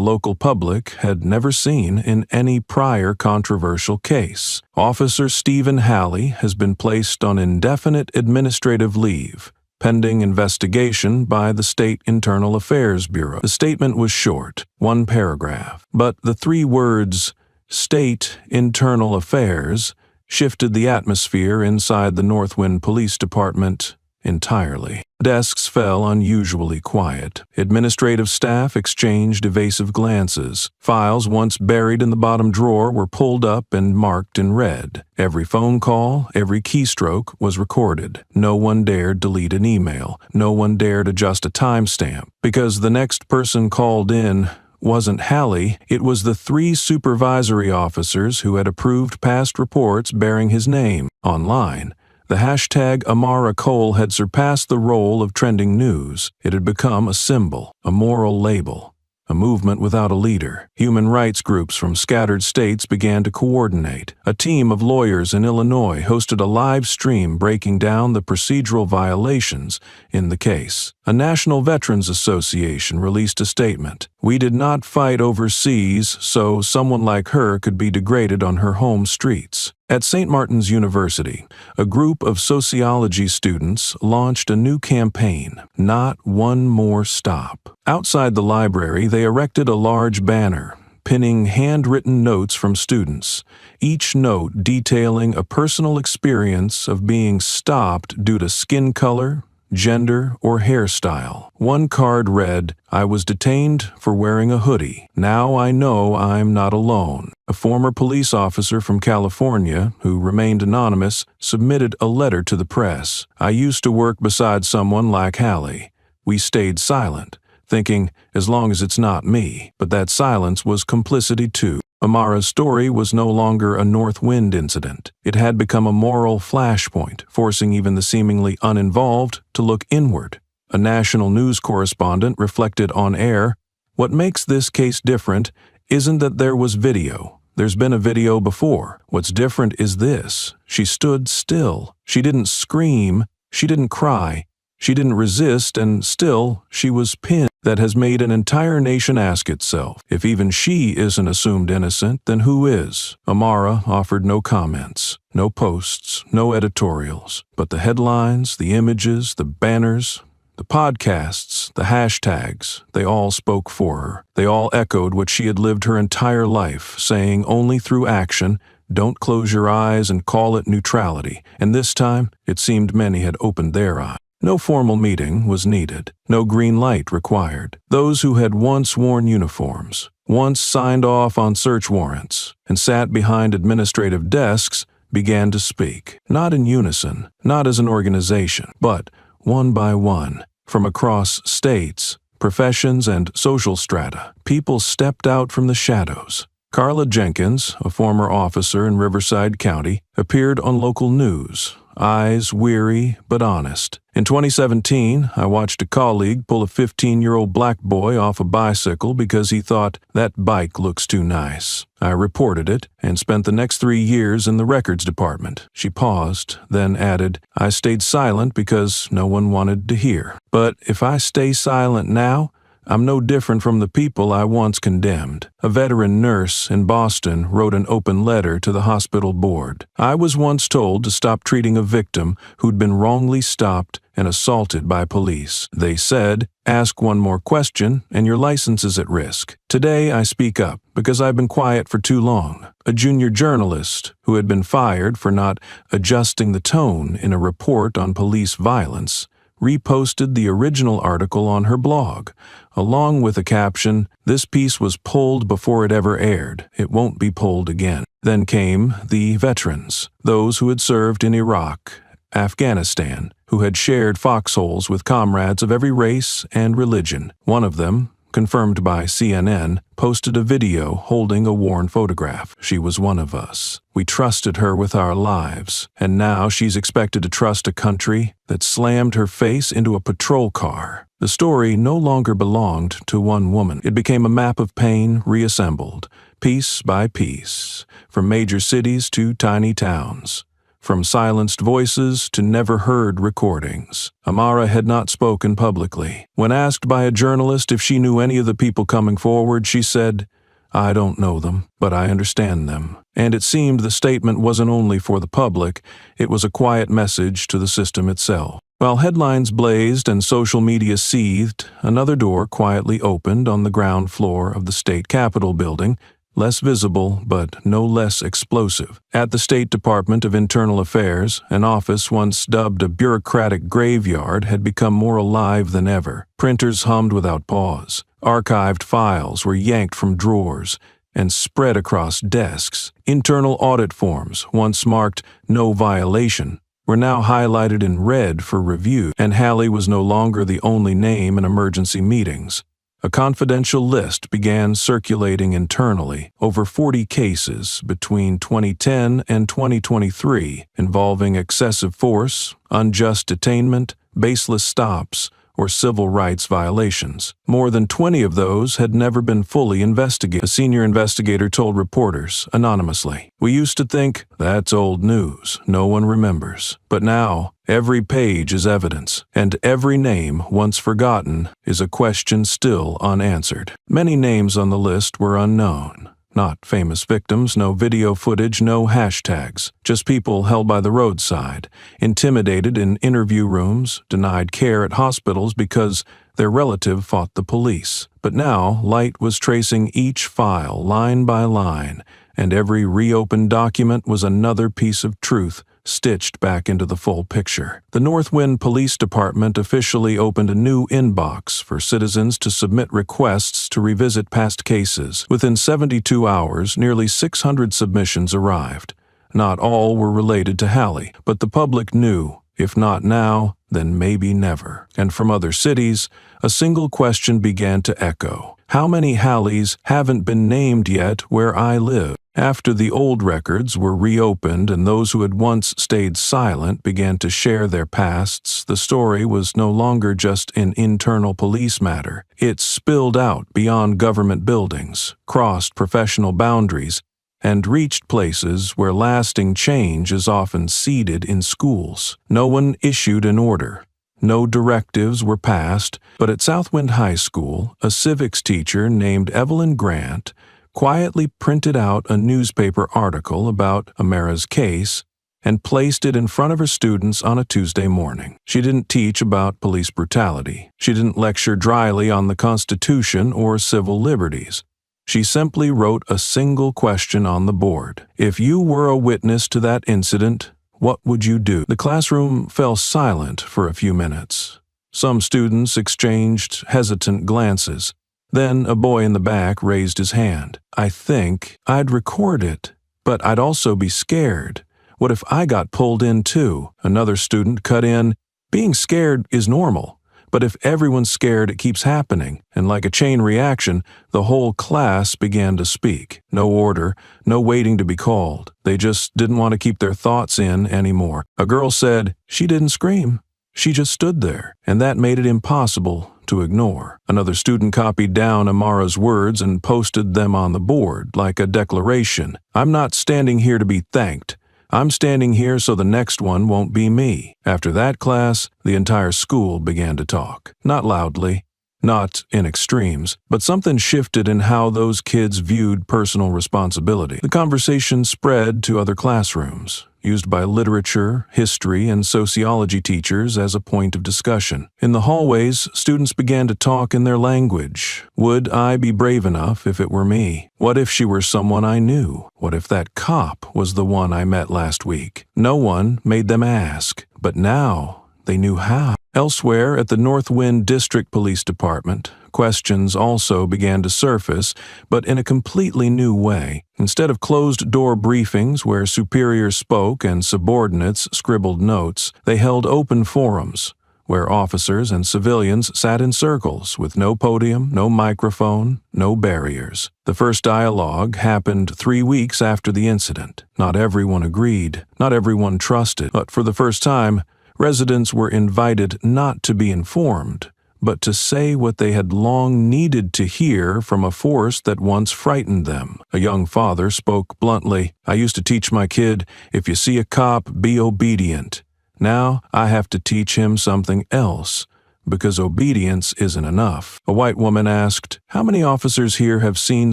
local public had never seen in any prior controversial case. Officer Stephen Halley has been placed on indefinite administrative leave, pending investigation by the State Internal Affairs Bureau. The statement was short, 1 paragraph, but the 3 words, State Internal Affairs, shifted the atmosphere inside the Northwind Police Department entirely. Desks fell unusually quiet. Administrative staff exchanged evasive glances. Files once buried in the bottom drawer were pulled up and marked in red. Every phone call, every keystroke was recorded. No one dared delete an email. No one dared adjust a timestamp, because the next person called in wasn't Hallie, it was the 3 supervisory officers who had approved past reports bearing his name. Online, the hashtag Amara Cole had surpassed the role of trending news. It had become a symbol, a moral label, a movement without a leader. Human rights groups from scattered states began to coordinate. A team of lawyers in Illinois hosted a live stream breaking down the procedural violations in the case. A National Veterans Association released a statement. "We did not fight overseas so someone like her could be degraded on her home streets." At St. Martin's University, a group of sociology students launched a new campaign, "Not One More Stop." Outside the library, they erected a large banner, pinning handwritten notes from students, each note detailing a personal experience of being stopped due to skin color, gender, or hairstyle. One card read, "I was detained for wearing a hoodie. Now I know I'm not alone." A former police officer from California, who remained anonymous, submitted a letter to the press. "I used to work beside someone like Hallie. We stayed silent, thinking, as long as it's not me." But that silence was complicity too. Amara's story was no longer a North Wind incident. It had become a moral flashpoint, forcing even the seemingly uninvolved to look inward. A national news correspondent reflected on air, "What makes this case different isn't that there was video. There's been a video before. What's different is this. She stood still. She didn't scream. She didn't cry. She didn't resist, and still she was pinned." That has made an entire nation ask itself, if even she isn't assumed innocent, then who is? Amara offered no comments, no posts, no editorials, but the headlines, the images, the banners, the podcasts, the hashtags, they all spoke for her. They all echoed what she had lived her entire life, saying only through action, don't close your eyes and call it neutrality. And this time, it seemed many had opened their eyes. No formal meeting was needed, no green light required. Those who had once worn uniforms, once signed off on search warrants, and sat behind administrative desks began to speak, not in unison, not as an organization, but one by one, from across states, professions, and social strata. People stepped out from the shadows. Carla Jenkins, a former officer in Riverside County, appeared on local news, eyes weary but honest. In 2017, I watched a colleague pull a 15-year-old black boy off a bicycle because he thought, "That bike looks too nice." I reported it and spent the next 3 years in the records department. She paused, then added, "I stayed silent because no one wanted to hear. But if I stay silent now, I'm no different from the people I once condemned." A veteran nurse in Boston wrote an open letter to the hospital board. "I was once told to stop treating a victim who'd been wrongly stopped and assaulted by police. They said, ask one more question and your license is at risk. Today I speak up because I've been quiet for too long." A junior journalist who had been fired for not adjusting the tone in a report on police violence reposted the original article on her blog, along with a caption, "This piece was pulled before it ever aired. It won't be pulled again." Then came the veterans, those who had served in Iraq, Afghanistan, who had shared foxholes with comrades of every race and religion. One of them, confirmed by CNN, posted a video holding a worn photograph. "She was one of us. We trusted her with our lives, and now she's expected to trust a country that slammed her face into a patrol car." The story no longer belonged to one woman. It became a map of pain reassembled, piece by piece, from major cities to tiny towns, from silenced voices to never-heard recordings. Amara had not spoken publicly. When asked by a journalist if she knew any of the people coming forward, she said, "I don't know them, but I understand them." And it seemed the statement wasn't only for the public, it was a quiet message to the system itself. While headlines blazed and social media seethed, another door quietly opened on the ground floor of the state capitol building, less visible but no less explosive. At the State Department of Internal Affairs, an office once dubbed a bureaucratic graveyard had become more alive than ever. Printers hummed without pause. Archived files were yanked from drawers and spread across desks. Internal audit forms, once marked "no violation," were now highlighted in red for review, and Hallie was no longer the only name in emergency meetings. A confidential list began circulating internally, over 40 cases between 2010 and 2023 involving excessive force, unjust detainment, baseless stops, or civil rights violations. More than 20 of those had never been fully investigated. A senior investigator told reporters, anonymously, "We used to think, that's old news, no one remembers. But now, every page is evidence, and every name once forgotten is a question still unanswered." Many names on the list were unknown. Not famous victims, no video footage, no hashtags. Just people held by the roadside, intimidated in interview rooms, denied care at hospitals because their relative fought the police. But now, light was tracing each file line by line, and every reopened document was another piece of truth stitched back into the full picture. The Northwind Police Department officially opened a new inbox for citizens to submit requests to revisit past cases. Within 72 hours, nearly 600 submissions arrived. Not all were related to Hallie, but the public knew, if not now, then maybe never. And from other cities, a single question began to echo. How many Hallies haven't been named yet where I live? After the old records were reopened and those who had once stayed silent began to share their pasts, the story was no longer just an internal police matter. It spilled out beyond government buildings, crossed professional boundaries, and reached places where lasting change is often seeded in schools. No one issued an order. No directives were passed, but at Southwind High School, a civics teacher named Evelyn Grant quietly printed out a newspaper article about Amara's case and placed it in front of her students on a Tuesday morning. She didn't teach about police brutality. She didn't lecture dryly on the Constitution or civil liberties. She simply wrote a single question on the board. If you were a witness to that incident, what would you do? The classroom fell silent for a few minutes. Some students exchanged hesitant glances. Then a boy in the back raised his hand. I think I'd record it, but I'd also be scared. What if I got pulled in too? Another student cut in. Being scared is normal, but if everyone's scared, it keeps happening. And like a chain reaction, the whole class began to speak. No order, no waiting to be called. They just didn't want to keep their thoughts in anymore. A girl said, she didn't scream. She just stood there, and that made it impossible to ignore. Another student copied down Amara's words and posted them on the board like a declaration. I'm not standing here to be thanked. I'm standing here so the next one won't be me. After that class, the entire school began to talk. Not loudly, not in extremes, but something shifted in how those kids viewed personal responsibility. The conversation spread to other classrooms, used by literature, history, and sociology teachers as a point of discussion. In the hallways, students began to talk in their language. Would I be brave enough if it were me? What if she were someone I knew? What if that cop was the one I met last week? No one made them ask, but now they knew how. Elsewhere at the Northwind District Police Department, questions also began to surface, but in a completely new way. Instead of closed-door briefings where superiors spoke and subordinates scribbled notes, they held open forums where officers and civilians sat in circles with no podium, no microphone, no barriers. The first dialogue happened 3 weeks after the incident. Not everyone agreed, not everyone trusted, but for the first time, residents were invited not to be informed, but to say what they had long needed to hear from a force that once frightened them. A young father spoke bluntly, I used to teach my kid, if you see a cop, be obedient. Now I have to teach him something else, because obedience isn't enough. A white woman asked, how many officers here have seen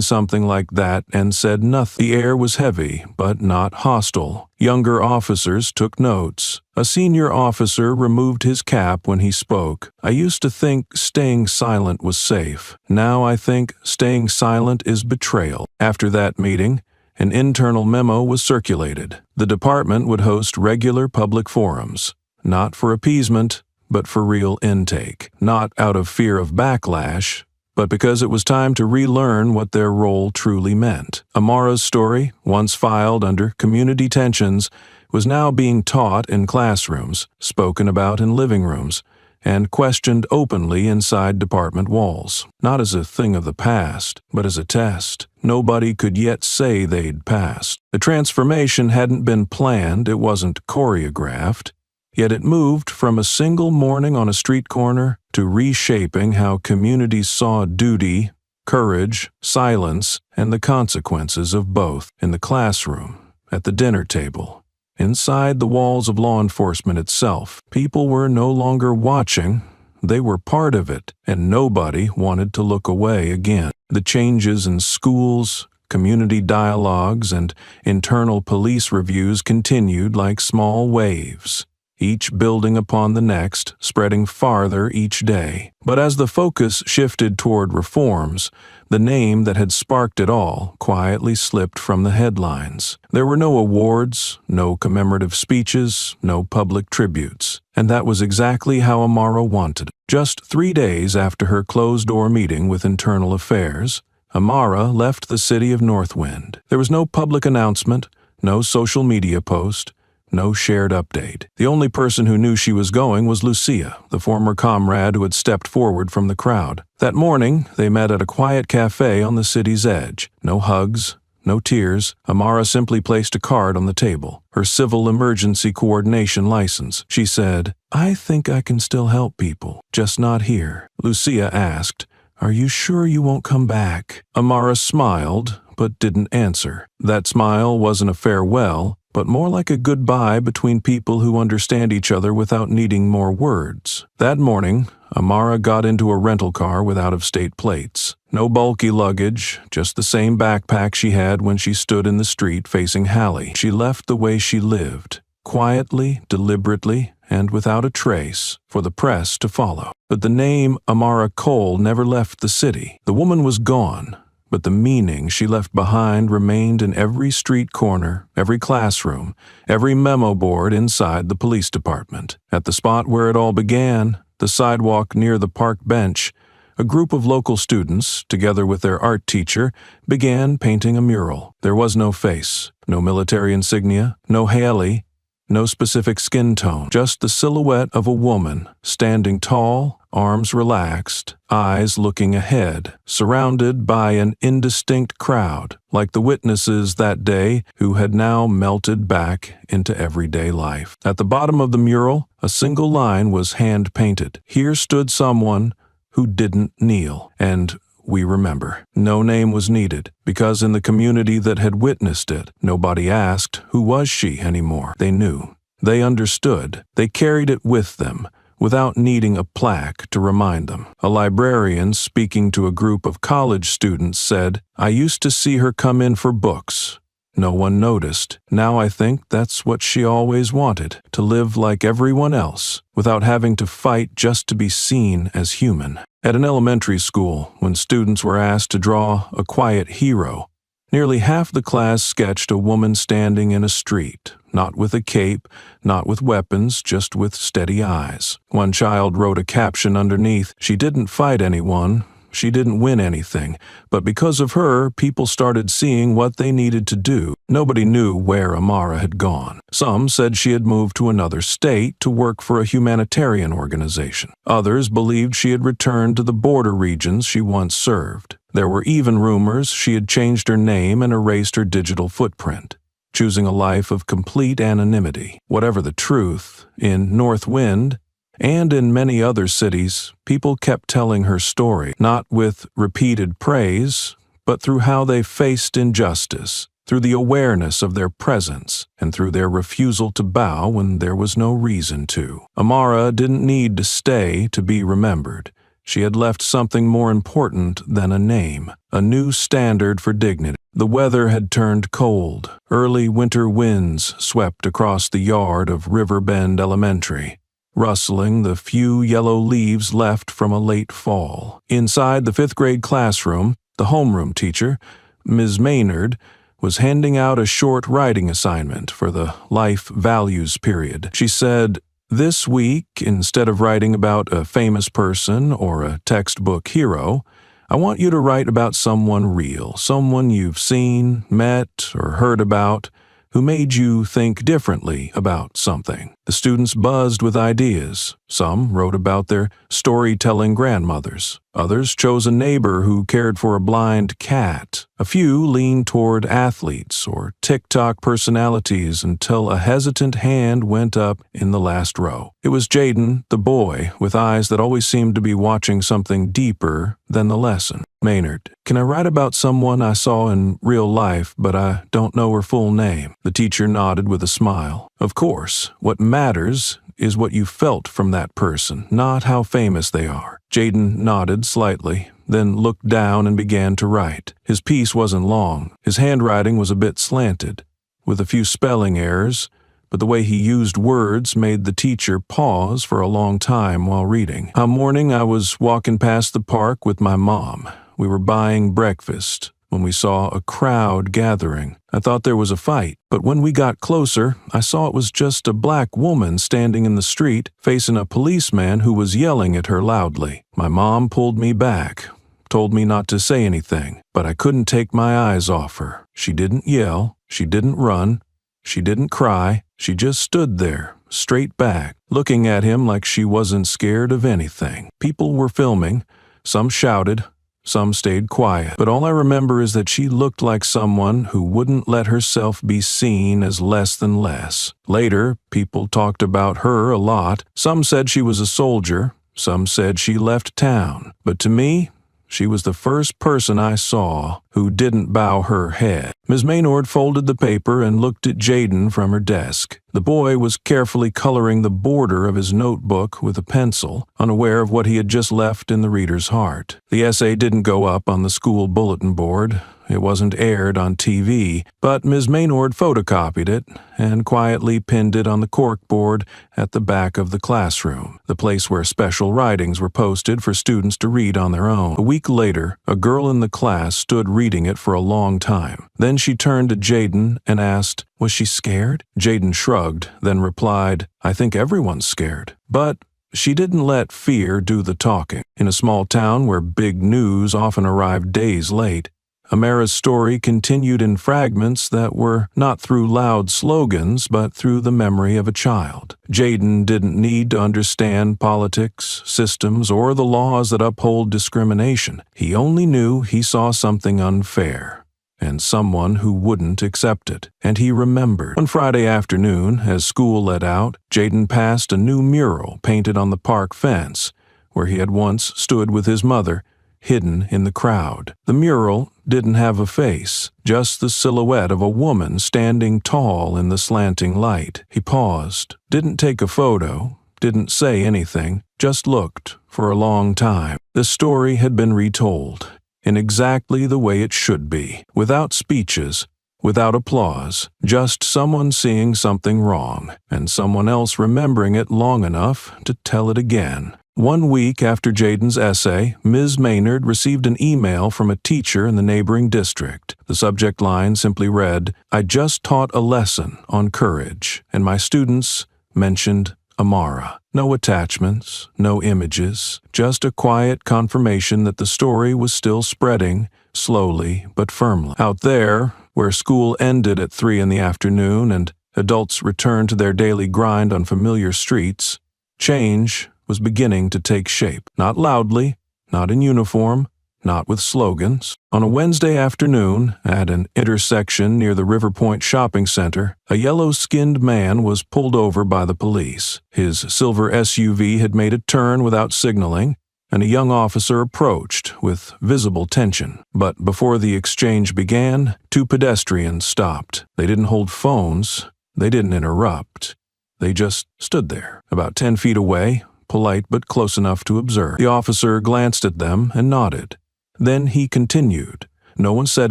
something like that and said nothing? The air was heavy, but not hostile. Younger officers took notes. A senior officer removed his cap when he spoke. I used to think staying silent was safe. Now I think staying silent is betrayal. After that meeting, an internal memo was circulated. The department would host regular public forums, not for appeasement, but for real intake. Not out of fear of backlash, but because it was time to relearn what their role truly meant. Amara's story, once filed under community tensions, was now being taught in classrooms, spoken about in living rooms, and questioned openly inside department walls, not as a thing of the past, but as a test. Nobody could yet say they'd passed. The transformation hadn't been planned, it wasn't choreographed, yet it moved from a single morning on a street corner to reshaping how communities saw duty, courage, silence, and the consequences of both in the classroom, at the dinner table. Inside the walls of law enforcement itself, people were no longer watching, they were part of it, and nobody wanted to look away again. The changes in schools, community dialogues, and internal police reviews continued like small waves, each building upon the next, spreading farther each day. But as the focus shifted toward reforms, the name that had sparked it all quietly slipped from the headlines. There were no awards, no commemorative speeches, no public tributes. And that was exactly how Amara wanted it. Just 3 days after her closed-door meeting with Internal Affairs, Amara left the city of Northwind. There was no public announcement, no social media post, no shared update. The only person who knew she was going was Lucia, the former comrade who had stepped forward from the crowd. That morning, they met at a quiet cafe on the city's edge. No hugs, no tears. Amara simply placed a card on the table, her civil emergency coordination license. She said, "I think I can still help people, just not here." Lucia asked, "Are you sure you won't come back?" Amara smiled, but didn't answer. That smile wasn't a farewell, but more like a goodbye between people who understand each other without needing more words. That morning, Amara got into a rental car with out-of-state plates. No bulky luggage, just the same backpack she had when she stood in the street facing Hallie. She left the way she lived, quietly, deliberately, and without a trace, for the press to follow. But the name Amara Cole never left the city. The woman was gone, but the meaning she left behind remained in every street corner, every classroom, every memo board inside the police department. At the spot where it all began, the sidewalk near the park bench, a group of local students, together with their art teacher, began painting a mural. There was no face, no military insignia, no Haley, no specific skin tone, just the silhouette of a woman, standing tall, arms relaxed, eyes looking ahead, surrounded by an indistinct crowd, like the witnesses that day who had now melted back into everyday life. At the bottom of the mural, a single line was hand-painted. Here stood someone who didn't kneel, and we remember. No name was needed, because in the community that had witnessed it, nobody asked who was she anymore. They knew. They understood. They carried it with them, without needing a plaque to remind them. A librarian speaking to a group of college students said, "I used to see her come in for books. No one noticed. Now I think that's what she always wanted, to live like everyone else, without having to fight just to be seen as human." At an elementary school, when students were asked to draw a quiet hero, nearly half the class sketched a woman standing in a street, not with a cape, not with weapons, just with steady eyes. One child wrote a caption underneath, "She didn't fight anyone, she didn't win anything, but because of her, people started seeing what they needed to do." Nobody knew where Amara had gone. Some said she had moved to another state to work for a humanitarian organization. Others believed she had returned to the border regions she once served. There were even rumors she had changed her name and erased her digital footprint, choosing a life of complete anonymity. Whatever the truth, in Northwind, and in many other cities, people kept telling her story, not with repeated praise, but through how they faced injustice, through the awareness of their presence, and through their refusal to bow when there was no reason to. Amara didn't need to stay to be remembered. She had left something more important than a name, a new standard for dignity. The weather had turned cold. Early winter winds swept across the yard of Riverbend Elementary, rustling the few yellow leaves left from a late fall. Inside the fifth-grade classroom, the homeroom teacher, Ms. Maynard, was handing out a short writing assignment for the life values period. She said, "This week, instead of writing about a famous person or a textbook hero, I want you to write about someone real, someone you've seen, met, or heard about, who made you think differently about something." The students buzzed with ideas. Some wrote about their storytelling grandmothers. Others chose a neighbor who cared for a blind cat. A few leaned toward athletes or TikTok personalities until a hesitant hand went up in the last row. It was Jaden, the boy, with eyes that always seemed to be watching something deeper than the lesson. Maynard, can I write about someone I saw in real life, but I don't know her full name? The teacher nodded with a smile. Of course, what matters is what you felt from that person, not how famous they are. Jaden nodded slightly, then looked down and began to write. His piece wasn't long. His handwriting was a bit slanted, with a few spelling errors, but the way he used words made the teacher pause for a long time while reading. One morning I was walking past the park with my mom. We were buying breakfast when we saw a crowd gathering. I thought there was a fight, but when we got closer, I saw it was just a black woman standing in the street facing a policeman who was yelling at her loudly. My mom pulled me back, told me not to say anything, but I couldn't take my eyes off her. She didn't yell, she didn't run, she didn't cry, she just stood there, straight back, looking at him like she wasn't scared of anything. People were filming, some shouted, some stayed quiet, but all I remember is that she looked like someone who wouldn't let herself be seen as less than less. Later, people talked about her a lot. Some said she was a soldier, some said she left town, but to me, she was the first person I saw who didn't bow her head. Ms. Maynard folded the paper and looked at Jaden from her desk. The boy was carefully coloring the border of his notebook with a pencil, unaware of what he had just left in the reader's heart. The essay didn't go up on the school bulletin board. It wasn't aired on TV, but Ms. Maynard photocopied it and quietly pinned it on the corkboard at the back of the classroom, the place where special writings were posted for students to read on their own. A week later, a girl in the class stood reading it for a long time. Then she turned to Jaden and asked, "Was she scared?" Jaden shrugged, then replied, "I think everyone's scared." But she didn't let fear do the talking. In a small town where big news often arrived days late, Amara's story continued in fragments that were not through loud slogans, but through the memory of a child. Jaden didn't need to understand politics, systems, or the laws that uphold discrimination. He only knew he saw something unfair, and someone who wouldn't accept it. And he remembered. One Friday afternoon, as school let out, Jaden passed a new mural painted on the park fence, where he had once stood with his mother, hidden in the crowd. The mural didn't have a face, just the silhouette of a woman standing tall in the slanting light. He paused, didn't take a photo, didn't say anything, just looked for a long time. The story had been retold, in exactly the way it should be, without speeches, without applause, just someone seeing something wrong, and someone else remembering it long enough to tell it again. 1 week after Jaden's essay, Ms. Maynard received an email from a teacher in the neighboring district. The subject line simply read, "I just taught a lesson on courage, and my students mentioned Amara." No attachments, no images, just a quiet confirmation that the story was still spreading, slowly but firmly. Out there, where school ended at 3 in the afternoon and adults returned to their daily grind on familiar streets, change was beginning to take shape. Not loudly, not in uniform, not with slogans. On a Wednesday afternoon, at an intersection near the River Point Shopping Center, a yellow-skinned man was pulled over by the police. His silver SUV had made a turn without signaling, and a young officer approached with visible tension. But before the exchange began, 2 pedestrians stopped. They didn't hold phones. They didn't interrupt. They just stood there, about 10 feet away, polite but close enough to observe. The officer glanced at them and nodded. Then he continued. No one said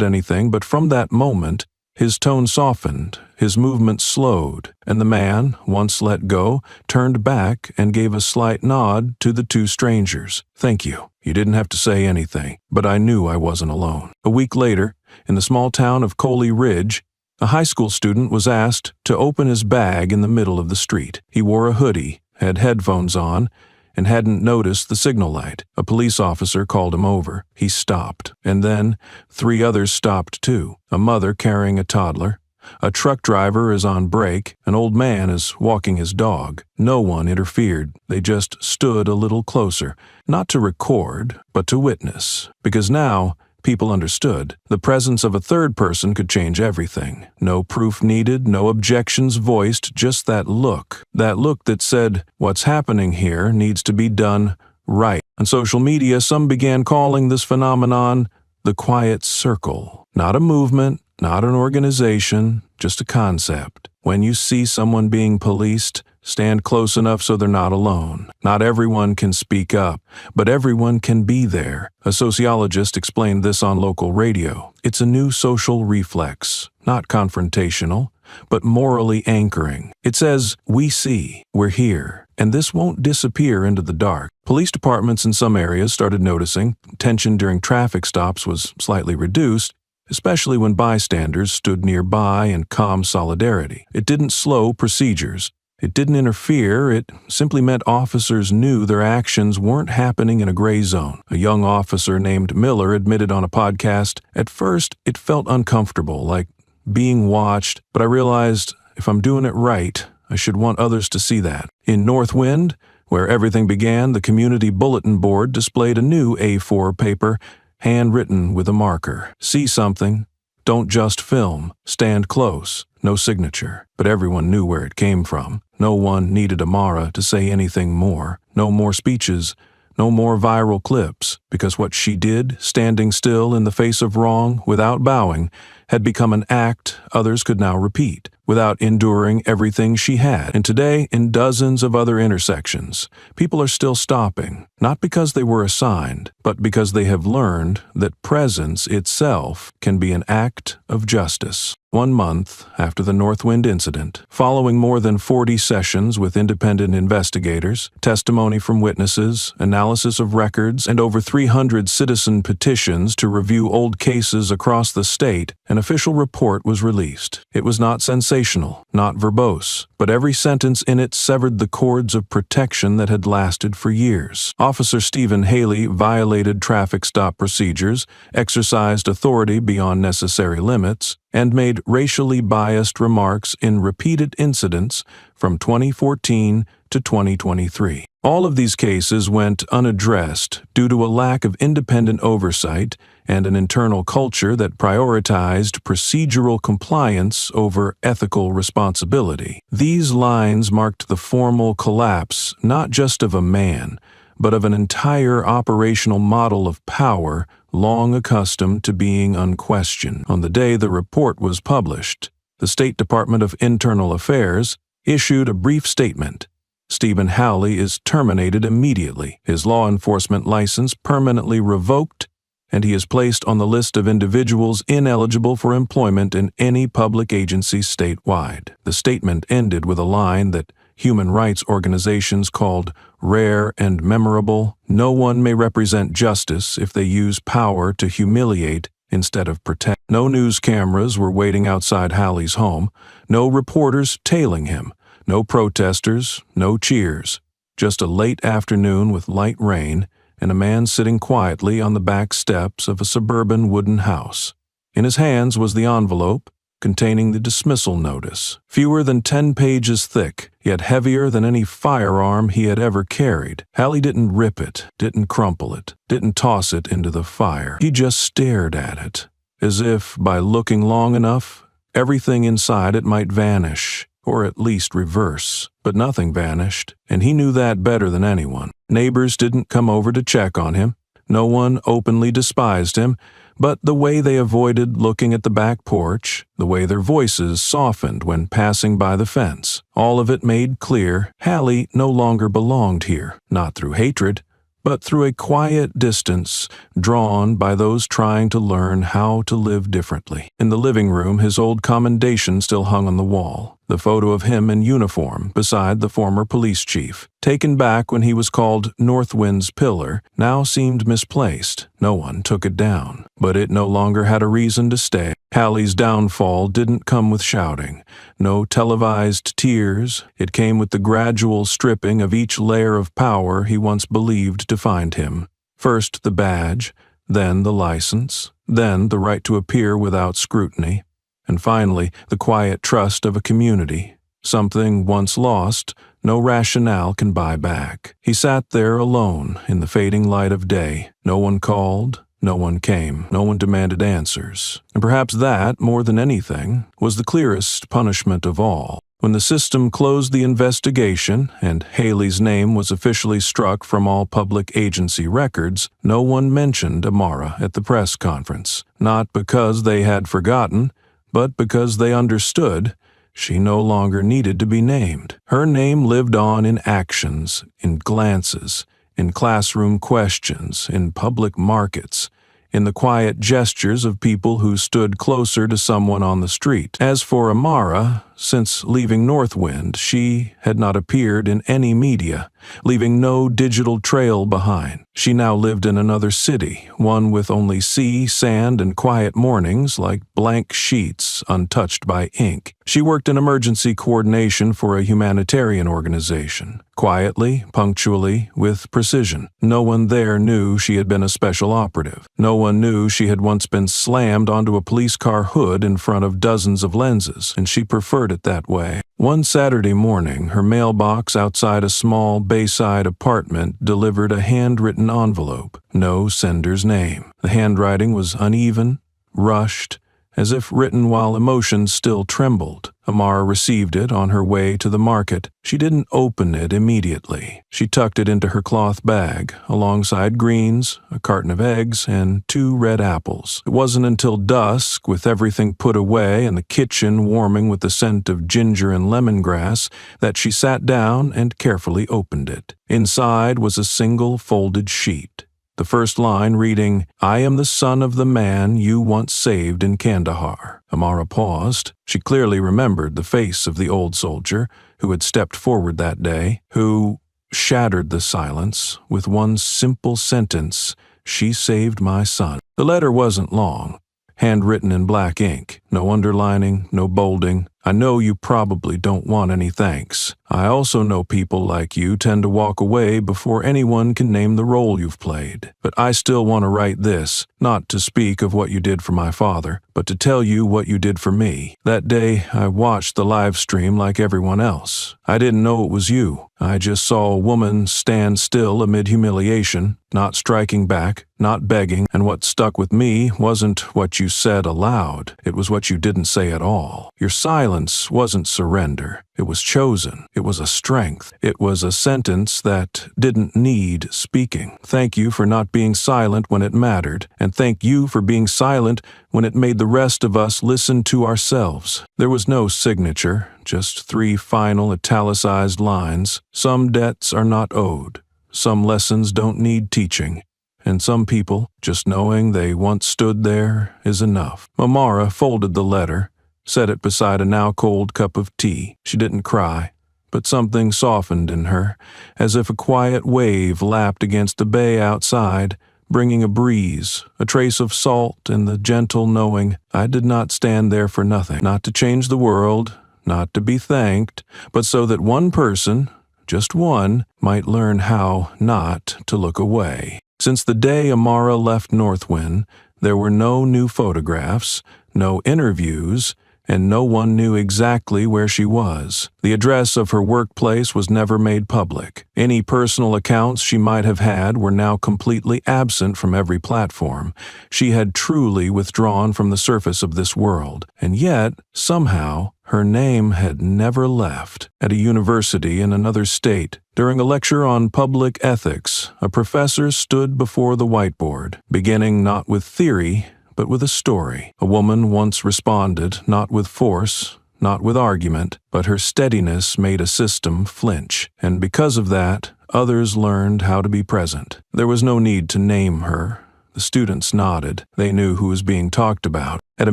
anything, but from that moment, his tone softened, his movement slowed, and the man, once let go, turned back and gave a slight nod to the 2 strangers. "Thank you. You didn't have to say anything, but I knew I wasn't alone." A week later, in the small town of Coley Ridge, a high school student was asked to open his bag in the middle of the street. He wore a hoodie, had headphones on, and hadn't noticed the signal light. A police officer called him over. He stopped, and then 3 others stopped too. A mother carrying a toddler, A truck driver is on break. An old man is walking his dog. No one interfered. They just stood a little closer, not to record, but to witness. Because now, people understood. The presence of a third person could change everything. No proof needed, no objections voiced, just that look. That look that said, what's happening here needs to be done right. On social media, some began calling this phenomenon the quiet circle. Not a movement, not an organization, just a concept. When you see someone being policed, stand close enough so they're not alone. Not everyone can speak up, but everyone can be there. A sociologist explained this on local radio. It's a new social reflex, not confrontational, but morally anchoring. It says, we see, we're here, and this won't disappear into the dark. Police departments in some areas started noticing tension during traffic stops was slightly reduced, especially when bystanders stood nearby in calm solidarity. It didn't slow procedures. It didn't interfere. It simply meant officers knew their actions weren't happening in a gray zone. A young officer named Miller admitted on a podcast, "At first, it felt uncomfortable, like being watched, but I realized if I'm doing it right, I should want others to see that." In Northwind, where everything began, the community bulletin board displayed a new A4 paper, handwritten with a marker. See something? Don't just film. Stand close. No signature. But everyone knew where it came from. No one needed Amara to say anything more. No more speeches. No more viral clips. Because what she did, standing still in the face of wrong, without bowing, had become an act others could now repeat, without enduring everything she had. And today, in dozens of other intersections, people are still stopping, not because they were assigned, but because they have learned that presence itself can be an act of justice. 1 month after the Northwind incident, following more than 40 sessions with independent investigators, testimony from witnesses, analysis of records, and over 300 citizen petitions to review old cases across the state, an official report was released. It was not sensational, not verbose, but every sentence in it severed the cords of protection that had lasted for years. Officer Stephen Haley violated traffic stop procedures, exercised authority beyond necessary limits, and made racially biased remarks in repeated incidents from 2014 to 2023. All of these cases went unaddressed due to a lack of independent oversight and an internal culture that prioritized procedural compliance over ethical responsibility. These lines marked the formal collapse not just of a man, but of an entire operational model of power long accustomed to being unquestioned. On the day the report was published, the State Department of Internal Affairs issued a brief statement. Stephen Howley is terminated immediately, his law enforcement license permanently revoked, and he is placed on the list of individuals ineligible for employment in any public agency statewide. The statement ended with a line that human rights organizations called rare and memorable. No one may represent justice if they use power to humiliate instead of protect. No news cameras were waiting outside Howley's home, no reporters tailing him, no protesters, no cheers. Just a late afternoon with light rain and a man sitting quietly on the back steps of a suburban wooden house. In his hands was the envelope containing the dismissal notice, fewer than 10 pages thick, yet heavier than any firearm he had ever carried. Howley didn't rip it, didn't crumple it, didn't toss it into the fire. He just stared at it, as if, by looking long enough, everything inside it might vanish, or at least reverse. But nothing vanished, and he knew that better than anyone. Neighbors didn't come over to check on him. No one openly despised him, but the way they avoided looking at the back porch, the way their voices softened when passing by the fence, all of it made clear Howley no longer belonged here, not through hatred, but through a quiet distance drawn by those trying to learn how to live differently. In the living room, his old commendation still hung on the wall, the photo of him in uniform beside the former police chief, taken back when he was called Northwind's pillar, now seemed misplaced. No one took it down, but it no longer had a reason to stay. Howley's downfall didn't come with shouting, no televised tears. It came with the gradual stripping of each layer of power he once believed defined him. First the badge, then the license, then the right to appear without scrutiny, And finally, the quiet trust of a community. Something once lost, no rationale can buy back. He sat there alone in the fading light of day. No one called, no one came, no one demanded answers. And perhaps that, more than anything, was the clearest punishment of all. When the system closed the investigation and Haley's name was officially struck from all public agency records, no one mentioned Amara at the press conference. Not because they had forgotten, but because they understood she no longer needed to be named. Her name lived on in actions, in glances, in classroom questions, in public markets, in the quiet gestures of people who stood closer to someone on the street. As for Amara, since leaving Northwind, she had not appeared in any media, leaving no digital trail behind. She now lived in another city, one with only sea, sand, and quiet mornings like blank sheets untouched by ink. She worked in emergency coordination for a humanitarian organization, quietly, punctually, with precision. No one there knew she had been a special operative. No one knew she had once been slammed onto a police car hood in front of dozens of lenses, and she preferred it that way. One Saturday morning, her mailbox outside a small Bayside apartment delivered a handwritten envelope. No sender's name. The handwriting was uneven, rushed, as if written while emotions still trembled. Amara received it on her way to the market. She didn't open it immediately. She tucked it into her cloth bag, alongside greens, a carton of eggs, and 2 red apples. It wasn't until dusk, with everything put away and the kitchen warming with the scent of ginger and lemongrass, that she sat down and carefully opened it. Inside was a single folded sheet. The first line reading, "I am the son of the man you once saved in Kandahar." Amara paused. She clearly remembered the face of the old soldier who had stepped forward that day, who shattered the silence with one simple sentence, "She saved my son." The letter wasn't long, handwritten in black ink, no underlining, no bolding. "I know you probably don't want any thanks. I also know people like you tend to walk away before anyone can name the role you've played. But I still want to write this, not to speak of what you did for my father, but to tell you what you did for me. That day, I watched the live stream like everyone else. I didn't know it was you. I just saw a woman stand still amid humiliation, not striking back, not begging, and what stuck with me wasn't what you said aloud. It was what you didn't say at all. Your silence wasn't surrender. It was chosen. It was a strength. It was a sentence that didn't need speaking. Thank you for not being silent when it mattered, and thank you for being silent when it made the rest of us listen to ourselves. There was no signature, just 3 final italicized lines. Some debts are not owed. Some lessons don't need teaching. And some people, just knowing they once stood there is enough. Amara folded the letter, set it beside a now-cold cup of tea. She didn't cry, but something softened in her, as if a quiet wave lapped against the bay outside, bringing a breeze, a trace of salt, and the gentle knowing, I did not stand there for nothing, not to change the world, not to be thanked, but so that one person, just one, might learn how not to look away. Since the day Amara left Northwind, there were no new photographs, no interviews, and no one knew exactly where she was. The address of her workplace was never made public. Any personal accounts she might have had were now completely absent from every platform. She had truly withdrawn from the surface of this world, and yet, somehow, her name had never left. At a university in another state, during a lecture on public ethics, a professor stood before the whiteboard, beginning not with theory, but with a story. A woman once responded, not with force, not with argument, but her steadiness made a system flinch, and because of that, others learned how to be present. There was no need to name her. The students nodded. They knew who was being talked about. At a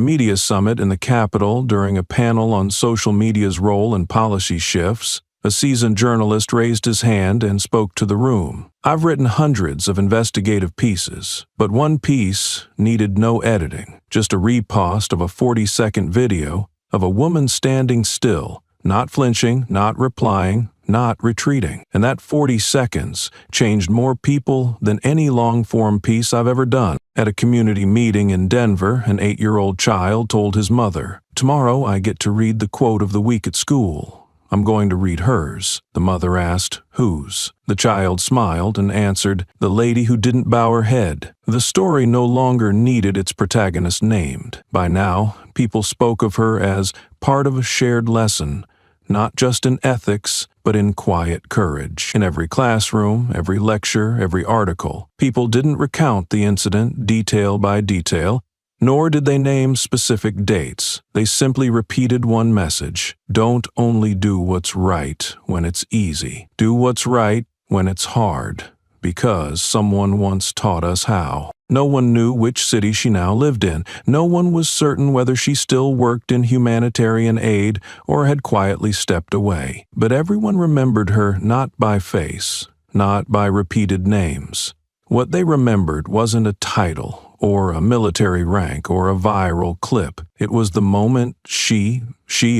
media summit in the Capitol, during a panel on social media's role in policy shifts, a seasoned journalist raised his hand and spoke to the room. I've written hundreds of investigative pieces, but one piece needed no editing, just a repost of a 40-second video of a woman standing still, not flinching, not replying, not retreating. And that 40 seconds changed more people than any long-form piece I've ever done. At a community meeting in Denver, an 8-year-old child told his mother, "Tomorrow I get to read the quote of the week at school. I'm going to read hers." The mother asked, "Whose?" The child smiled and answered, "The lady who didn't bow her head." The story no longer needed its protagonist named. By now, people spoke of her as part of a shared lesson, not just in ethics, but in quiet courage. In every classroom, every lecture, every article, people didn't recount the incident detail by detail, nor did they name specific dates. They simply repeated one message: don't only do what's right when it's easy. Do what's right when it's hard, because someone once taught us how. No one knew which city she now lived in. No one was certain whether she still worked in humanitarian aid or had quietly stepped away. But everyone remembered her not by face, not by repeated names. What they remembered wasn't a title or a military rank or a viral clip. It was the moment she,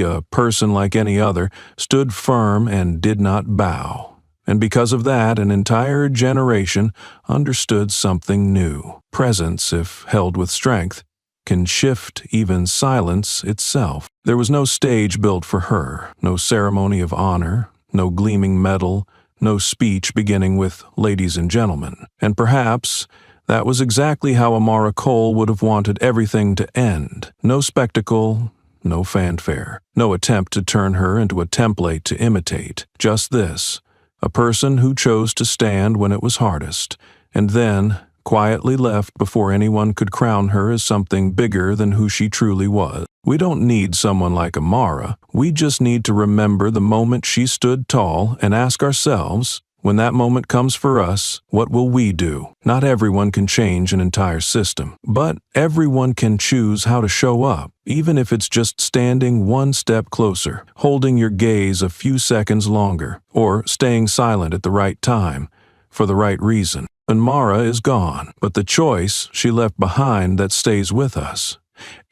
a person like any other, stood firm and did not bow. And because of that, an entire generation understood something new. Presence, if held with strength, can shift even silence itself. There was no stage built for her, no ceremony of honor, no gleaming medal, no speech beginning with "ladies and gentlemen." And perhaps that was exactly how Amara Cole would have wanted everything to end. No spectacle, no fanfare, no attempt to turn her into a template to imitate. Just this: a person who chose to stand when it was hardest, and then quietly left before anyone could crown her as something bigger than who she truly was. We don't need someone like Amara. We just need to remember the moment she stood tall and ask ourselves, when that moment comes for us, what will we do? Not everyone can change an entire system, but everyone can choose how to show up, even if it's just standing one step closer, holding your gaze a few seconds longer, or staying silent at the right time, for the right reason. Amara is gone, but the choice she left behind that stays with us.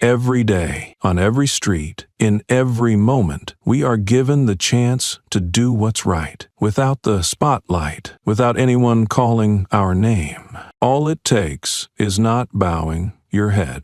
Every day, on every street, in every moment, we are given the chance to do what's right, without the spotlight, without anyone calling our name. All it takes is not bowing your head.